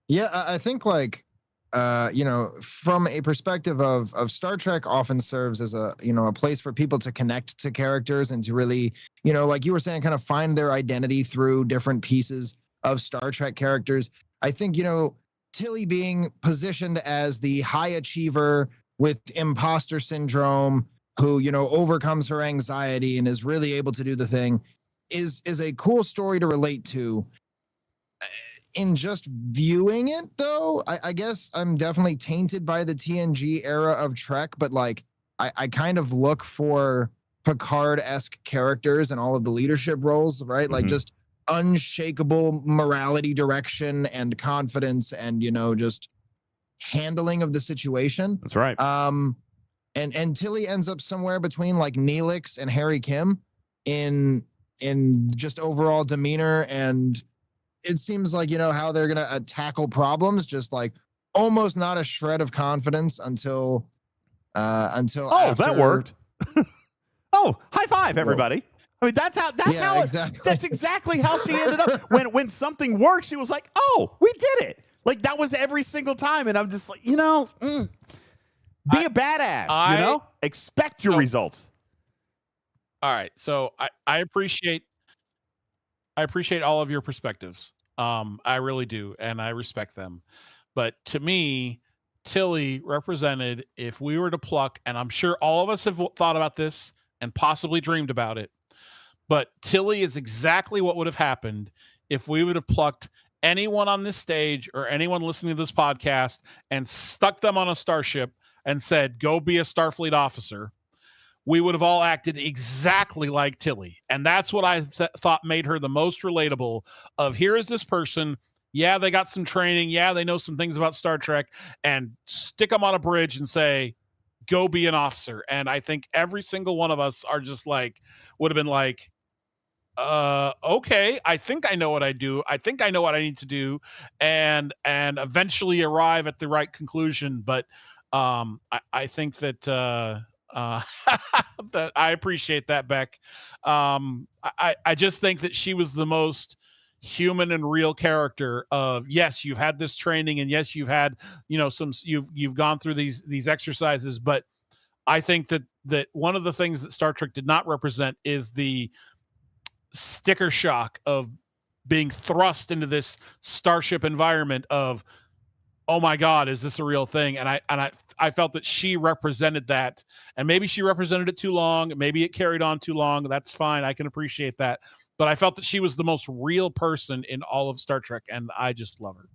Yeah, I think like from a perspective of Star Trek often serves as a place for people to connect to characters and to really, like you were saying, kind of find their identity through different pieces of Star Trek characters. I think, Tilly being positioned as the high achiever with imposter syndrome who, overcomes her anxiety and is really able to do the thing is a cool story to relate to. In just viewing it, though, I guess I'm definitely tainted by the TNG era of Trek, but like I kind of look for Picard-esque characters in all of the leadership roles, right? Mm-hmm. Like just unshakable morality, direction, and confidence, and just handling of the situation. That's right. And Tilly ends up somewhere between like Neelix and Harry Kim in just overall demeanor, and it seems like how they're gonna tackle problems, just like almost not a shred of confidence until after. That worked. Oh, high five, everybody. I mean, that's exactly how she ended up. When something worked, she was like, "Oh, we did it!" Like that was every single time, and I'm just like, be a badass. Expect your results. All right, so I appreciate all of your perspectives. I really do, and I respect them. But to me, Tilly represented, if we were to pluck, and I'm sure all of us have thought about this and possibly dreamed about it, but Tilly is exactly what would have happened if we would have plucked anyone on this stage or anyone listening to this podcast and stuck them on a starship and said, go be a Starfleet officer. we would have all acted exactly like Tilly. And that's what I thought made her the most relatable of here is this person. Yeah, they got some training. Yeah, they know some things about Star Trek, and stick them on a bridge and say, go be an officer. And I think every single one of us are just like, would have been like, okay, I think I know what I do. I think I know what I need to do, and eventually arrive at the right conclusion. But I think that that I appreciate that, Beck. I just think that she was the most human and real character of, yes, you've had this training, and yes, you've had, you've gone through these exercises, but I think that one of the things that Star Trek did not represent is the sticker shock of being thrust into this starship environment of, oh my God, is this a real thing? And I felt that she represented that, and maybe she represented it too long. Maybe it carried on too long. That's fine. I can appreciate that. But I felt that she was the most real person in all of Star Trek, and I just love her.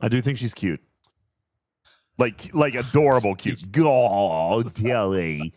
I do think she's cute. Like adorable cute. Oh, Tilly.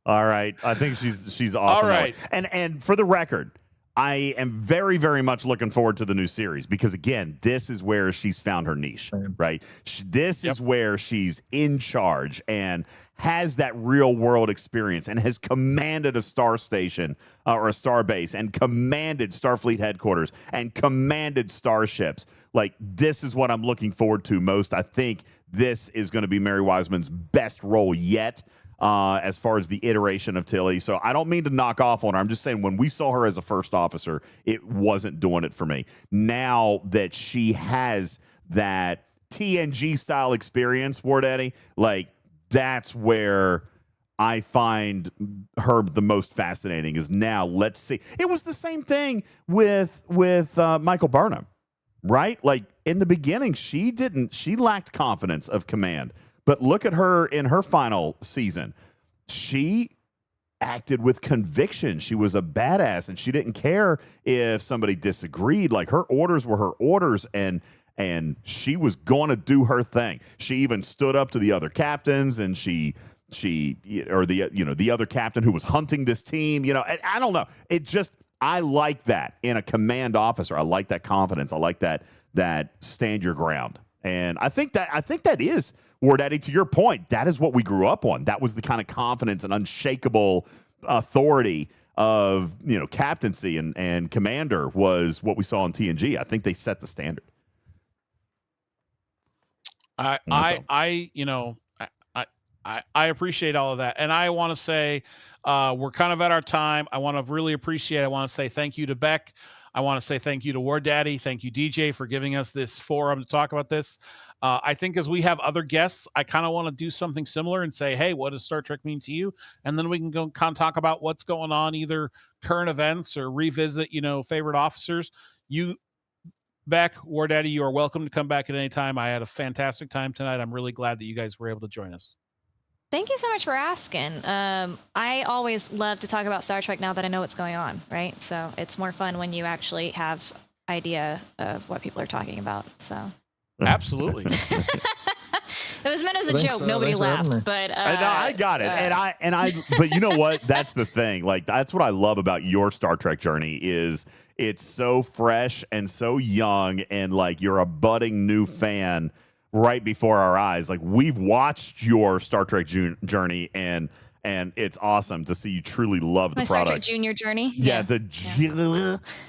All right. I think she's awesome. All right. And for the record, I am very, very much looking forward to the new series because, again, this is where she's found her niche, right? This is where she's in charge and has that real world experience and has commanded a star station or a star base and commanded Starfleet headquarters and commanded starships. Like, this is what I'm looking forward to most. I think this is going to be Mary Wiseman's best role yet. As far as the iteration of Tilly. So I don't mean to knock off on her. I'm just saying when we saw her as a first officer, it wasn't doing it for me. Now that she has that TNG style experience, Ward Eddie, like that's where I find her the most fascinating is now let's see. It was the same thing with Michael Burnham, right? Like in the beginning, she lacked confidence of command. But look at her in her final season. She acted with conviction. She was a badass, and she didn't care if somebody disagreed. Like her orders were her orders, and she was going to do her thing. She even stood up to the other captains, and the other captain who was hunting this team. I don't know. It just I like that in a command officer. I like that confidence. I like that stand your ground. And I think that is, Ward Eddie, to your point, that is what we grew up on. That was the kind of confidence and unshakable authority of, captaincy and commander was what we saw in TNG. I think they set the standard. I appreciate all of that. And I want to say we're kind of at our time. I want to really appreciate, I want to say thank you to Beck. I want to say thank you to War Daddy. Thank you, DJ, for giving us this forum to talk about this. I think as we have other guests, I kind of want to do something similar and say, hey, what does Star Trek mean to you? And then we can go kind of talk about what's going on, either current events or revisit, favorite officers. You, Beck, War Daddy, you are welcome to come back at any time. I had a fantastic time tonight. I'm really glad that you guys were able to join us. Thank you so much for asking. I always love to talk about Star Trek now that I know what's going on, right? So it's more fun when you actually have idea of what people are talking about. So absolutely. It was meant as a joke. Nobody laughed, but I got it. But you know what? That's the thing. Like that's what I love about your Star Trek journey is it's so fresh and so young, and like you're a budding new fan right before our eyes. Like we've watched your Star Trek journey, and it's awesome to see you truly love the my product. Star Trek Junior journey.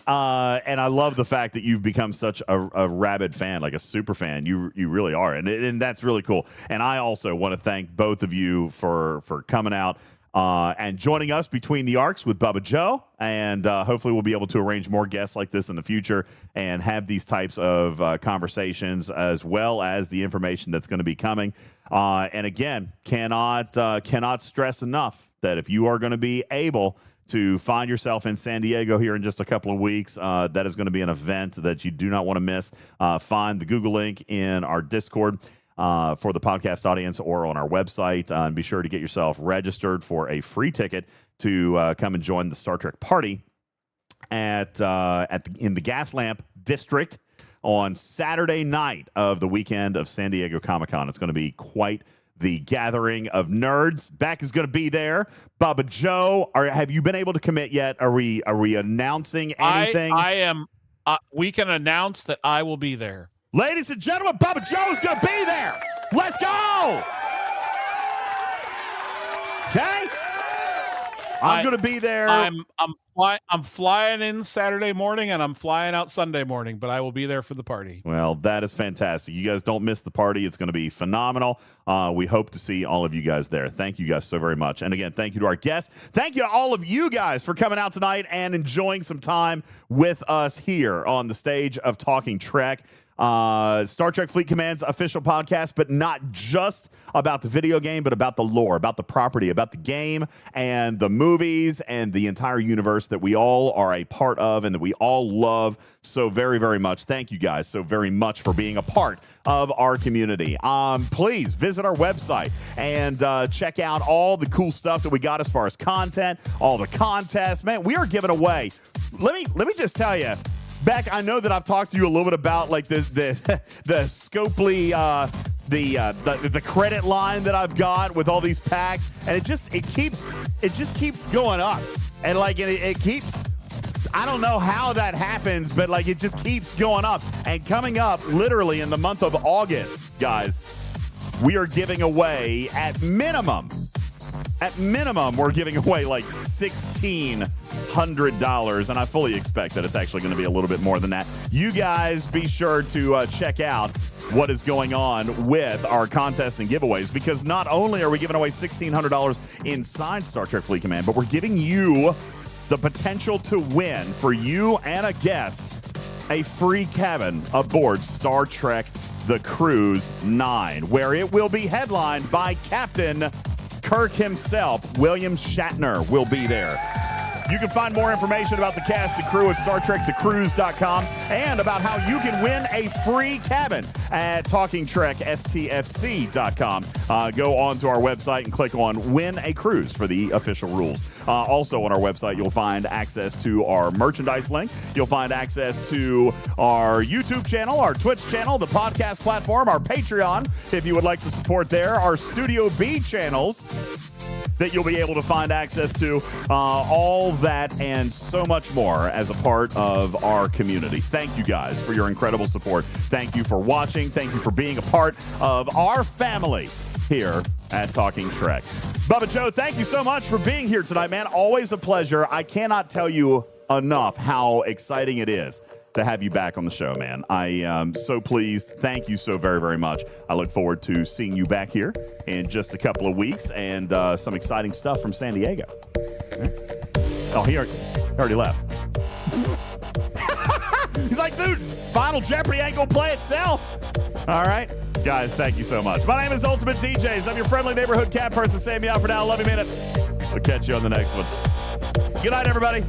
And I love the fact that you've become such a rabid fan, like a super fan. You really are, and that's really cool. And I also want to thank both of you for coming out and joining us between the arcs with Bubba Joe. And hopefully we'll be able to arrange more guests like this in the future and have these types of conversations, as well as the information that's going to be coming. And again, cannot stress enough that if you are going to be able to find yourself in San Diego here in just a couple of weeks, that is going to be an event that you do not want to miss. Find the Google link in our Discord for the podcast audience or on our website, and be sure to get yourself registered for a free ticket to come and join the Star Trek party in the Gaslamp District on Saturday night of the weekend of San Diego Comic-Con. It's going to be quite the gathering of nerds. Beck is going to be there. Bubba Joe, have you been able to commit yet? Are we announcing anything? I am. We can announce that I will be there. Ladies and gentlemen, Bubba Joe is going to be there. Let's go. Okay. I'm going to be there. I'm flying in Saturday morning and I'm flying out Sunday morning, but I will be there for the party. Well, that is fantastic. You guys don't miss the party. It's going to be phenomenal. We hope to see all of you guys there. Thank you guys so very much. And again, thank you to our guests. Thank you to all of you guys for coming out tonight and enjoying some time with us here on the stage of Talking Trek. Star Trek Fleet Command's official podcast, but not just about the video game, but about the lore, about the property, about the game and the movies and the entire universe that we all are a part of and that we all love so very, very much. Thank you guys so very much for being a part of our community. Please visit our website and check out all the cool stuff that we got as far as content, all the contests. Man, we are giving away. Let me just tell you, Beck, I know that I've talked to you a little bit about like the Scopely the credit line that I've got with all these packs, and it just keeps going up, and like it keeps. I don't know how that happens, but like it just keeps going up. And coming up literally in the month of August, guys, we are giving away at minimum, we're giving away like $1,600, and I fully expect that it's actually going to be a little bit more than that. You guys be sure to check out what is going on with our contests and giveaways, because not only are we giving away $1,600 inside Star Trek Fleet Command, but we're giving you the potential to win, for you and a guest, a free cabin aboard Star Trek The Cruise 9, where it will be headlined by Captain Kirk himself. William Shatner will be there. You can find more information about the cast and crew at StarTrekTheCruise.com and about how you can win a free cabin at TalkingTrekSTFC.com. Go on to our website and click on Win a Cruise for the official rules. Also on our website, you'll find access to our merchandise link. You'll find access to our YouTube channel, our Twitch channel, the podcast platform, our Patreon, if you would like to support there, our Studio B channels that you'll be able to find access to, all that and so much more as a part of our community. Thank you guys for your incredible support. Thank you for watching. Thank you for being a part of our family here at Talking Trek. Bubba Joe, thank you so much for being here tonight, man. Always a pleasure. I cannot tell you enough how exciting it is to have you back on the show, man. I am so pleased. Thank you so very, very much. I look forward to seeing you back here in just a couple of weeks and some exciting stuff from San Diego. Oh, he already left. He's like, dude, Final Jeopardy ain't gonna play itself. All right. Guys, thank you so much. My name is UltimatDJz. I'm your friendly neighborhood cat person. Save me out for now. Love you, man. We'll catch you on the next one. Good night, everybody.